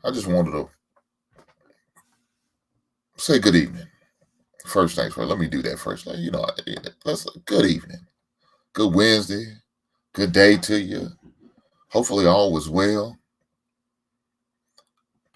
I just wanted to say good evening. First things first. Let me do that first. Let's good evening. Good Wednesday. Good day to you. Hopefully all was well.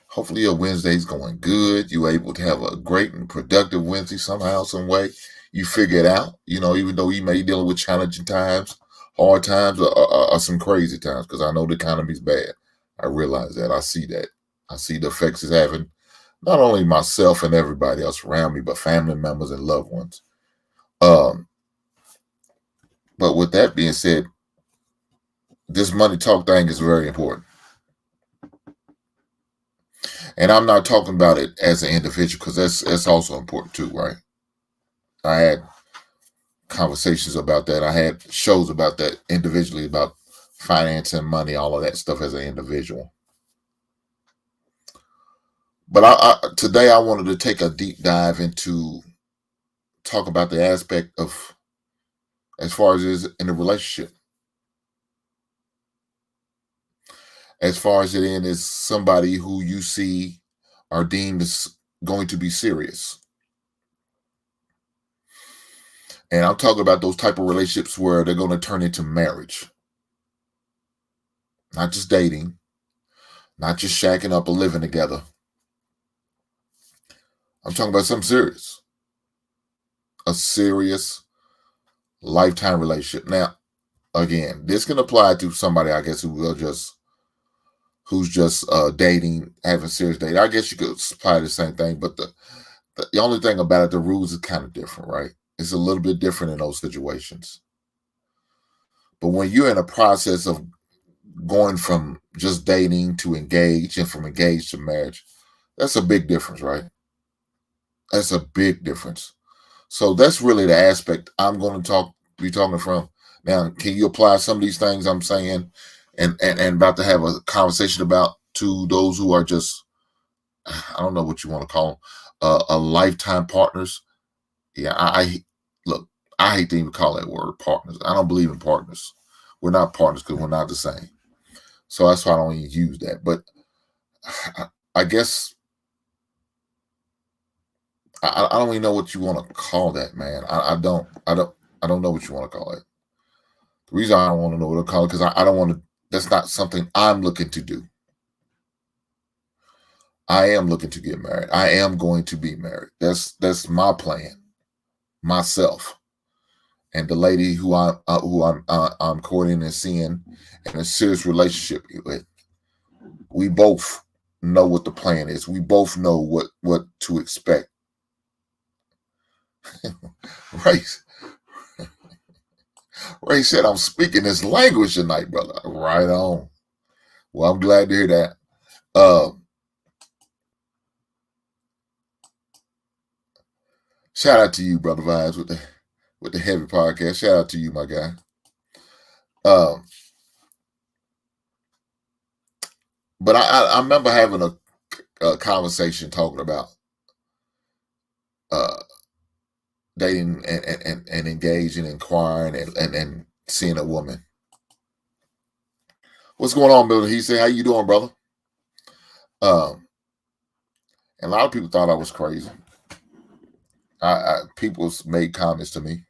Hopefully your Wednesday's going good. You able to have a great and productive Wednesday somehow, some way. You figure it out. Even though you may be dealing with challenging times, hard times, or some crazy times, because I know the economy's bad. I realize that. I see that. I see the effects it's having not only myself and everybody else around me, but family members and loved ones. Um, but with that being said, this money talk thing is very important. And I'm not talking about it as an individual because that's also important too, right? I had conversations about that. I had shows about that individually about finance and money, all of that stuff as an individual. But today I wanted to take a deep dive into talk about the aspect of as far as it is in a relationship. As far as it is somebody who you see are deemed as going to be serious. And I'm talking about those type of relationships where they're going to turn into marriage. Not just dating, not just shacking up or living together. I'm talking about something serious. A serious lifetime relationship. Now, again, this can apply to somebody, I guess, who's just dating, having serious dating. I guess you could apply the same thing, but the only thing about it, the rules is kind of different, right? It's a little bit different in those situations. But when you're in a process of going from just dating to engage and from engaged to marriage, that's a big difference, right? That's a big difference. So that's really the aspect I'm going to be talking from. Now, can you apply some of these things I'm saying and about to have a conversation about to those who are just, I don't know what you want to call them, a lifetime partners? Yeah, look, I hate to even call that word partners. I don't believe in partners. We're not partners because we're not the same. So that's why I don't even use that. But I guess I don't even know what you want to call that, man. I don't know what you want to call it. The reason I don't want to know what to call it because I don't want to. That's not something I'm looking to do. I am looking to get married. I am going to be married. That's my plan, myself, and the lady who I'm courting and seeing in a serious relationship with. We both know what the plan is. We both know what to expect. Right. Ray said, I'm speaking this language tonight, brother. Right on. Well, I'm glad to hear that. Shout out to you, brother Vibes, with the heavy podcast. Shout out to you, my guy. But I remember having a conversation talking about dating and engaging, inquiring, and seeing a woman. What's going on, brother? He said, "How you doing, brother?" And a lot of people thought I was crazy. People made comments to me.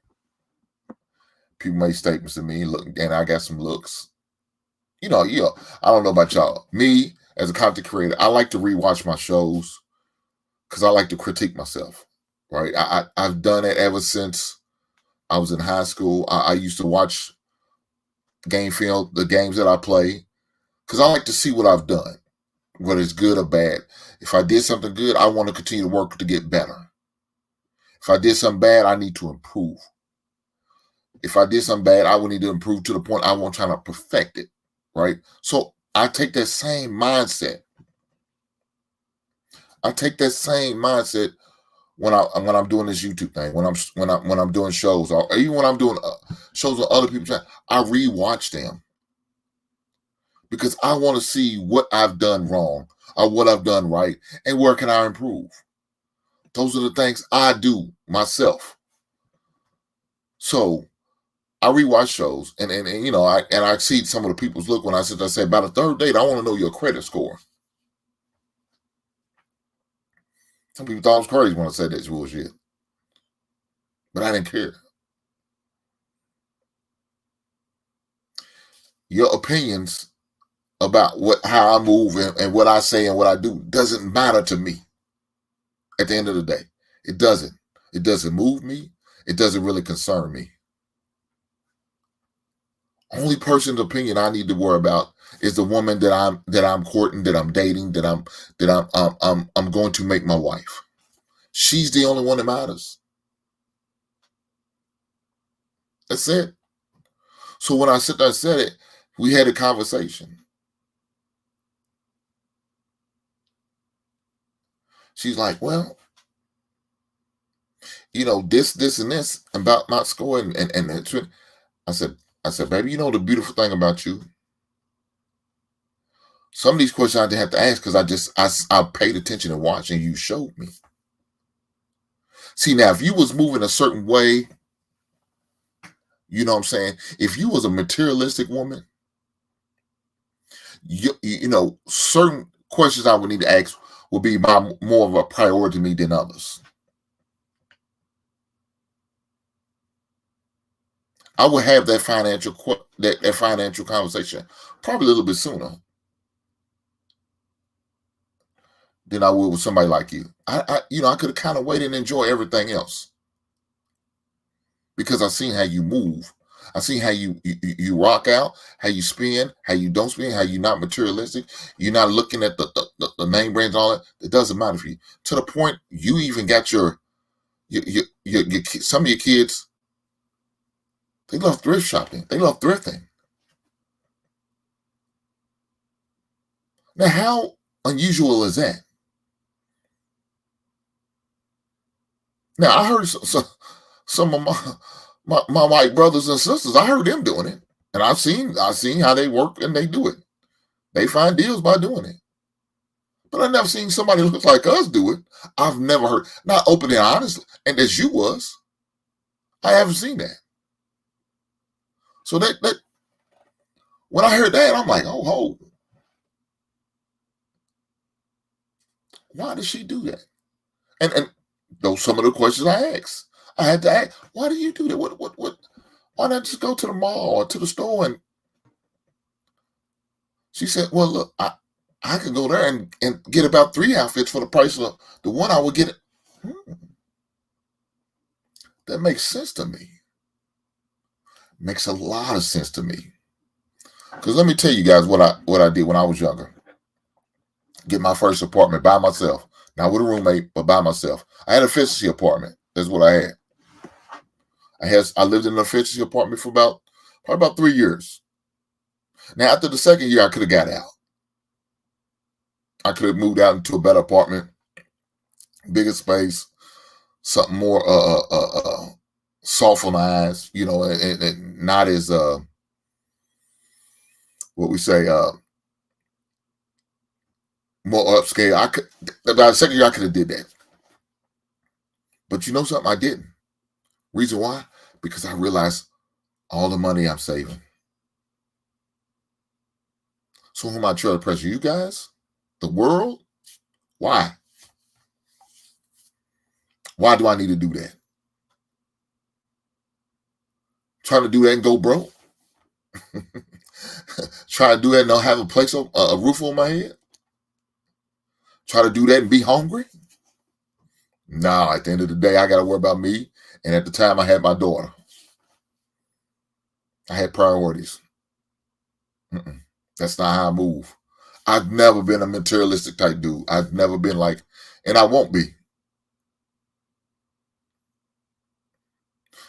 People made statements to me. Look, and I got some looks. I don't know about y'all. Me as a content creator, I like to rewatch my shows because I like to critique myself. Right? I've done it ever since I was in high school. I used to watch game film, the games that I play, because I like to see what I've done, whether it's good or bad. If I did something good, I want to continue to work to get better. If I did something bad, I need to improve. If I did something bad, I would need to improve to the point I want trying to perfect it, right? So I take that same mindset. When I'm doing this YouTube thing, when I'm doing shows, or even when I'm doing shows on other people's channel, I rewatch them because I want to see what I've done wrong or what I've done right, and where can I improve. Those are the things I do myself. So I rewatch shows, and I see some of the people's look when I sit there and say, by the third date, I want to know your credit score. Some people thought I was crazy when I said that bullshit, but I didn't care. Your opinions about how I move and what I say and what I do doesn't matter to me at the end of the day. It doesn't. It doesn't move me. It doesn't really concern me. Only person's opinion I need to worry about is the woman that I'm courting, that I'm dating, that I'm going to make my wife. She's the only one that matters. That's it. So when I sit there and said it, we had a conversation. She's like, well, this, and this about my score and that's what I said, baby, the beautiful thing about you. Some of these questions I didn't have to ask because I paid attention and watched and you showed me. See, now if you was moving a certain way, you know what I'm saying? If you was a materialistic woman, certain questions I would need to ask would be more of a priority to me than others. I would have that financial conversation probably a little bit sooner than I would with somebody like you. I could have kind of waited and enjoy everything else because I've seen how you move. I've seen how you rock out, how you spin, how you don't spin, how you're not materialistic. You're not looking at the name brands and all that. It doesn't matter for you. To the point you even got your some of your kids. They love thrift shopping. They love thrifting. Now, how unusual is that? Now, I heard some of my white brothers and sisters. I heard them doing it, and I've seen how they work and they do it. They find deals by doing it. But I've never seen somebody look like us do it. I've never heard, not openly and honestly, and as you was. I haven't seen that. So that when I heard that, I'm like, oh, why does she do that? And those some of the questions I asked. I had to ask, why do you do that? What? Why not just go to the mall or to the store? And she said, well, look, I could go there and get about 3 outfits for the price of the one I would get. That makes sense to me. Makes a lot of sense to me. Because let me tell you guys what I did when I was younger. Get my first apartment by myself. Not with a roommate, but by myself. I had an efficiency apartment. That's what I had. I lived in an efficiency apartment for probably about 3 years. Now, after the second year, I could have got out. I could have moved out into a better apartment, bigger space, something more soft on the eyes, and not as what we say more upscale. About the second year I could have did that, but you know something, I didn't. Reason why? Because I realized all the money I'm saving. So who am I trying to pressure? You guys, the world. Why? Why do I need to do that? Trying to do that and go broke. Try to do that and not have a roof on my head. Try to do that and be hungry. No, at the end of the day, I got to worry about me. And at the time, I had my daughter. I had priorities. That's not how I move. I've never been a materialistic type dude. I've never been like, and I won't be.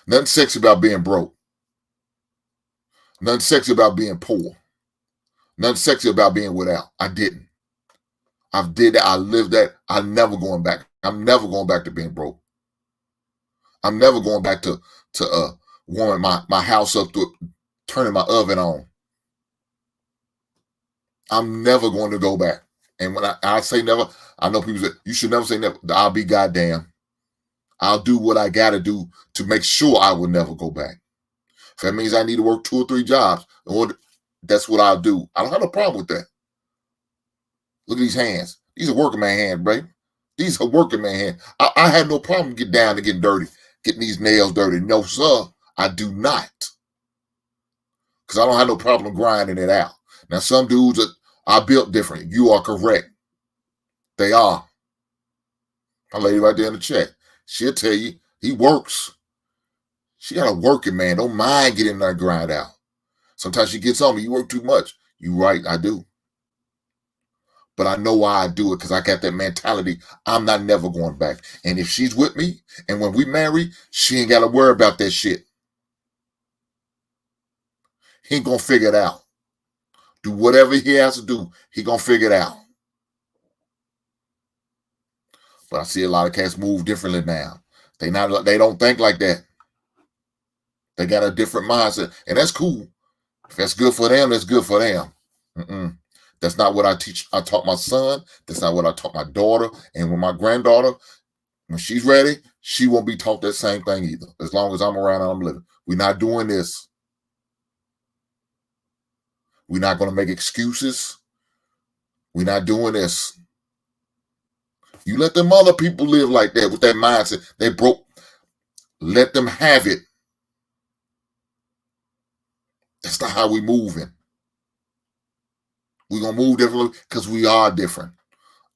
Nothing sexy about being broke. Nothing sexy about being poor. Nothing sexy about being without. I didn't. I've did that. I lived that. I'm never going back. I'm never going back to being broke. I'm never going back to warming my house up to turning my oven on. I'm never going to go back. And when I say never, I know people say you should never say never. I'll be goddamn. I'll do what I got to do to make sure I will never go back. If that means I need to work 2 or 3 jobs, that's what I'll do. I don't have a problem with that. Look at these hands. These are working man hands, baby. These are working man hands. I had no problem getting down and getting dirty, getting these nails dirty. No, sir, I do not. Because I don't have no problem grinding it out. Now, some dudes are built different. You are correct. They are. My lady right there in the chat. She'll tell you he works. She got a working man. Don't mind getting there and grind out. Sometimes she gets on me. You work too much. You right, I do. But I know why I do it because I got that mentality. I'm not never going back. And if she's with me and when we marry, she ain't got to worry about that shit. He ain't going to figure it out. Do whatever he has to do. He going to figure it out. But I see a lot of cats move differently now. They don't think like that. They got a different mindset. And that's cool. If that's good for them, that's good for them. That's not what I teach. I taught my son. That's not what I taught my daughter. And with my granddaughter, when she's ready, she won't be taught that same thing either. As long as I'm around and I'm living. We're not doing this. We're not going to make excuses. We're not doing this. You let them other people live like that with that mindset. They broke. Let them have it. That's not how we moving. We're going to move differently because we are different.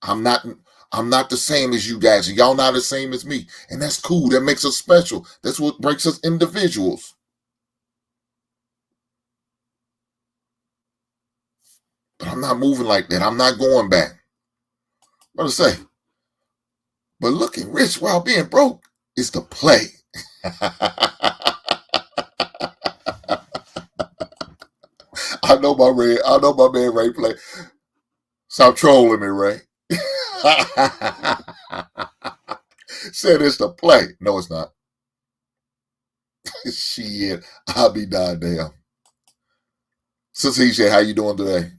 I'm not the same as you guys. Y'all not the same as me. And that's cool. That makes us special. That's what makes us individuals. But I'm not moving like that. I'm not going back. What to say? But looking rich while being broke is the play. I know my man Ray play. Stop trolling me, Ray. Said it's the play. No, it's not. Shit, I'll be damn. Sister Isha, how you doing today?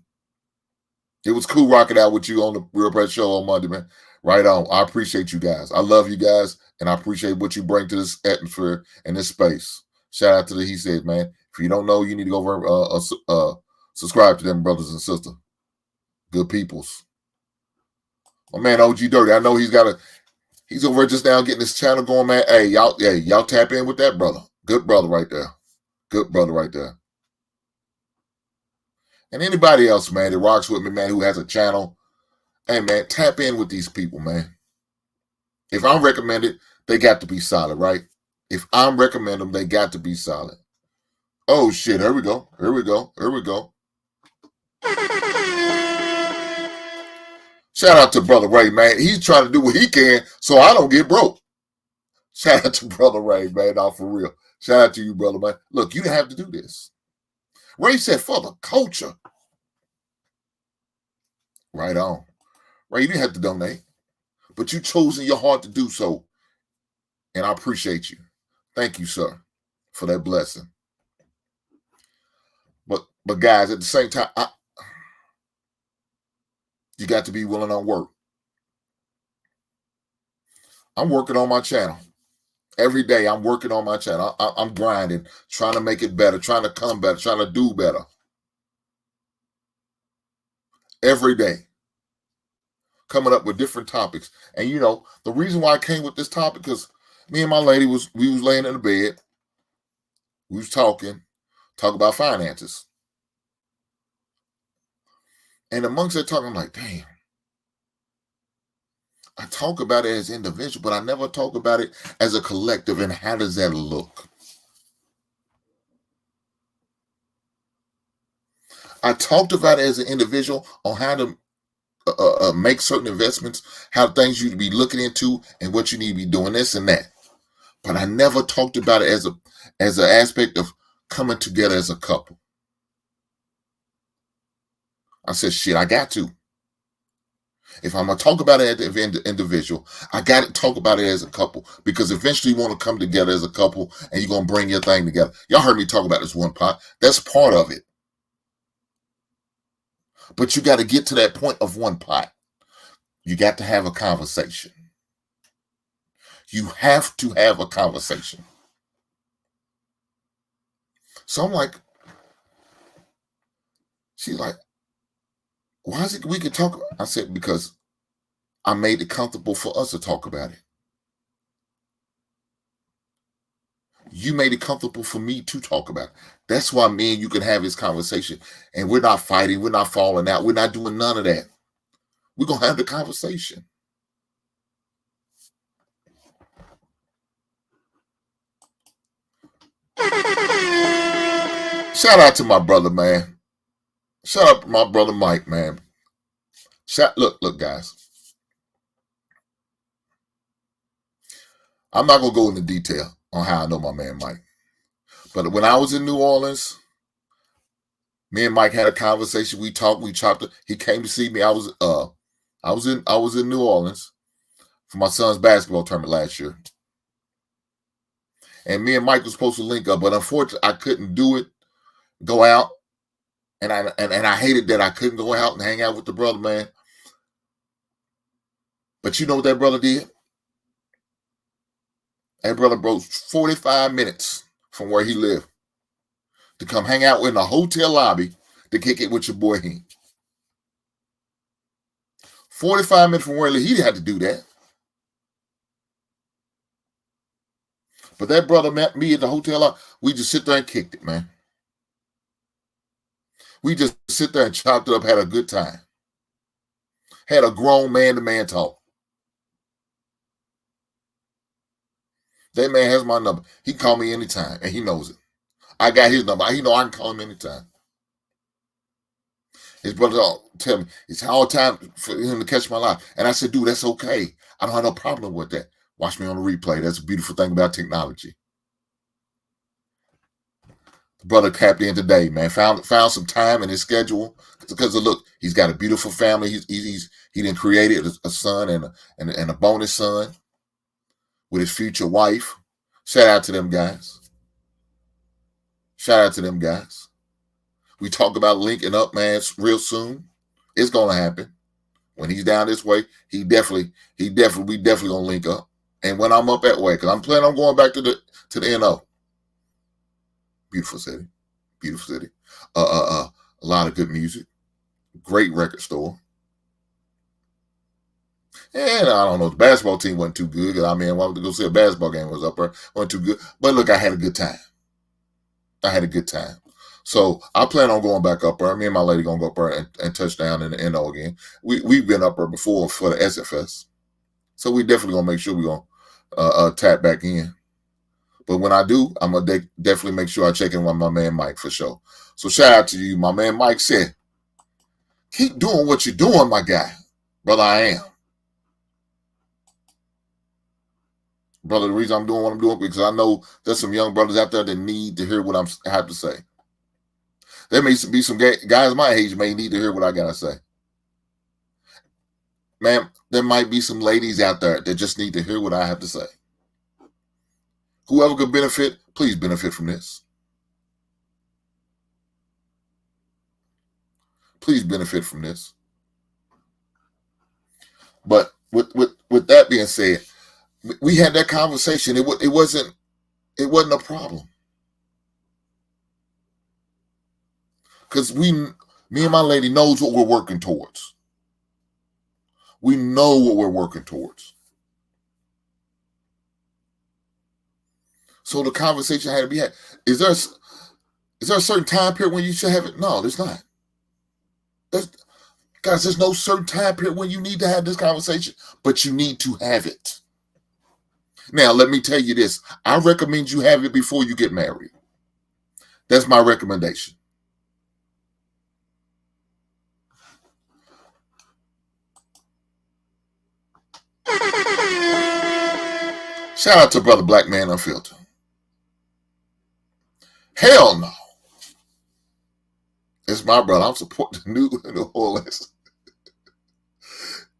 It was cool rocking out with you on the Real Press Show on Monday, man. Right on. I appreciate you guys. I love you guys, and I appreciate what you bring to this atmosphere and this space. Shout out to the He Said, man. If you don't know, you need to go over subscribe to them, brothers and sisters. Good peoples. My man OG Dirty, I know he's over just now getting his channel going, man. Hey, y'all tap in with that brother. Good brother right there. Good brother right there. And anybody else, man, that rocks with me, man, who has a channel, hey, man, tap in with these people, man. If I'm recommended, they got to be solid, right? If I'm recommending them, they got to be solid. Oh, shit, here we go. Here we go. Here we go. Shout out to Brother Ray, man. He's trying to do what he can so I don't get broke. Shout out to Brother Ray, man. Now, for real. Shout out to you, brother, man. Look, you didn't have to do this. Ray said, for the culture. Right on. Ray, you didn't have to donate, but you chose in your heart to do so, and I appreciate you. Thank you, sir, for that blessing. But guys, at the same time, you got to be willing to work. I'm working on my channel. Every day I'm working on my channel. I'm grinding, trying to make it better, trying to come better, trying to do better. Every day. Coming up with different topics. And you know, the reason why I came with this topic, because me and my lady we was laying in the bed. We was talking about finances. And amongst that talk, I'm like, damn. I talk about it as individual, but I never talk about it as a collective. And how does that look? I talked about it as an individual on how to make certain investments, how things you need to be looking into, and what you need to be doing this and that. But I never talked about it as an aspect of coming together as a couple. I said, shit, I got to. If I'm going to talk about it as an individual, I got to talk about it as a couple, because eventually you want to come together as a couple and you're going to bring your thing together. Y'all heard me talk about this one pot. That's part of it. But you got to get to that point of one pot. You got to have a conversation. You have to have a conversation. So I'm like, she's like, why is it we can talk? I said, because I made it comfortable for us to talk about it. You made it comfortable for me to talk about it. That's why me and you can have this conversation. And we're not fighting. We're not falling out. We're not doing none of that. We're going to have the conversation. Shout out to my brother, man. Shout out to my brother Mike, man. Look, guys. I'm not going to go into detail on how I know my man Mike. But when I was in New Orleans, me and Mike had a conversation. We talked, we chopped it. He came to see me. I was in New Orleans for my son's basketball tournament last year. And me and Mike was supposed to link up, but unfortunately I couldn't do it, go out. And I hated that I couldn't go out and hang out with the brother, man. But you know what that brother did? That brother broke 45 minutes from where he lived to come hang out in the hotel lobby to kick it with your boy Hank. 45 minutes from where he lived, he had to do that. But that brother met me at the hotel lobby. We just sit there and kicked it, man. We just sit there and chopped it up, had a good time. Had a grown man-to-man talk. That man has my number. He can call me anytime, and he knows it. I got his number. He know I can call him anytime. His brother tell me it's hard time for him to catch my line. And I said, dude, that's okay. I don't have no problem with that. Watch me on the replay. That's a beautiful thing about technology. The brother tapped in today, man. Found some time in his schedule because look, he's got a beautiful family. He done created a son and a bonus son with his future wife. Shout out to them guys. Shout out to them guys. We talk about linking up, man, real soon. It's gonna happen. When he's down this way, we definitely gonna link up. And when I'm up that way, because I'm planning on going back to the NO. Beautiful city. Beautiful city. A lot of good music. Great record store. And I don't know, the basketball team wasn't too good. I mean, I wanted to go see a basketball game was up there. Wasn't too good. But look, I had a good time. So I plan on going back up there. Me and my lady gonna go up there and touch down in the NO again. We've been up there before for the SFS. So we definitely gonna make sure we gonna tap back in. But when I do, I'm gonna definitely make sure I check in with my man Mike for sure. So shout out to you. My man Mike said, keep doing what you're doing, my guy. Brother, I am. Brother, the reason I'm doing what I'm doing because I know there's some young brothers out there that need to hear what I have to say. There may be some guys my age may need to hear what I gotta say. Man, there might be some ladies out there that just need to hear what I have to say. Whoever could benefit, please benefit from this. Please benefit from this. But with that being said, we had that conversation. It wasn't a problem. Because me and my lady knows what we're working towards. We know what we're working towards. So the conversation had to be had. Is there a certain time period when you should have it? No, there's not. Guys, there's no certain time period when you need to have this conversation, but you need to have it. Now, let me tell you this. I recommend you have it before you get married. That's my recommendation. Shout out to Brother Black Man Unfiltered. Hell no. It's my brother. I'm supporting the New Orleans.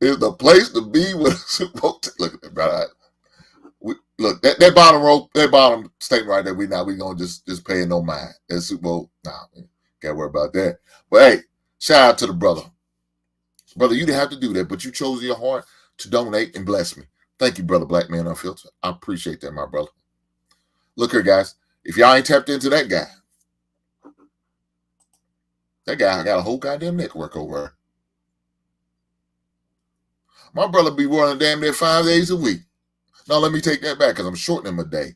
It's the place to be with a Super Bowl. Look at that, brother. Look, that bottom statement right there, we gonna just pay no mind. That Super Bowl, can't worry about that. But hey, shout out to the brother. Brother, you didn't have to do that, but you chose in your heart to donate and bless me. Thank you, Brother Black Man Unfiltered. I appreciate that, my brother. Look here, guys. If y'all ain't tapped into that guy got a whole goddamn network over there. My brother be running damn near 5 days a week. Now let me take that back because I'm shortening him a day.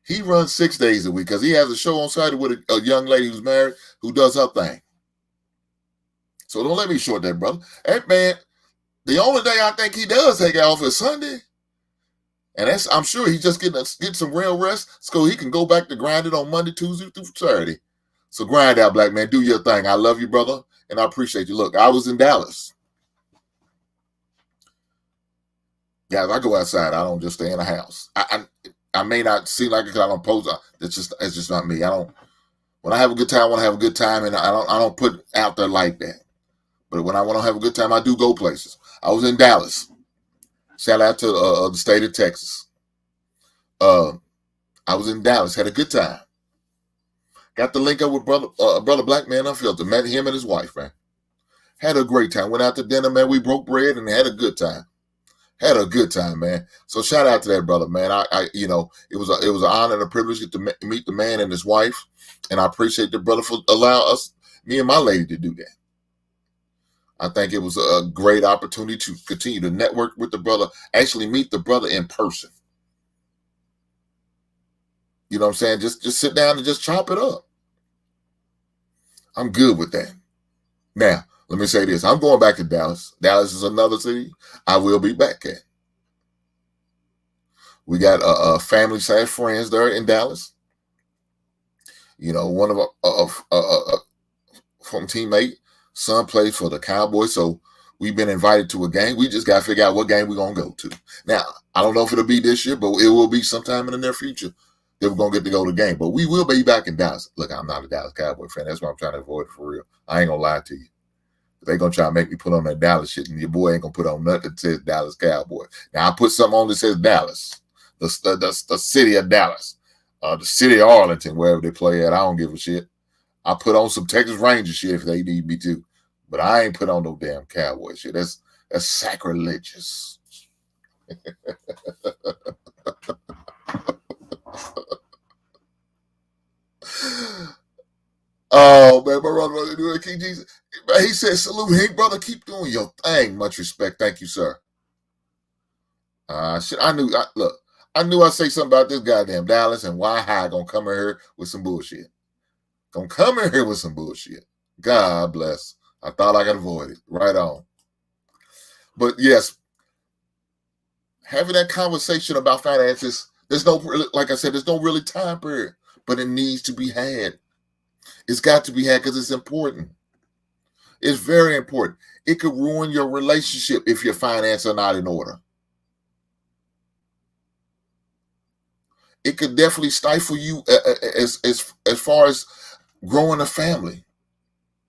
He runs 6 days a week because he has a show on Saturday with a young lady who's married who does her thing. So don't let me short that, brother. Hey, man, the only day I think he does take off is Sunday. And I'm sure he's just getting some real rest so he can go back to grind it on Monday, Tuesday through Saturday. So grind out, black man. Do your thing. I love you, brother, and I appreciate you. Look, I was in Dallas. Guys, I go outside. I don't just stay in the house. I may not seem like it because I don't pose. It's just not me. I don't. When I have a good time, I want to have a good time, and I don't put out there like that. But when I want to have a good time, I do go places. I was in Dallas. Shout out to the state of Texas. I was in Dallas, had a good time. Got to link up with brother Black Man Unfiltered. Met him and his wife, man. Had a great time. Went out to dinner, man. We broke bread and had a good time. Had a good time, man. So shout out to that brother, man. It was an honor and a privilege to meet the man and his wife, and I appreciate the brother for allowing me and my lady to do that. I think it was a great opportunity to continue to network with the brother, actually meet the brother in person. You know what I'm saying? Just sit down and just chop it up. I'm good with that. Now, let me say this. I'm going back to Dallas. Dallas is another city I will be back at. We got a family / friends there in Dallas. You know, one of from teammate, son plays for the Cowboys, so we've been invited to a game. We just got to figure out what game we're going to go to. Now, I don't know if it'll be this year, but it will be sometime in the near future that we're going to get to go to the game. But we will be back in Dallas. Look, I'm not a Dallas Cowboy fan. That's why I'm trying to avoid it for real. I ain't going to lie to you. They're going to try to make me put on that Dallas shit, and your boy ain't going to put on nothing that says Dallas Cowboy. Now, I put something on that says Dallas, the city of Dallas, the city of Arlington, wherever they play at. I don't give a shit. I put on some Texas Ranger shit if they need me to, but I ain't put on no damn Cowboy shit. That's sacrilegious. Oh man, my brother, King Jesus. He said, "Salute, Hank, brother. Keep doing your thing. Much respect. Thank you, sir." Shit, I knew. I knew I'd say something about this goddamn Dallas and why High gonna come in here with some bullshit. Gonna come in here with some bullshit. God bless. I thought I could avoid it. Right on. But yes, having that conversation about finances, there's no, like I said, there's no really time period, but it needs to be had. It's got to be had because it's important. It's very important. It could ruin your relationship if your finances are not in order. It could definitely stifle you as far as growing a family.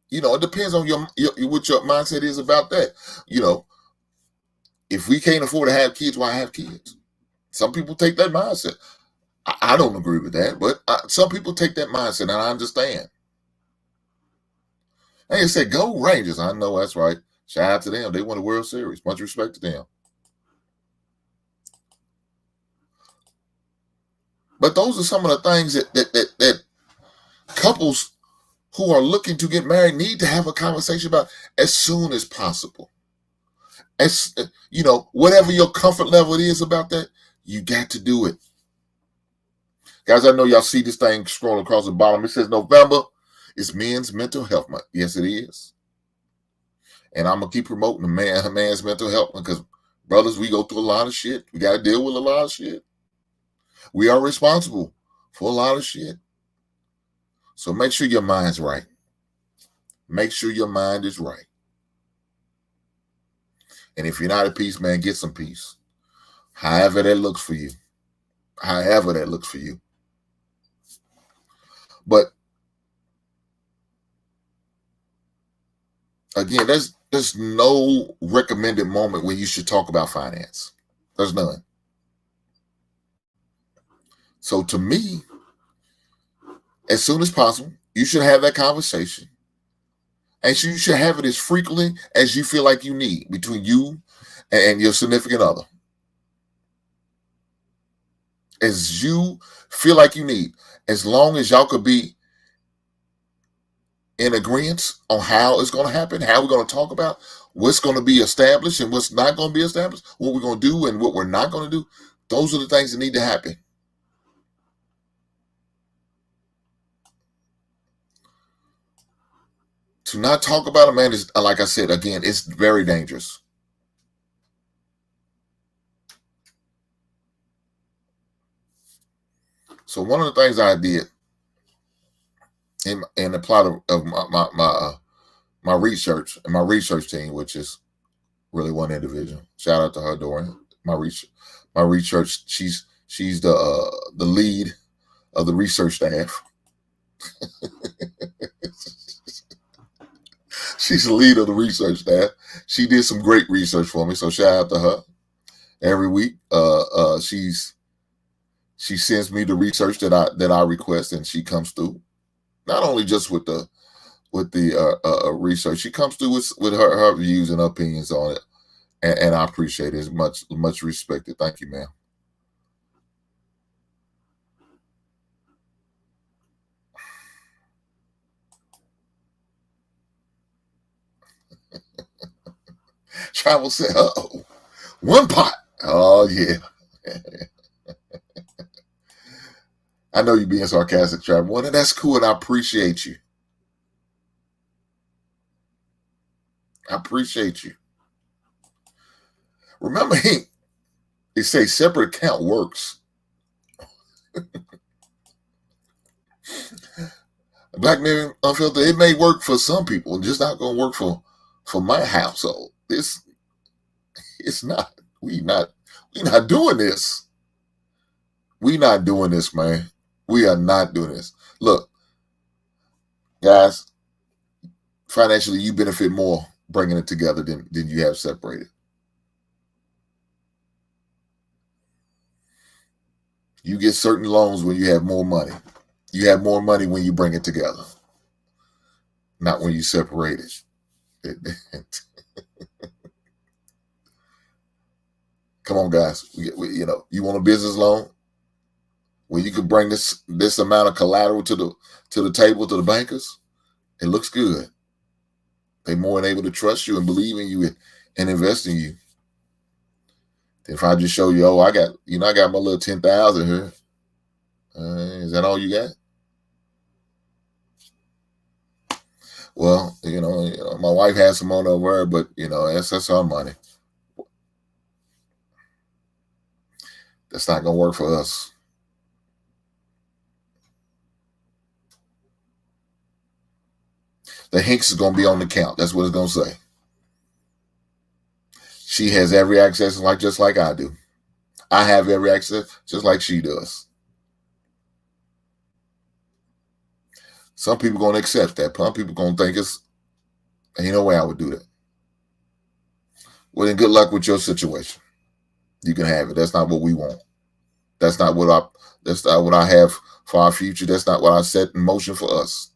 You know, it depends on what your mindset is about that. You know, if we can't afford to have kids, why have kids? Some people take that mindset. I don't agree with that, but some people take that mindset, and I understand. And they say, "Go Rangers." I know that's right. Shout out to them. They won the World Series. Much respect to them. But those are some of the things that couples who are looking to get married need to have a conversation about as soon as possible. As you know, whatever your comfort level is about that, you got to do it. Guys, I know y'all see this thing scrolling across the bottom. It says November is Men's Mental Health Month. Yes, it is. And I'm gonna keep promoting the man's mental health because brothers, we go through a lot of shit. We got to deal with a lot of shit. We are responsible for a lot of shit. So make sure your mind's right. Make sure your mind is right. And if you're not at peace, man, get some peace. However that looks for you. However that looks for you. But again, there's no recommended moment when you should talk about finance. There's none. So to me, as soon as possible, you should have that conversation. And you should have it as frequently as you feel like you need between you and your significant other. As you feel like you need, as long as y'all could be in agreement on how it's going to happen, how we're going to talk about, what's going to be established and what's not going to be established, what we're going to do and what we're not going to do. Those are the things that need to happen. To not talk about it, man, is, like I said, again, it's very dangerous. So one of the things I did in the plot of my research and my research team, which is really one individual. Shout out to her, Dorian. My research. She's the lead of the research staff. She's the lead of the research staff. She did some great research for me, so shout out to her. Every week, she sends me the research that I request, and she comes through. Not only just with the research, she comes through with her views and opinions on it, and I appreciate it. It's much respected. Thank you, ma'am. Travel said, "Oh, one pot. Oh yeah." I know you're being sarcastic, Travel. Well, that's cool, and I appreciate you. I appreciate you. Remember, they say separate account works. Black men unfiltered. It may work for some people, just not gonna work for my household. It's not. We not doing this. We not doing this, man. We are not doing this. Look, guys, financially, you benefit more bringing it together than you have separated. You get certain loans when you have more money. You have more money when you bring it together, not when you separate it. Come on, guys. You want a business loan? When you can bring this amount of collateral to the table, to the bankers, it looks good. They're more than able to trust you and believe in you and invest in you. If I just show you, I got my little 10,000 here. Is that all you got? Well, my wife has some on her word, but that's our money. That's not gonna work for us. The Hinks is gonna be on the count. That's what it's gonna say. She has every access, just like I do. I have every access, just like she does. Some people gonna accept that. Some people gonna think ain't no way I would do that. Well, then good luck with your situation. You can have it. That's not what we want. That's not what I have for our future. That's not what I set in motion for us.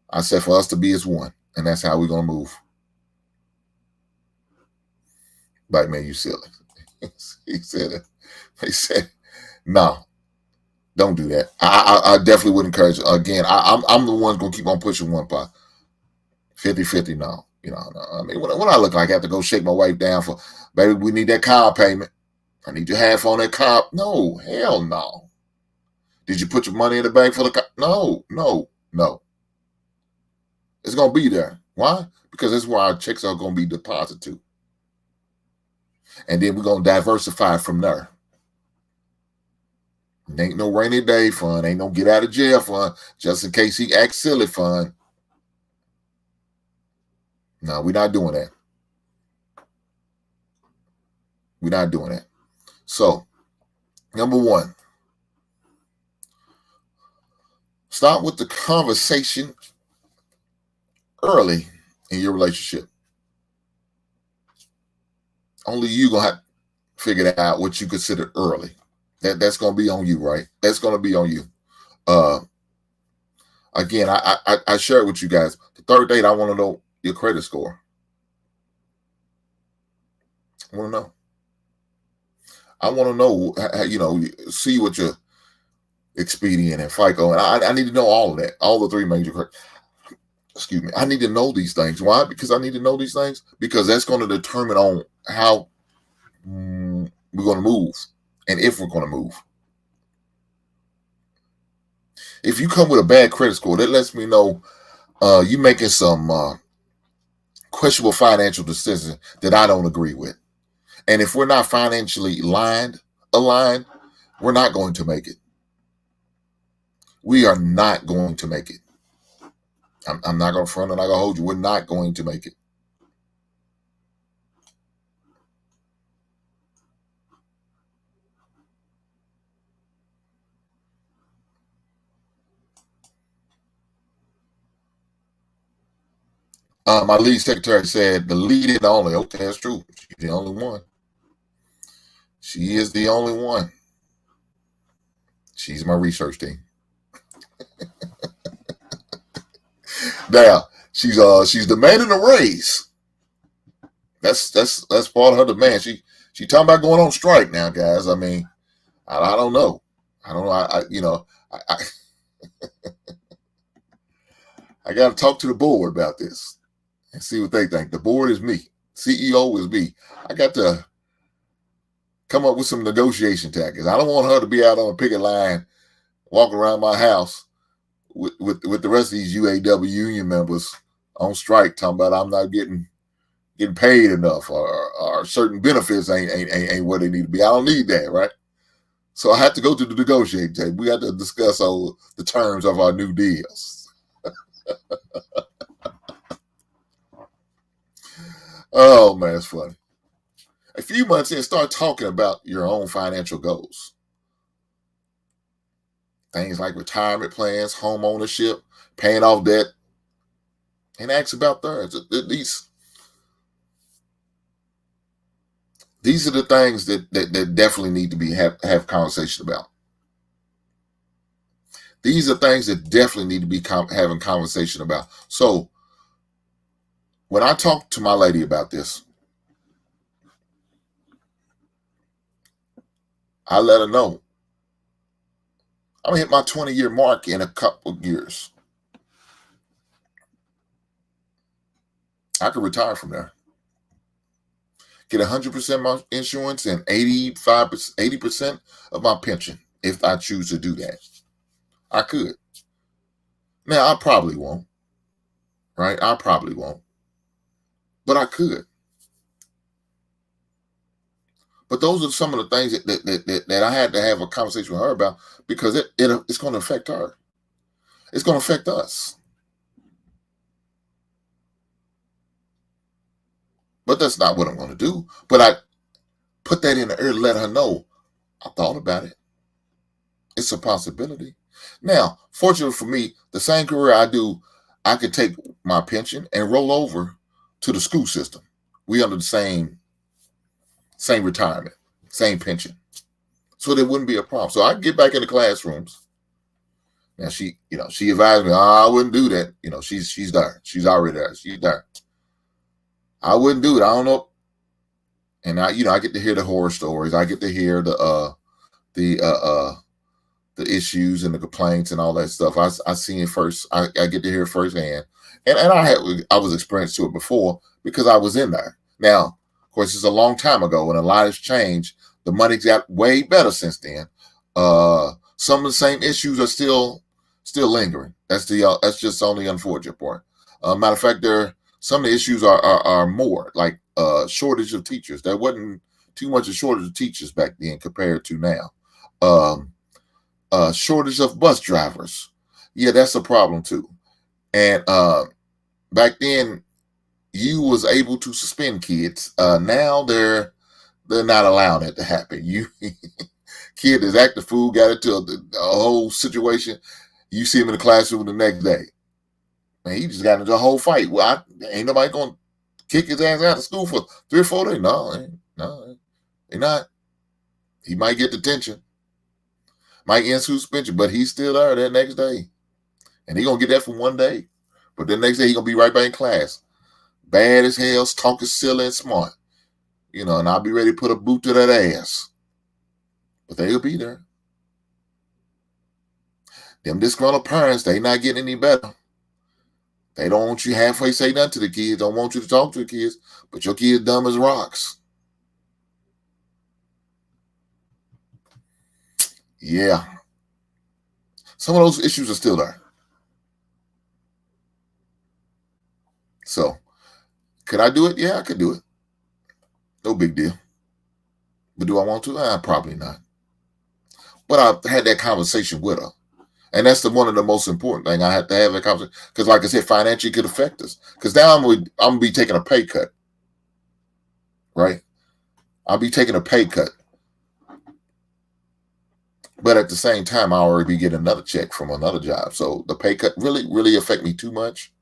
I said for us to be as one, and that's how we're gonna move. Black man, you silly. He said, no, don't do that. I definitely would encourage it. Again, I'm the one gonna keep on pushing one pot. 50-50 now. I mean, what I look like, I have to go shake my wife down for, baby, we need that car payment. I need your half on that car. No, hell no. Did you put your money in the bank for the car? No. It's going to be there. Why? Because that's where our checks are going to be deposited to. And then we're going to diversify from there. It ain't no rainy day fund. Ain't no get out of jail fund just in case he acts silly fund. No, we're not doing that. We're not doing that. So, number one, start with the conversation early in your relationship. Only you going to have to figure out what you consider early. That's going to be on you, right? That's going to be on you. Again, I share it with you guys. The third date, I want to know your credit score. I want to know. I want to know, see what your Expedient and FICO, and I need to know all of that, all the three major credit. excuse me, I need to know these things. Why? Because I need to know these things because that's going to determine on how we're going to move and if we're going to move. If you come with a bad credit score, that lets me know you making some questionable financial decisions that I don't agree with. And if we're not financially aligned, we're not going to make it. We are not going to make it. I'm not going to front and I'm not going to hold you. We're not going to make it. My lead secretary said the lead and only. Okay, that's true. She's the only one. She is the only one. She's my research team. Now she's demanding a raise. That's part of her demand. She talking about going on strike now, guys. I mean, I don't know. I don't know. I got to talk to the board about this and see what they think. The board is me. CEO is me. I got to come up with some negotiation tactics. I don't want her to be out on a picket line, walking around my house with the rest of these UAW union members on strike, talking about I'm not getting paid enough or certain benefits ain't where they need to be. I don't need that, right? So I had to go to the negotiating table. We had to discuss all the terms of our new deals. Oh man, it's funny. A few months in, start talking about your own financial goals. Things like retirement plans, home ownership, paying off debt, and ask about theirs. These are the things that definitely need to be have conversation about. These are things that definitely need to be having conversation about. So when I talk to my lady about this, I let her know I'm gonna hit my 20-year mark in a couple of years. I could retire from there. Get 100% my insurance and 80% of my pension if I choose to do that. I could. Now, I probably won't, right? I probably won't, but I could. But those are some of the things that I had to have a conversation with her about because it's going to affect her. It's going to affect us. But that's not what I'm going to do. But I put that in the air to let her know I thought about it. It's a possibility. Now, fortunately for me, the same career I do, I could take my pension and roll over to the school system. We under the same retirement, same pension. So there wouldn't be a problem. So I get back in the classrooms. Now she advised me, I wouldn't do that. She's there. She's already there. She's there. I wouldn't do it. I don't know. And I get to hear the horror stories. I get to hear the issues and the complaints and all that stuff. I seen it first. I get to hear it firsthand. And I was experienced to it before because I was in there. Now, of course, it's a long time ago and a lot has changed. The money's got way better since then. Some of the same issues are still lingering. That's just the only unfortunate part. Matter of fact, some of the issues are more like shortage of teachers. There wasn't too much of shortage of teachers back then compared to now. Shortage of bus drivers. Yeah, that's a problem too. And back then, you was able to suspend kids. Now they're not allowing it to happen. You kid is acting fool, got into a whole situation. You see him in the classroom the next day. Man, he just got into a whole fight. Well, ain't nobody gonna kick his ass out of school for 3 or 4 days. No, they're not. He might get detention, might end suspension, but he's still there that next day. And he gonna get that for 1 day. But the next day he gonna be right back in class. Bad as hell, talking silly and smart. And I'll be ready to put a boot to that ass. But they'll be there. Them disgruntled parents, they not getting any better. They don't want you halfway say nothing to the kids, don't want you to talk to the kids, but your kid's dumb as rocks. Yeah. Some of those issues are still there. So, could I do it? Yeah, I could do it. No big deal. But do I want to? Probably not. But I had that conversation with her. And that's one of the most important thing. I have to have that conversation. Because like I said, financially could affect us. Because now I'm going to be taking a pay cut. Right? I'll be taking a pay cut. But at the same time, I already be getting another check from another job. So the pay cut really affect me too much.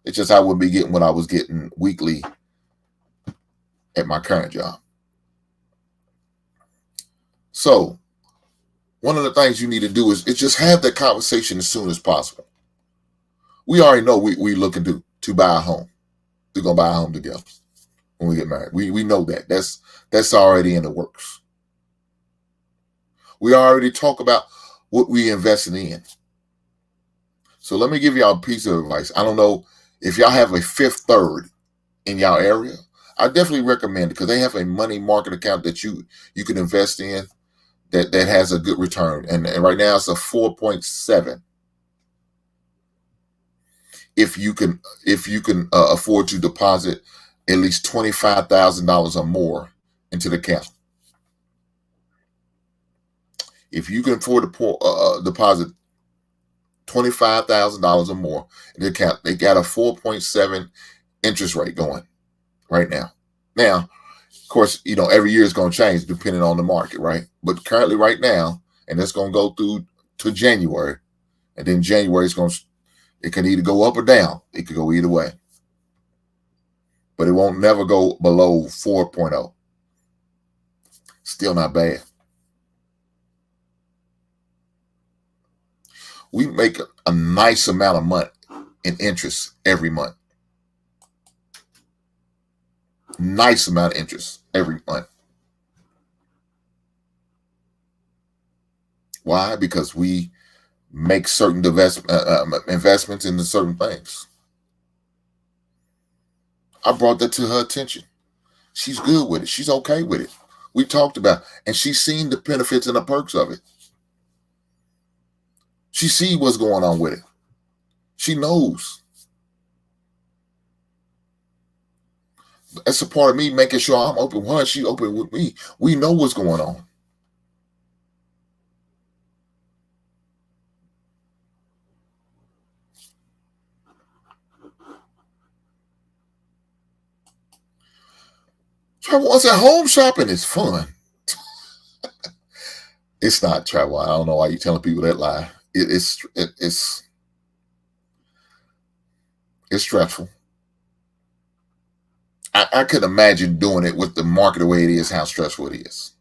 It's just I wouldn't be getting what I was getting weekly at my current job. So one of the things you need to do is just have that conversation as soon as possible. We already know we looking to buy a home. We're going to buy a home together when we get married. We know that. That's already in the works. We already talk about what we invested in. So let me give y'all a piece of advice. I don't know if y'all have a Fifth Third in y'all area. I definitely recommend it because they have a money market account that you can invest in that has a good return. And right now it's a 4.7. If you can afford to deposit at least $25,000 or more into the account. If you can afford to deposit $25,000 or more in the account, they got a 4.7 interest rate going right now. Now, of course, every year is going to change depending on the market, right? But currently right now, and it's going to go through to January, and then January it can either go up or down. It could go either way. But it won't never go below 4.0. Still not bad. We make a nice amount of money in interest every month. Nice amount of interest every month. Why? Because we make certain investments into certain things. I brought that to her attention. She's good with it. She's okay with it. We talked about it, and she's seen the benefits and the perks of it. She sees what's going on with it. She knows. That's a part of me making sure I'm open with her. She's open with me. We know what's going on. Travel, I said home shopping is fun. It's not travel. I don't know why you're telling people that lie. It's stressful. I could imagine doing it with the market the way it is, how stressful it is.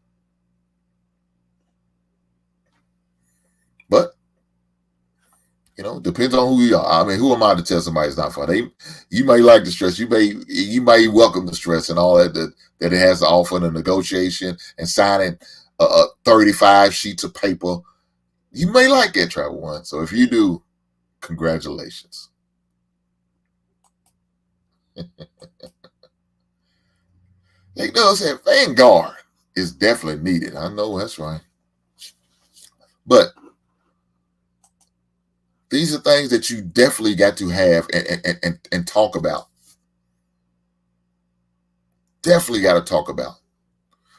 But depends on who you are. I mean, who am I to tell somebody it's not fun? You may like the stress. You may welcome the stress and all that it has to offer in a negotiation and signing 35 sheets of paper. You may like that, Travel One. So if you do, congratulations. Saying Vanguard is definitely needed. I know that's right. But these are things that you definitely got to have and talk about. Definitely got to talk about.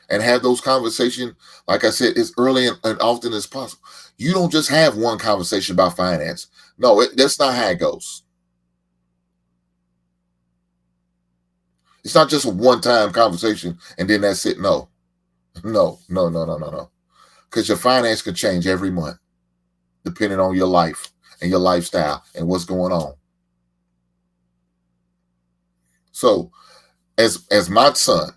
And have those conversations, like I said, as early and often as possible. You don't just have one conversation about finance. No, that's not how it goes. It's not just a one-time conversation and then that's it. No. Because your finance can change every month, depending on your life and your lifestyle and what's going on. So, as my son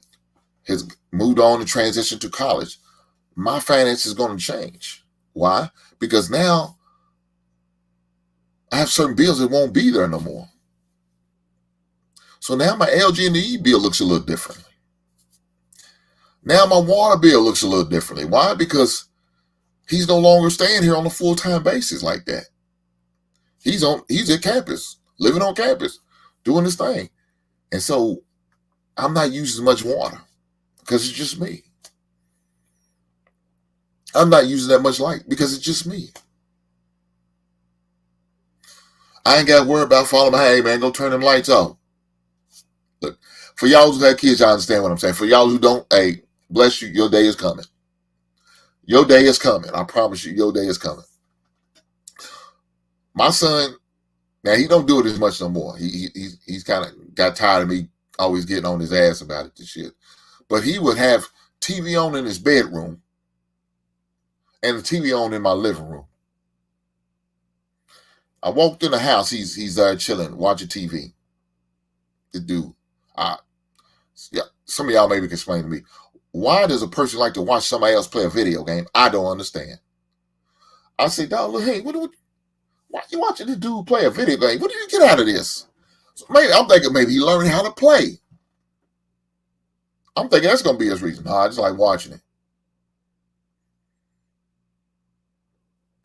has moved on and transitioned to college, my finance is going to change. Why? Because now I have certain bills that won't be there no more. So now my LG&E bill looks a little differently. Now my water bill looks a little differently. Why? Because he's no longer staying here on a full-time basis like that. He's at campus living on campus, doing this thing. And so I'm not using much water because it's just me. I'm not using that much light because it's just me. I ain't got to worry about following my, hey man, go turn them lights off. Look, for y'all who have kids, y'all understand what I'm saying. For y'all who don't, hey, bless you, your day is coming. Your day is coming. I promise you, your day is coming. My son, now he don't do it as much no more. He's kind of got tired of me always getting on his ass about it and shit. But he would have TV on in his bedroom and the TV on in my living room. I walked in the house, he's there chilling, watching TV. The dude. Yeah, some of y'all maybe can explain to me. Why does a person like to watch somebody else play a video game? I don't understand. I say, dog, look, hey, why are you watching this dude play a video game? What do you get out of this? So maybe I'm thinking maybe he learning how to play. I'm thinking that's gonna be his reason. I just like watching it.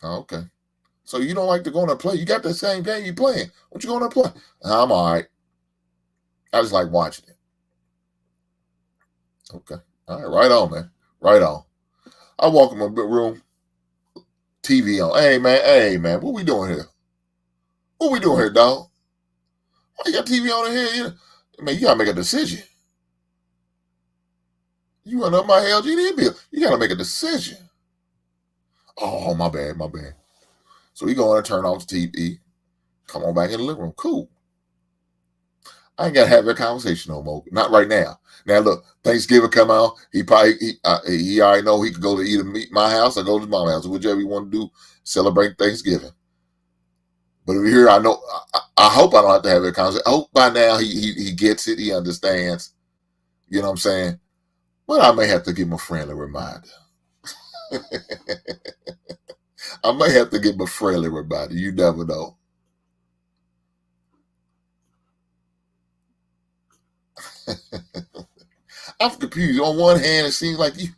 Okay. So you don't like to go in and play? You got the same game you playing. What you going to play? I'm all right. I just like watching it. Okay. All right. Right on, man. Right on. I walk in my room, TV on. Hey, man. What we doing here? What we doing here, dog? Why you got TV on in here? Man, you got to make a decision. You run up my LGD bill. You got to make a decision. Oh, my bad. So we go in and turn off the TV. Come on back in the living room. Cool. I ain't got to have that conversation no more. Not right now. Now, look, Thanksgiving come out. He already know he could go to either my house or go to my house, whichever he want to do, celebrate Thanksgiving. But over here, I know, I hope I don't have to have that conversation. I hope by now he gets it, he understands. You know what I'm saying? But I may have to give him a friendly reminder. I may have to give him a friendly reminder. You never know. I'm confused. On one hand, it seems like you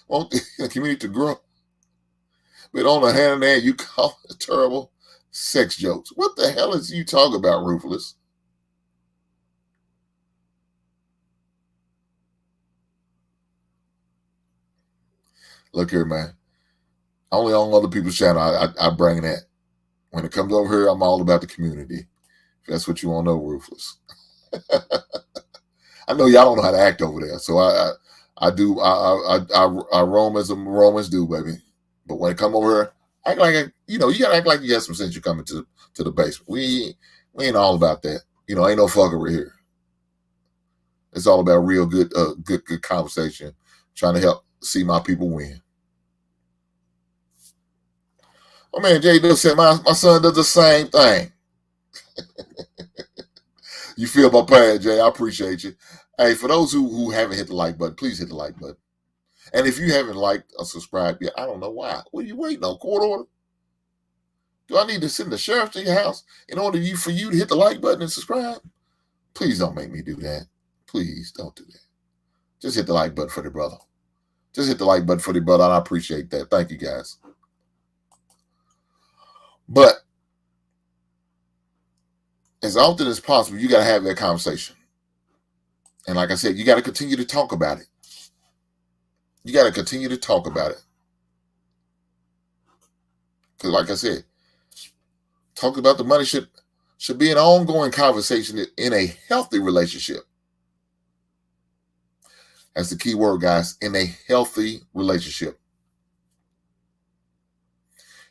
want the community to grow. But on the hand, you call it terrible sex jokes. What the hell is you talking about, Ruthless? Look here, man. Only on other people's channel I bring that. When it comes over here, I'm all about the community. If that's what you want to know, Ruthless. I know y'all don't know how to act over there, so I do. I roam as the Romans do, baby. But when it come over here, act like you gotta act like you got some sense. You coming to the basement. We ain't all about that. Ain't no fuckery here. It's all about real good conversation, trying to help see my people win. Oh man, Jay just said my son does the same thing. You feel my pain, Jay. I appreciate you. Hey, for those who haven't hit the like button, please hit the like button. And if you haven't liked or subscribed yet, I don't know why. What are you waiting on? Court order? Do I need to send the sheriff to your house in order for you to hit the like button and subscribe? Please don't make me do that. Please don't do that. Just hit the like button for the brother. Just hit the like button for the brother, and I appreciate that. Thank you, guys. But as often as possible, you got to have that conversation. And like I said, you got to continue to talk about it. You got to continue to talk about it. Because like I said, talking about the money should be an ongoing conversation in a healthy relationship. That's the key word, guys, in a healthy relationship.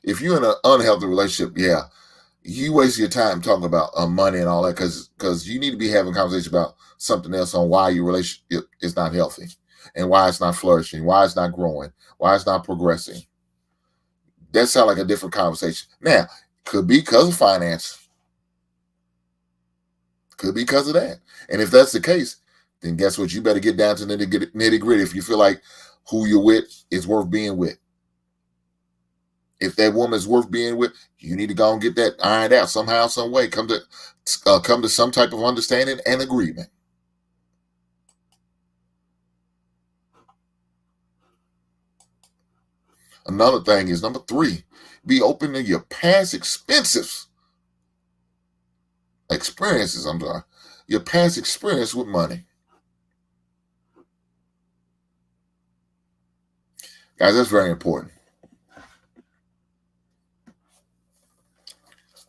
If you're in an unhealthy relationship, yeah, you waste your time talking about money and all that because you need to be having conversation about something else on why your relationship is not healthy and why it's not flourishing, why it's not growing, why it's not progressing. That sounds like a different conversation. Now, could be because of finance. Could be because of that. And if that's the case, then guess what? You better get down to nitty gritty if you feel like who you're with is worth being with. If that woman's worth being with, you need to go and get that ironed out somehow, some way. Come to some type of understanding and agreement. Another thing is number 3, be open to your past expenses. experiences, I'm sorry, your past experience with money. Guys, that's very important.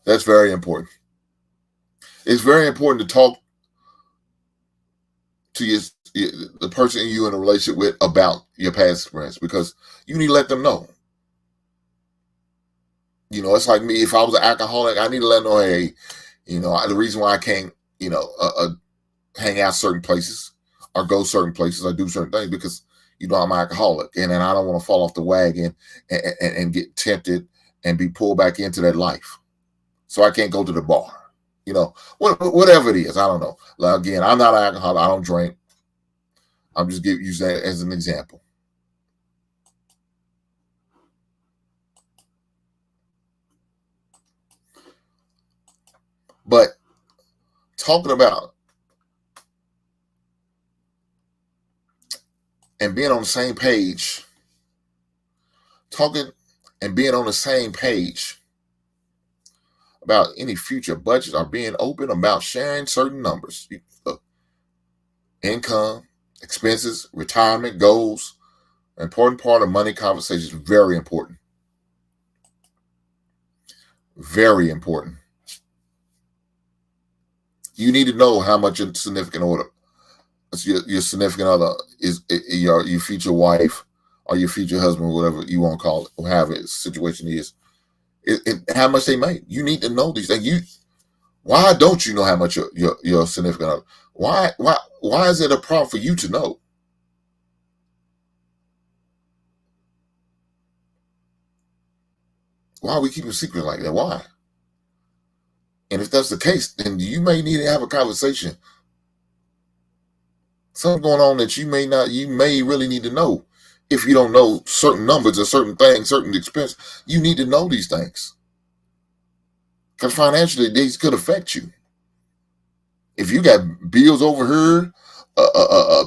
That's very important. It's very important to talk to the person you in a relationship with about your past experience, because you need to let them know. It's like me. If I was an alcoholic, I need to let them know, hey, the reason why I can't, hang out certain places or go certain places or do certain things, because I'm an alcoholic, and I don't want to fall off the wagon and get tempted and be pulled back into that life. So I can't go to the bar. Whatever it is, I don't know. Like, again, I'm not an alcoholic. I don't drink. I'm just using that as an example. But talking about and being on the same page, talking and being on the same page about any future budget or being open about sharing certain numbers, income, expenses, retirement goals, an important part of money conversations. Very important. Very important. You need to know how much your significant other is, your future wife or your future husband, whatever you want to call it, or however the situation is, how much they make. You need to know these things. Why don't you know how much your significant other? Why is it a problem for you to know? Why are we keeping secret like that? Why? And if that's the case, then you may need to have a conversation. Something going on that you may really need to know. If you don't know certain numbers or certain things, certain expense, you need to know these things. Because financially, these could affect you. If you got bills over here,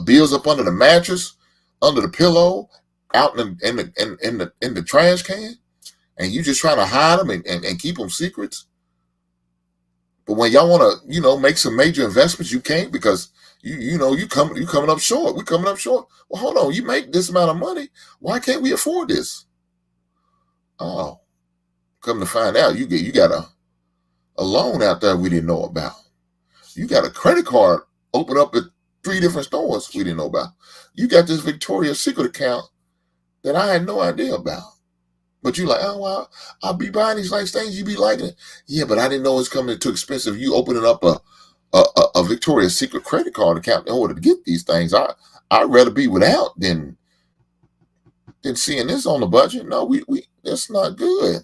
bills up under the mattress, under the pillow, out in the trash can, and you just trying to hide them and keep them secrets. But when y'all want to, make some major investments, you can't, because you coming up short. We're coming up short. Well, hold on. You make this amount of money. Why can't we afford this? Oh, come to find out, you got a loan out there we didn't know about. You got a credit card open up at 3 different stores we didn't know about. You got this Victoria's Secret account that I had no idea about. But you like, oh, well, I'll be buying these nice things. You be liking it. Yeah, but I didn't know it's coming too expensive. You opening up a Victoria's Secret credit card account in order to get these things. I'd rather be without than seeing this on the budget. No, we that's not good.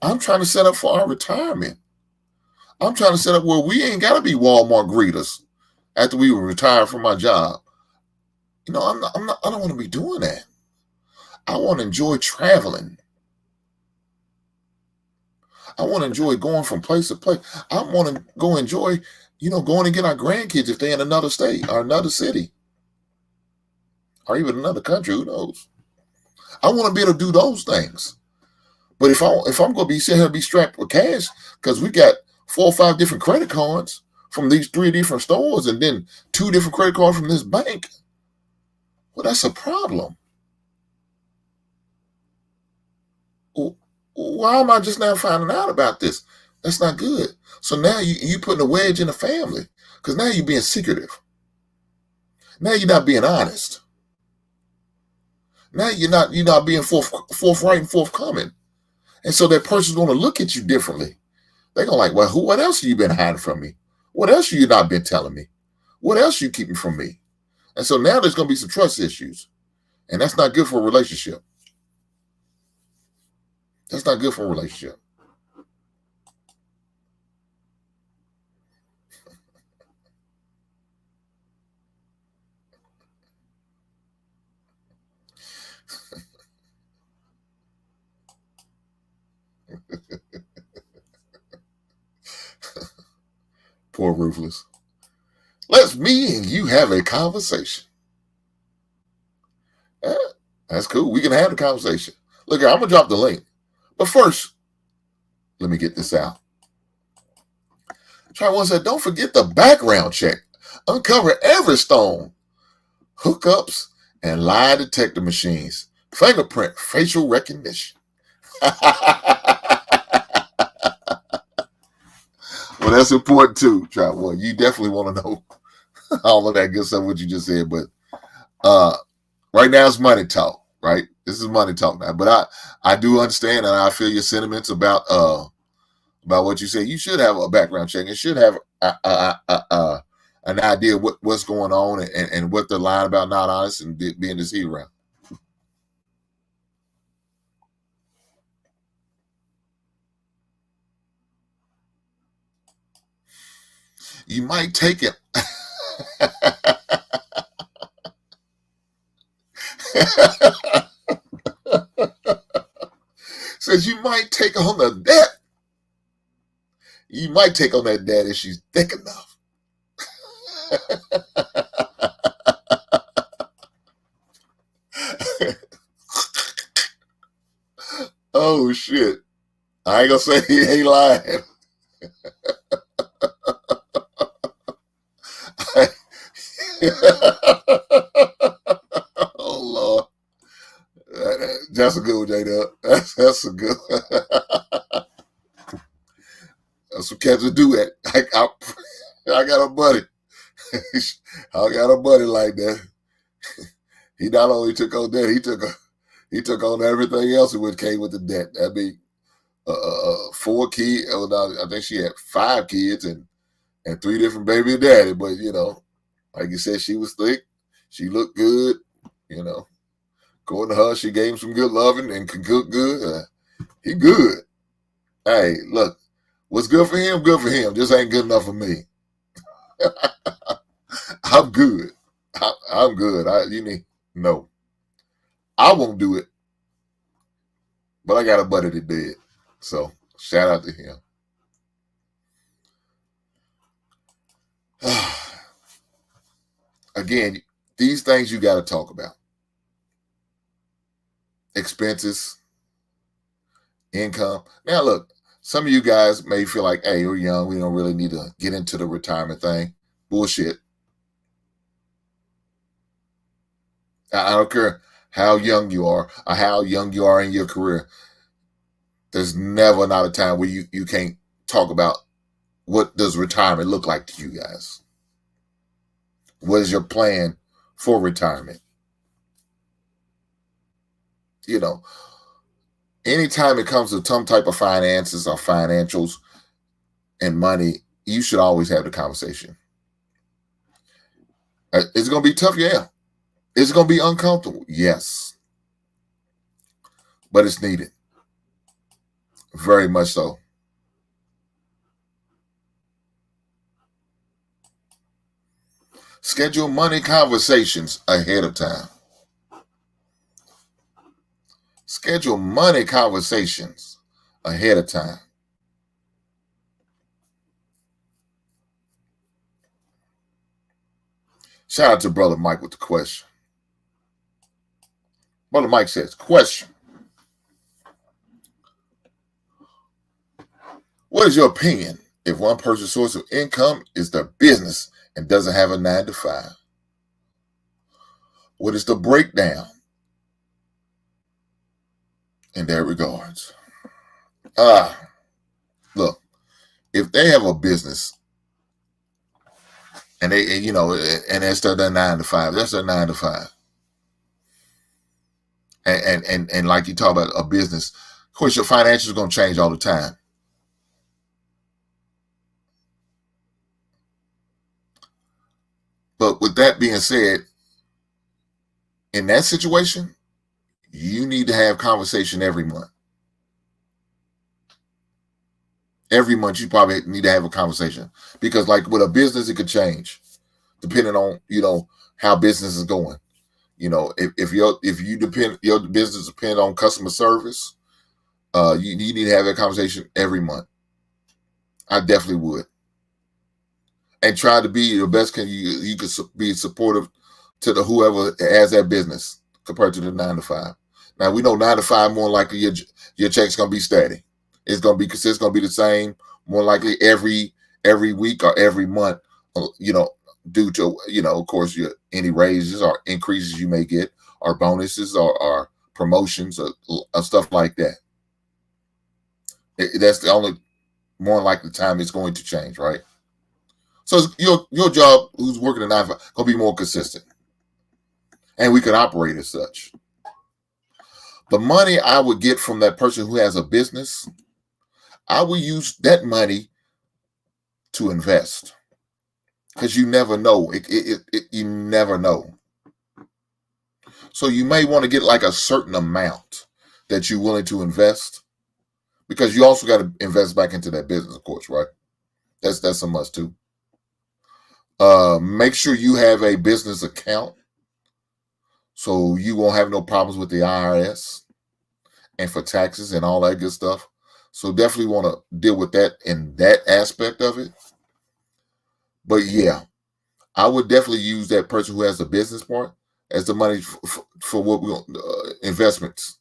I'm trying to set up for our retirement. I'm trying to set up where we ain't got to be Walmart greeters after we were retired from my job. I don't want to be doing that. I want to enjoy traveling. I want to enjoy going from place to place. I want to go enjoy, going to get our grandkids if they're in another state or another city or even another country. Who knows? I want to be able to do those things. But if I'm going to be sitting here and be strapped with cash, because we got 4 or 5 different credit cards from these 3 different stores and then 2 different credit cards from this bank, well, that's a problem. Why am I just now finding out about this? That's not good. So now you putting a wedge in the family, because now you're being secretive. Now you're not being honest. Now you're not being forthright and forthcoming. And so that person's going to look at you differently. They're going to like, well, what else have you been hiding from me? What else have you not been telling me? What else are you keeping from me? And so now there's going to be some trust issues. And that's not good for a relationship. That's not good for a relationship. Poor Ruthless. Let's me and you have a conversation. Yeah, that's cool. We can have the conversation. Look, I'm going to drop the link. But first, let me get this out. Try one said, don't forget the background check. Uncover every stone, hookups, and lie detector machines. Fingerprint, facial recognition. Well, that's important too, Try one. You definitely want to know all of that good stuff, what you just said. But right now it's money talk, right? This is money talk now. But I do understand and I feel your sentiments about what you said. You should have a background check. It should have an idea what's going on and what they're lying about, not honest, and being deceived around. You might take it. Says you might take on the debt. You might take on that debt if she's thick enough. Oh shit. I ain't gonna say he ain't lying. Oh Lord. That's a good one, J-Dub. That's a good one. That's what cats do that. I got a buddy. I got a buddy like that. He not only took on that, he took on everything else that came with the debt. That'd be 4 kids. I think she had 5 kids and 3 different baby and daddy. But like you said, she was thick. She looked good. According to her, she gave him some good loving and can cook good. He good. Hey, look, what's good for him, good for him. Just ain't good enough for me. I'm good. I'm good. No. I won't do it. But I got a buddy that did. So shout out to him. Again, these things you got to talk about. Expenses, income. Now, look, some of you guys may feel like, hey, we're young. We don't really need to get into the retirement thing. Bullshit. I don't care how young you are or how young you are in your career. There's never not a time where you can't talk about what does retirement look like to you guys. What is your plan for retirement? Anytime it comes to some type of finances or financials and money, you should always have the conversation. Is it going to be tough? Yeah. Is it going to be uncomfortable? Yes. But it's needed. Very much so. Schedule money conversations ahead of time. Schedule money conversations ahead of time. Shout out to Brother Mike with the question. Brother Mike says, question. What is your opinion if one person's source of income is their business and doesn't have a 9-to-5? What is the breakdown in that regards? Look, if they have a business and and that's their 9-to-5, that's their 9-to-5. And like you talk about a business, of course your financials are going to change all the time. But with that being said, in that situation, you need to have conversation every month. Every month you probably need to have a conversation because like with a business, it could change depending on, how business is going. If your business depends on customer service, you need to have that conversation every month. I definitely would. And try to be the best you could be supportive to whoever has that business compared to the 9-to-5. Now we know 9-to-5 more likely your check's gonna be steady. It's gonna be the same more likely every every week or every month, due to, of course, any raises or increases you may get, or bonuses, or promotions, or stuff like that. That's the only more likely time it's going to change, right? So your job, who's working a 9 to 5, gonna be more consistent, and we can operate as such. The money I would get from that person who has a business, I will use that money to invest, because you never know. You never know. So you may want to get like a certain amount that you're willing to invest, because you also got to invest back into that business, of course, right? That's a must too. Make sure you have a business account so you won't have no problems with the IRS and for taxes and all that good stuff. So definitely want to deal with that in that aspect of it. But yeah, I would definitely use that person who has the business part as the money for what we investments,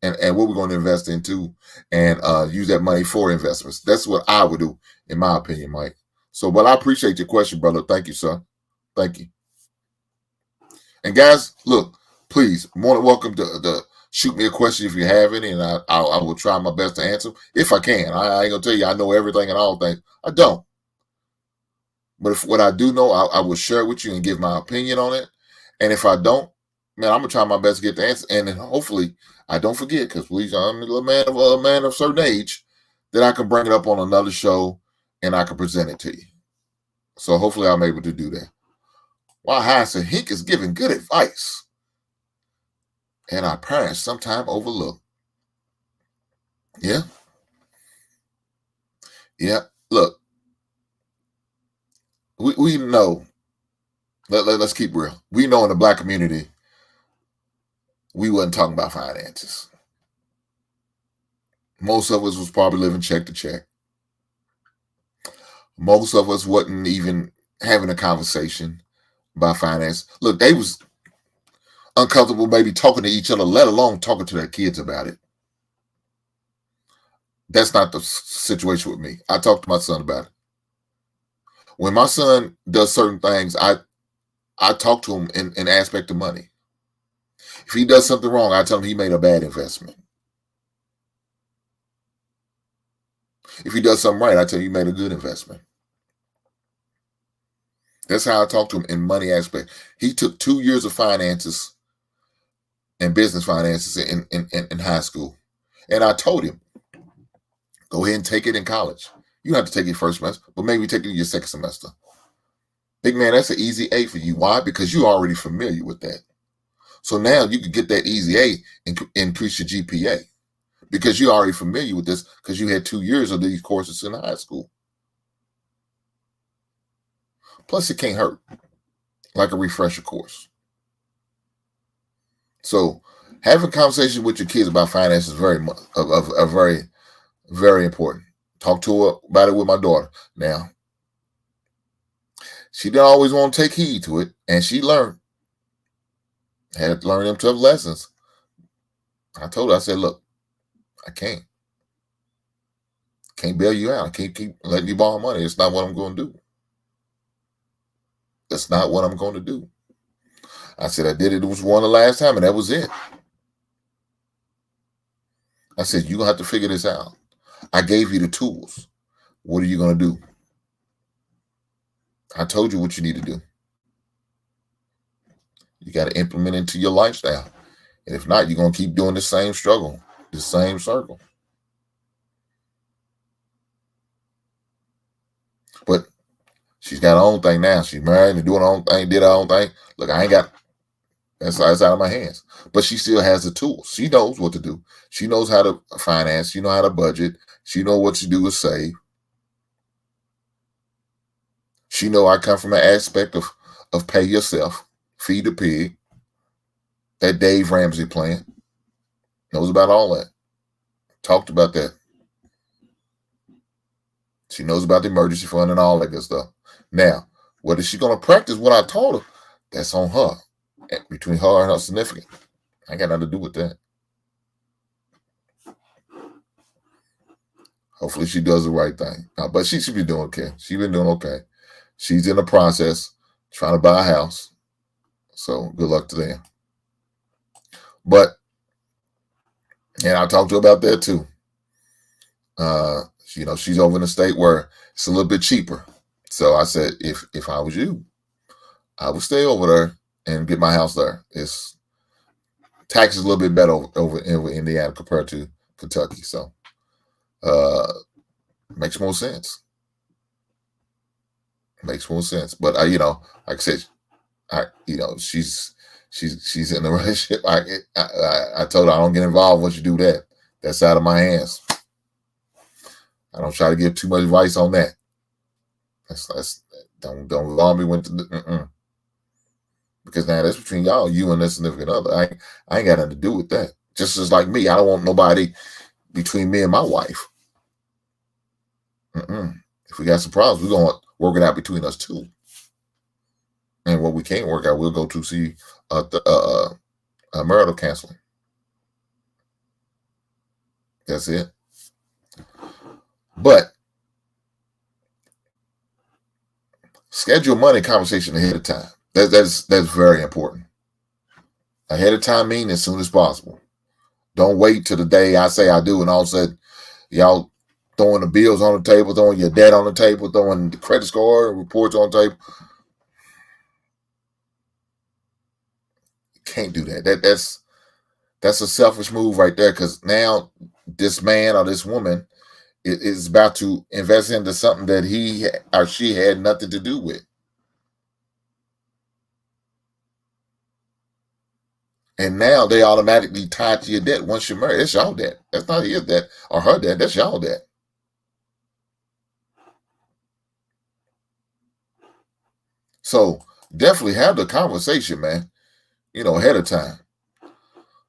and what we're going to invest into, and use that money for investments. That's what I would do, in my opinion, Mike. So, but I appreciate your question, brother. Thank you, sir. Thank you. And guys, look, please, more than welcome to shoot me a question if you have any, and I will try my best to answer if I can. I ain't gonna tell you I know everything and all things. I don't. But if what I do know, I will share it with you and give my opinion on it. And if I don't, man, I'm gonna try my best to get the answer. And then hopefully I don't forget, because please, I'm a man of a certain age, that I can bring it up on another show and I can present it to you. So hopefully I'm able to do that. Wow, Hines said Hink is giving good advice, and our parents sometimes overlook. Yeah. Yeah. Look, we know. Let's keep real. We know in the Black community, we wasn't talking about finances. Most of us was probably living check to check. Most of us wasn't even having a conversation about finance. Look, they was uncomfortable maybe talking to each other, let alone talking to their kids about it. That's not the situation with me. I talk to my son about it. When my son does certain things, I talk to him in aspect of money. If he does something wrong, I tell him he made a bad investment. If he does something right, I tell him he made a good investment. That's how I talk to him in money aspect. He took 2 years of finances and business finances in high school. And I told him, go ahead and take it in college. You don't have to take it first semester, but maybe take it in your second semester. Big man, that's an easy A for you. Why? Because you're already familiar with that. So now you can get that easy A and increase your GPA, because you're already familiar with this, because you had 2 years of these courses in high school. Plus, it can't hurt, like a refresher course. So having conversations with your kids about finance is very very important. Talk to her about it with my daughter. Now, she didn't always want to take heed to it, and she had to learn them tough lessons. I told her, I said, look, I can't bail you out. I can't keep letting you borrow money. It's not what I'm going to do. That's not what I'm going to do. I said, I did it. It was one the last time, and that was it. I said, you're going to have to figure this out. I gave you the tools. What are you going to do? I told you what you need to do. You got to implement it into your lifestyle. And if not, you're going to keep doing the same struggle, the same circle. But she's got her own thing now. She's married and doing her own thing, did her own thing. Look, I ain't got, that's out of my hands. But she still has the tools. She knows what to do. She knows how to finance. She knows how to budget. She knows what to do is save. She know I come from an aspect of pay yourself, feed the pig, that Dave Ramsey plan. Knows about all that. Talked about that. She knows about the emergency fund and all that good stuff. Now, whether she's going to practice what I told her, that's on her. Between her and her significant. I ain't got nothing to do with that. Hopefully she does the right thing. But she should be doing okay. She's been doing okay. She's in the process trying to buy a house. So good luck to them. But, and I talked to her about that too. She's over in a state where it's a little bit cheaper. So I said, if I was you, I would stay over there and get my house there. It's taxes a little bit better over Indiana compared to Kentucky. So makes more sense. Makes more sense. But like I said, she's in a relationship. I told her I don't get involved once you do that. That's out of my hands. I don't try to give too much advice on that. Don't involve me with because now that's between y'all, you and that significant other. I ain't got nothing to do with that. Just as like me, I don't want nobody between me and my wife. If we got some problems, we're gonna work it out between us two. And what we can't work out, we'll go to see marital counseling. That's it. But schedule money conversation ahead of time. That's very important. Ahead of time means as soon as possible. Don't wait till the day I say I do, and all of a sudden y'all throwing the bills on the table, throwing your debt on the table, throwing the credit score reports on the table. You can't do that. That's a selfish move right there, because now this man or this woman is about to invest into something that he or she had nothing to do with. And now they automatically tied to your debt once you're married. That's y'all debt. That's not his debt or her debt. That's y'all debt. So definitely have the conversation, man. Ahead of time.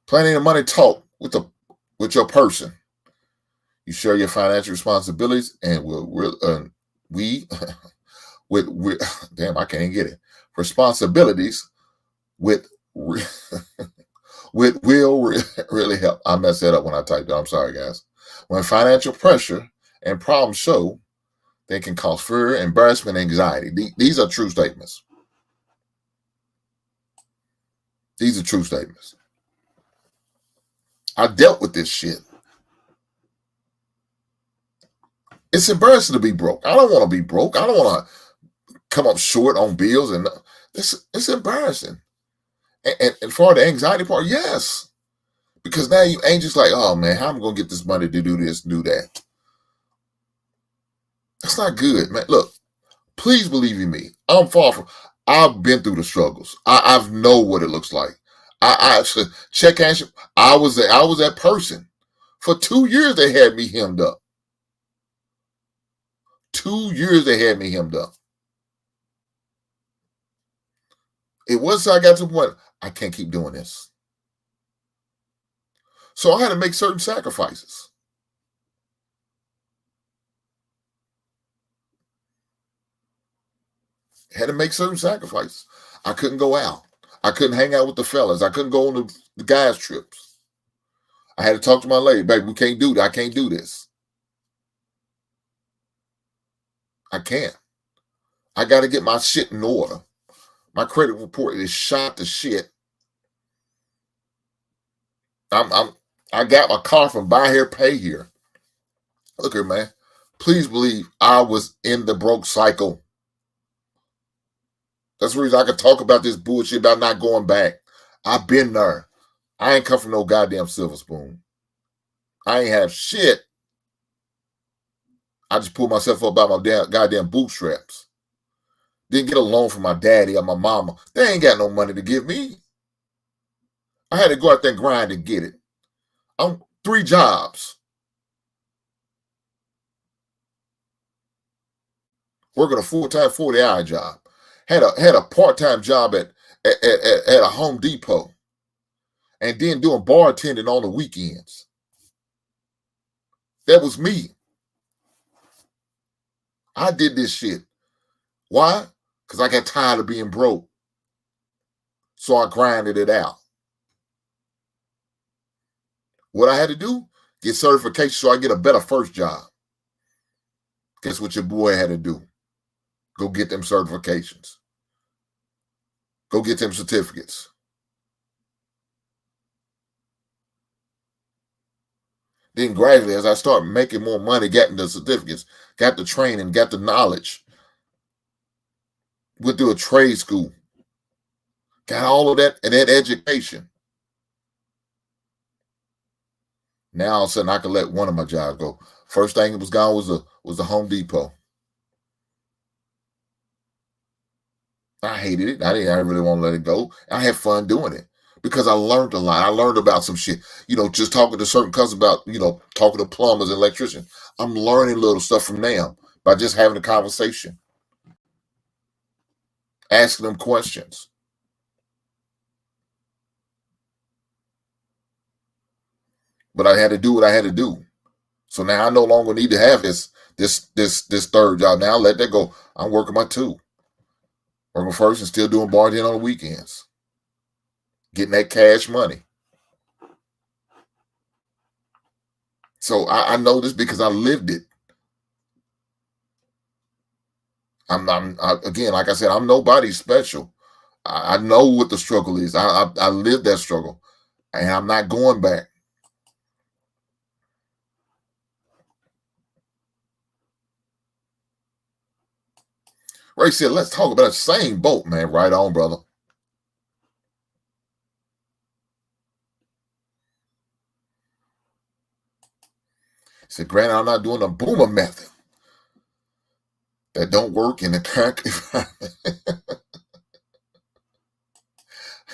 Planning of money talk with your person. You share your financial responsibilities, and damn, I can't get it. Responsibilities with will really help. I messed that up when I typed it. I'm sorry, guys. When financial pressure and problems show, they can cause fear, embarrassment, anxiety. These are true statements. These are true statements. I dealt with this shit. It's embarrassing to be broke. I don't want to be broke. I don't want to come up short on bills, and it's embarrassing. And for the anxiety part, yes. Because now you ain't just like, oh man, how am I going to get this money to do this, do that? That's not good, man. Look, please believe in me. I've been through the struggles. I've know what it looks like. I check cash. I was that person. For 2 years they had me hemmed up. 2 years they had me hemmed up. It was I got to the point, I can't keep doing this. So I had to make certain sacrifices. Had to make certain sacrifices. I couldn't go out. I couldn't hang out with the fellas. I couldn't go on the guys' trips. I had to talk to my lady, baby, we can't do that. I can't do this. I can't. I got to get my shit in order. My credit report is shot to shit. I got my car from buy here, pay here. Look here, man. Please believe I was in the broke cycle. That's the reason I can talk about this bullshit about not going back. I've been there. I ain't come from no goddamn silver spoon. I ain't have shit. I just pulled myself up by my goddamn bootstraps. Didn't get a loan from my daddy or my mama. They ain't got no money to give me. I had to go out there and grind and get it. I'm 3 jobs. Working a full-time 40-hour job. Had a part-time job at a Home Depot. And then doing bartending on the weekends. That was me. I did this shit. Why? Because I got tired of being broke. So I grinded it out. What I had to do? Get certification so I get a better first job. Guess what your boy had to do? Go get them certifications. Go get them certificates. Then gradually, as I start making more money, getting the certificates, got the training, got the knowledge, went through a trade school, got all of that and that education. Now all of a sudden I could let one of my jobs go. First thing that was gone was the Home Depot. I hated it. I really want to let it go. I had fun doing it because I learned a lot. I learned about some shit. Just talking to certain customers about, talking to plumbers and electricians. I'm learning little stuff from them by just having a conversation, asking them questions. But I had to do what I had to do. So now I no longer need to have this third job. Now let that go. I'm working my two. Working first and still doing bartending on the weekends. Getting that cash money. So I know this because I lived it. Again, like I said, I'm nobody special. I know what the struggle is. I lived that struggle, and I'm not going back. Ray said, let's talk about the same boat, man. Right on, brother. He said, granted, I'm not doing the boomer method. That don't work in the current environment.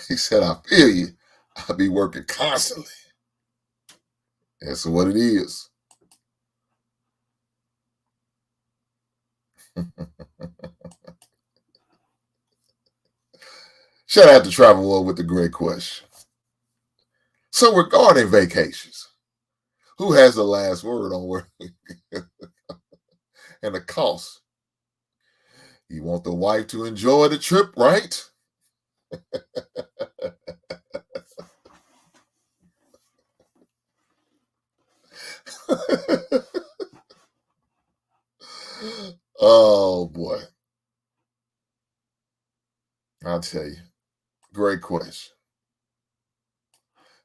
He said, I feel you. I'll be working constantly. That's what it is. Shout out to Travel World with the great question. So regarding vacations, who has the last word on where and the cost? You want the wife to enjoy the trip, right? Oh boy. I'll tell you. Great question.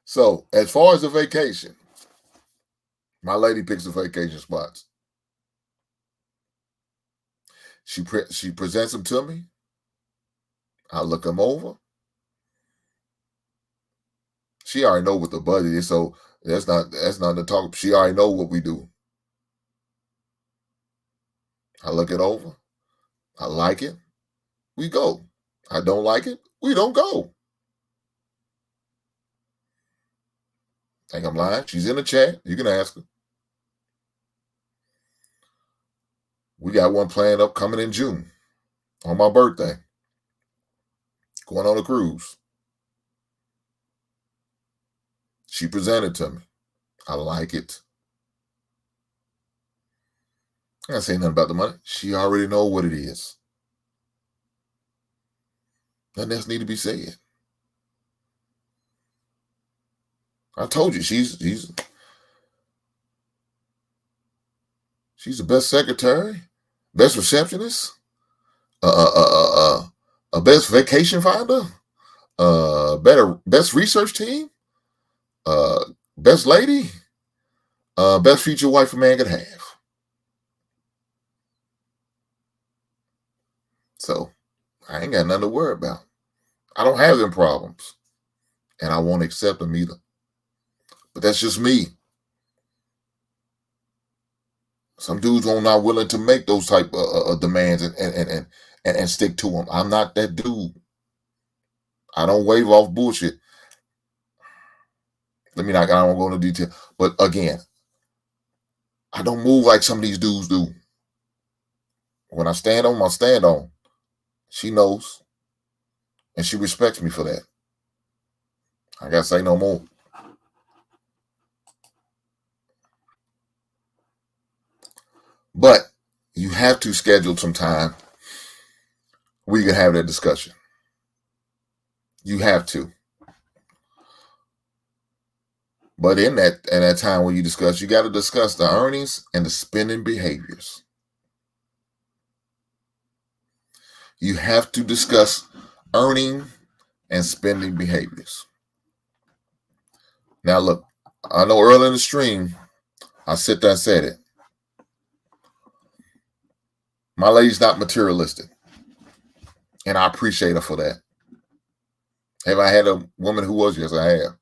So, as far as the vacation, my lady picks the vacation spots. She presents them to me. I look them over. She already know what the budget is, so that's not the talk. She already know what we do. I look it over. I like it. We go. I don't like it. We don't go. Think I'm lying? She's in the chat. You can ask her. We got one planned up coming in June on my birthday. Going on a cruise. She presented to me. I like it. I can't say nothing about the money. She already know what it is. Nothing else need to be said. I told you she's the best secretary, best receptionist, a best vacation finder, best research team, best lady, best future wife a man could have. So I ain't got nothing to worry about. I don't have them problems, and I won't accept them either. But that's just me. Some dudes are not willing to make those type of demands and stick to them. I'm not that dude. I don't wave off bullshit. I don't go into detail. But again, I don't move like some of these dudes do. When I stand on, I stand on. She knows. And she respects me for that. I gotta say no more. But you have to schedule some time where you can have that discussion. You have to. But in that time when you discuss, you got to discuss the earnings and the spending behaviors. You have to discuss earning and spending behaviors. Now, look, I know early in the stream, I sit there and said it. My lady's not materialistic, and I appreciate her for that. Have I had a woman who was? Yes, I have.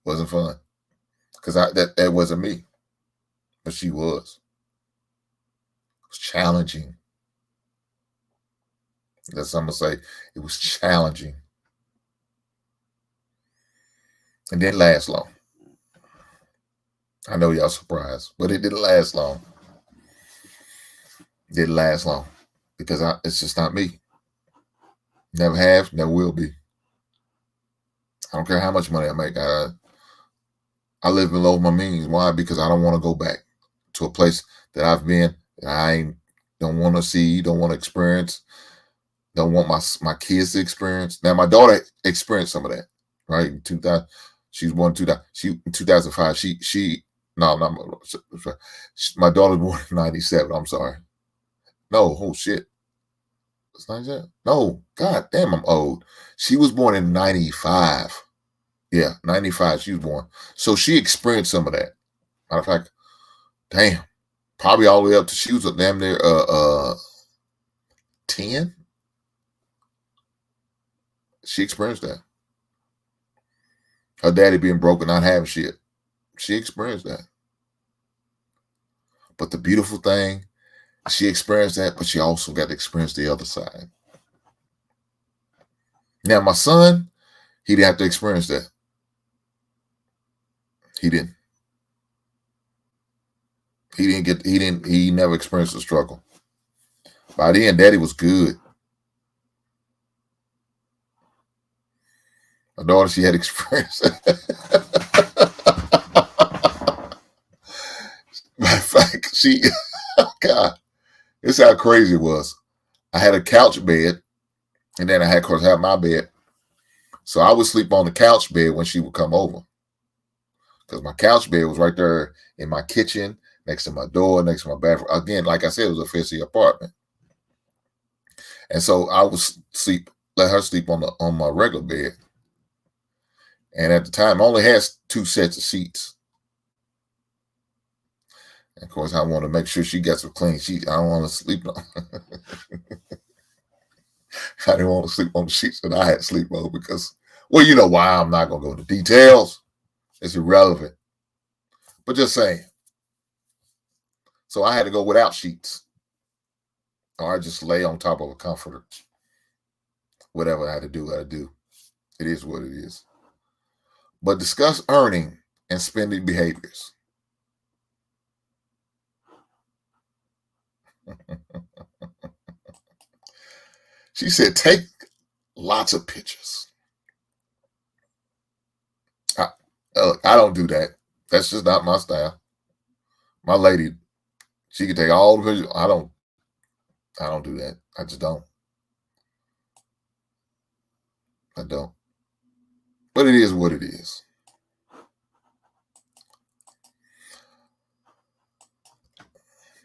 Wasn't fun because that wasn't me, but she was. It was challenging. That's what I'm gonna say. It was challenging, and didn't last long. I know y'all surprised, but it didn't last long. It didn't last long because it's just not me. Never have, never will be. I don't care how much money I make. I live below my means. Why? Because I don't want to go back to a place that I've been that I don't want to see, don't want to experience, don't want my kids to experience. Now, my daughter experienced some of that, right? In 2000, she was born in 2000. In 2005. No, my daughter was born in 97. I'm sorry. No, oh shit. It's 97. No, god damn, I'm old. She was born in 95. Yeah, 95. She was born. So she experienced some of that. Matter of fact, damn, probably all the way up to she was a damn near 10. She experienced that. Her daddy being broke and not having shit. She experienced that. But the beautiful thing, she experienced that, but she also got to experience the other side. Now, my son, he didn't have to experience that. He didn't. He never experienced the struggle. By the end, daddy was good. My daughter, she had experience. Matter of fact, God, this is how crazy it was. I had a couch bed, and then I had, of course, have my bed. So I would sleep on the couch bed when she would come over. Because my couch bed was right there in my kitchen, next to my door, next to my bathroom. Again, like I said, it was a fancy apartment. And so I would let her sleep on my regular bed. And at the time, I only had 2 sets of sheets. And of course, I want to make sure she gets some clean sheets. I don't want to sleep on. I didn't want to sleep on the sheets that I had to sleep on because, well, you know why. I'm not going to go into details. It's irrelevant. But just saying. So I had to go without sheets. Or I just lay on top of a comforter. Whatever I had to do, I do. It is what it is. But discuss earning and spending behaviors. She said, take lots of pictures. I don't do that. That's just not my style. My lady, she can take all the pictures. I don't do that. I just don't. I don't. But it is what it is.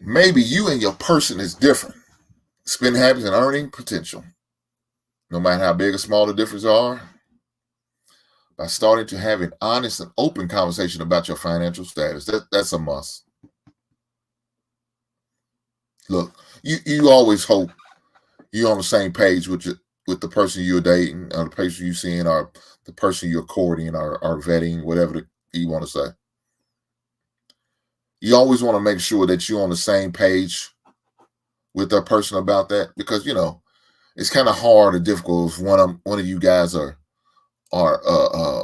Maybe you and your person is different. Spending habits and earning potential. No matter how big or small the differences are, by starting to have an honest and open conversation about your financial status. That's a must. Look, you always hope you're on the same page with the person you're dating, or the person you're seeing, or the person you're courting, or vetting, whatever you want to say. You always want to make sure that you're on the same page with that person about that, because it's kind of hard or difficult if one of you guys are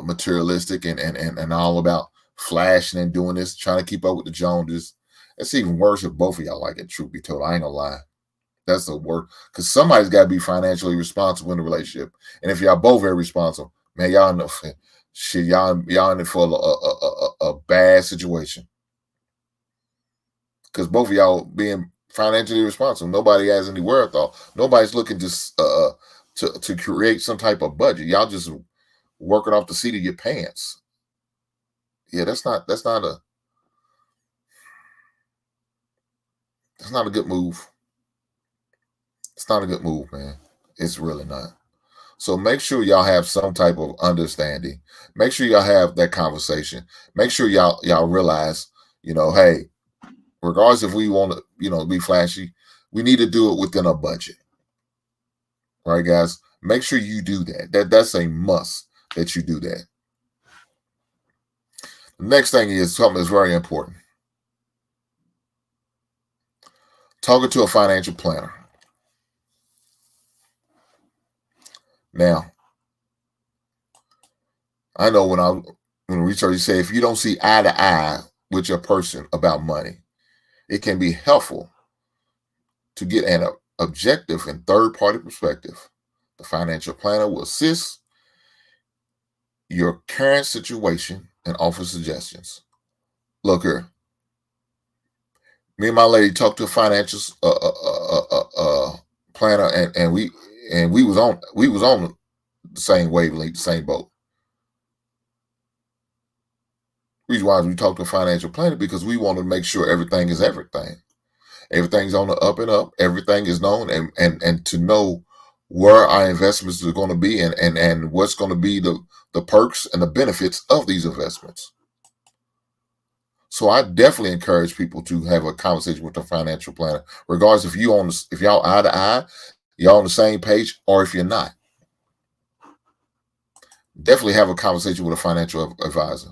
materialistic and all about flashing and doing this, trying to keep up with the Joneses. It's even worse if both of y'all like it. Truth be told, I ain't gonna lie. That's the worst, because somebody's got to be financially responsible in the relationship. And if y'all both very responsible, man, y'all know shit. Y'all in it for a bad situation, because both of y'all being financially responsible. Nobody has any wherewithal. Nobody's looking to create some type of budget. Y'all just working off the seat of your pants. Yeah, that's not a good move. It's not a good move, man. It's really not. So make sure y'all have some type of understanding. Make sure y'all have that conversation. Make sure y'all realize, hey, regardless if we want to, be flashy, we need to do it within a budget. Right, guys? Make sure you do that. That's a must that you do that. The next thing is something that's very important. Talking to a financial planner. Now, I know when research say if you don't see eye to eye with your person about money, it can be helpful to get an objective and third-party perspective. The financial planner will assist your current situation and offer suggestions. Look here, me and my lady talked to a financial planner, and we was on the same wavelength, the same boat. Reason why we talked to a financial planner because we want to make sure everything is everything. Everything's on the up and up. Everything is known, and to know where our investments are going to be and what's going to be the perks and the benefits of these investments. So I definitely encourage people to have a conversation with a financial planner, regardless if y'all eye to eye, y'all on the same page, or if you're not. Definitely have a conversation with a financial advisor.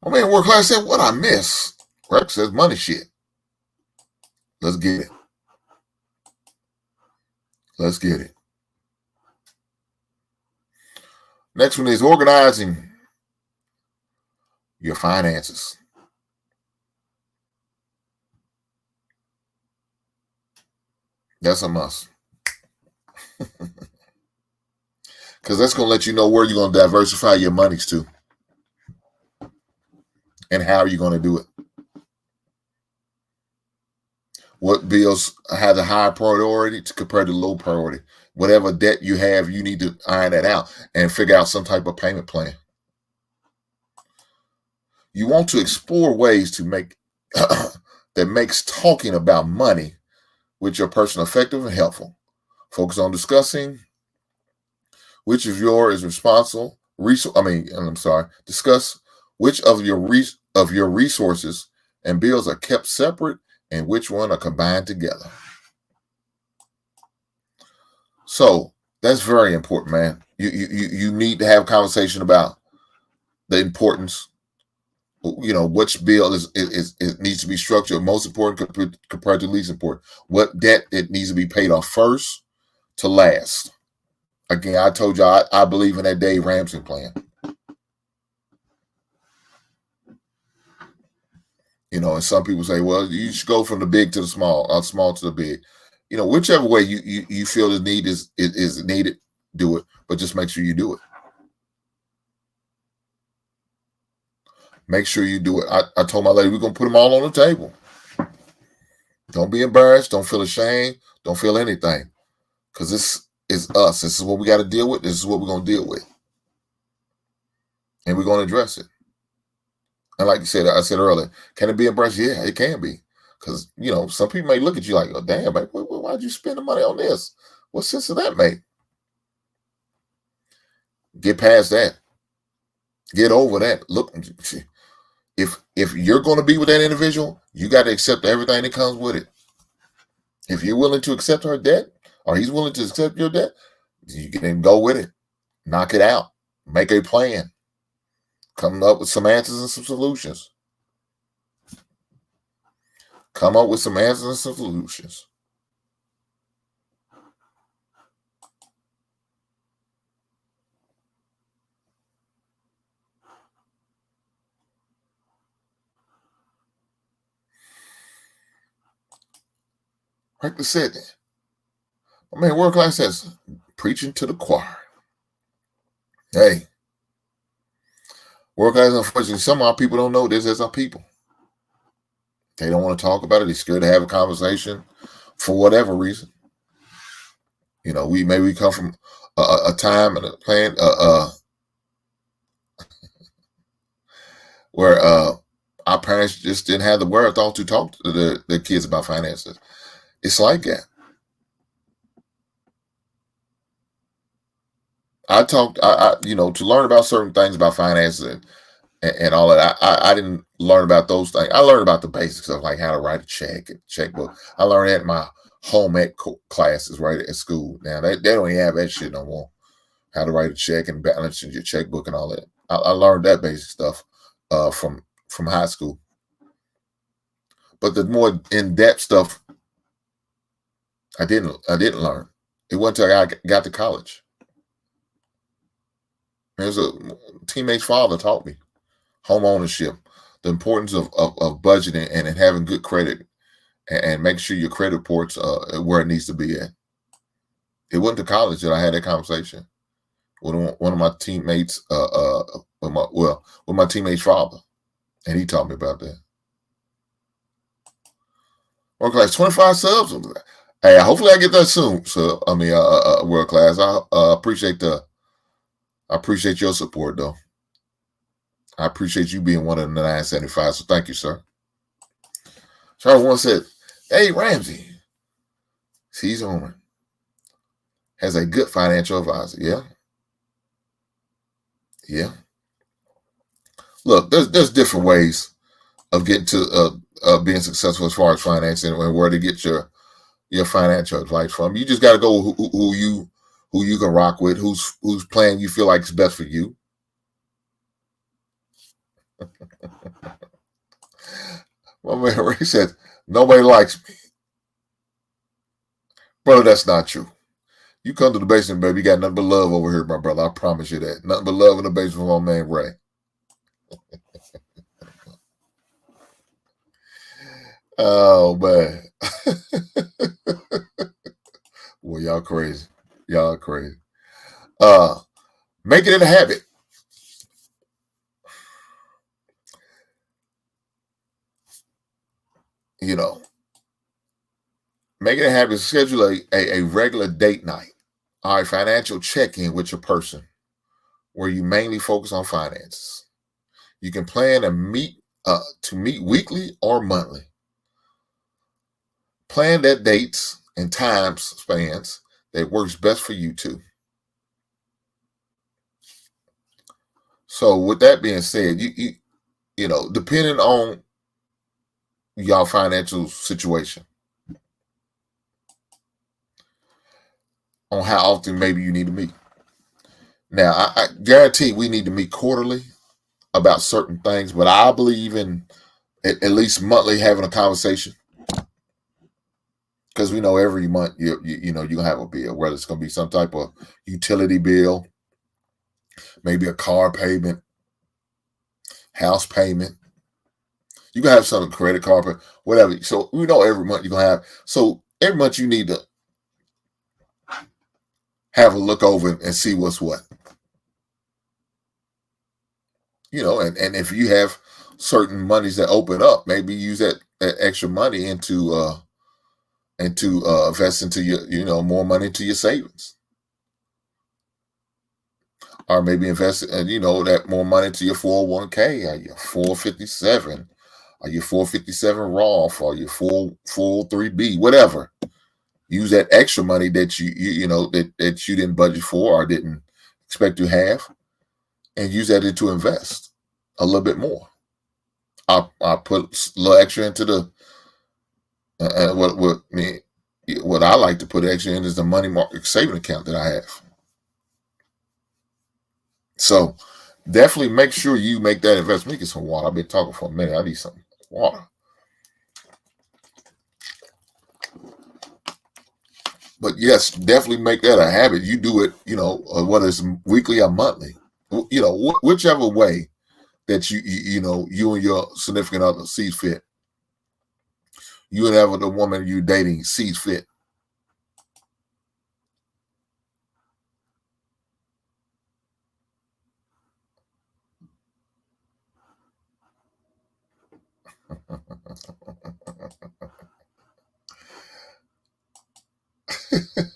My man work class said, "What I miss?" Rex says, "Money shit." Let's get it. Let's get it. Next one is organizing your finances. That's a must. Because that's going to let you know where you're going to diversify your monies to and how you're going to do it. What bills have a high priority compared to low priority. Whatever debt you have, you need to iron that out and figure out some type of payment plan. You want to explore ways to make that makes talking about money with your person effective and helpful. Focus on discussing which of your is responsible. Discuss which of your resources and bills are kept separate and which one are combined together. So that's very important, man. You need to have a conversation about the importance. Which bill it needs to be structured most important compared to least important. What debt it needs to be paid off first to last. Again, I told you I believe in that Dave Ramsey plan. And some people say, well, you should go from the big to the small, or small to the big. Whichever way you feel the need is needed, do it. But just make sure you do it. Make sure you do it. I told my lady, we're going to put them all on the table. Don't be embarrassed. Don't feel ashamed. Don't feel anything. Because this is us. This is what we got to deal with. This is what we're going to deal with. And we're going to address it. And like I said earlier, can it be embraced? Yeah, it can be. Because, some people may look at you like, oh, damn, man, why'd you spend the money on this? What sense does that make? Get past that. Get over that. Look, if you're going to be with that individual, you got to accept everything that comes with it. If you're willing to accept her debt, or he's willing to accept your debt, you can go with it. Knock it out. Make a plan. Come up with some answers and some solutions. Come up with some answers and some solutions. Like I said, my man, work class says, preaching to the choir. Hey, work class, unfortunately, some of our people don't know this as our people. They don't want to talk about it. They're scared to have a conversation for whatever reason. We come from a time and a plan, where our parents just didn't have the wherewithal to talk to the kids about finances. It's like that. To learn about certain things about finances and all that. I didn't learn about those things. I learned about the basics of like how to write a check and checkbook. I learned that in my home ec classes right at school. Now they don't even have that shit no more. How to write a check and balance in your checkbook and all that. I learned that basic stuff from high school. But the more in depth stuff, I didn't learn. It wasn't until I got to college. There's a teammate's father taught me home ownership, the importance of budgeting and having good credit and making sure your credit reports where it needs to be at. It wasn't to college that I had that conversation with one of my teammates, with my teammate's father, and he taught me about that. World class, 25 subs. Hey, hopefully I get that soon. So I mean, world class. I appreciate your support though. I appreciate you being one of the 975. So thank you, sir. Charles once said, "Hey Ramsey, C's owner has a good financial advisor." Yeah, yeah. Look, there's different ways of getting to being successful as far as financing and where to get your financial advice from. You just got to go who you can rock with, whose plan you feel like is best for you. My man Ray said, "Nobody likes me." Brother, that's not true. You come to the basement, baby, you got nothing but love over here, my brother. I promise you that. Nothing but love in the basement for my man Ray. Oh man. Well, y'all crazy. Y'all crazy. Uh Make it a habit. You know, make it a habit. Schedule a regular date night. All right, financial check-in with your person where you mainly focus on finances. You can plan to meet weekly or monthly. Plan that dates and times spans that works best for you too. So with that being said, depending on y'all financial situation, on how often maybe you need to meet. Now, I guarantee we need to meet quarterly about certain things, but I believe in at least monthly having a conversation because we know every month you're gonna have a bill, whether it's gonna be some type of utility bill, maybe a car payment, house payment. You can have some credit card, whatever. So we know every month you're gonna have. So every month you need to have a look over and see what's what. And if you have certain monies that open up, maybe use that extra money into invest into more money into your savings, or maybe invest that more money into your 401k or your 457 or your 457 Roth or your 403b, whatever. Use that extra money that that you didn't budget for or didn't expect to have, and use that into invest a little bit more. I put a little extra into the what I like to put extra in is the money market saving account that I have. So definitely make sure you make that investment. Let me get some water. I've been talking for a minute. I need some water. But yes, definitely make that a habit. You do it, whether it's weekly or monthly, whichever way that you and your significant other sees fit. You and ever the woman you're dating sees fit.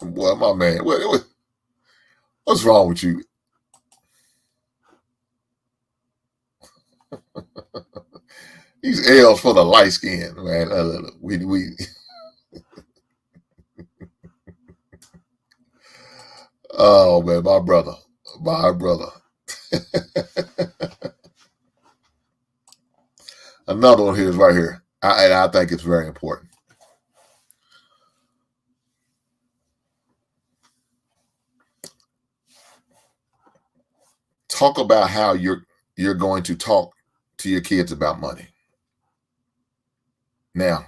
Boy, my man, what's wrong with you? These L's for the light skin, man. We oh man, my brother. Another one here is right here, and I think it's very important. Talk about how you're going to talk to your kids about money. Now,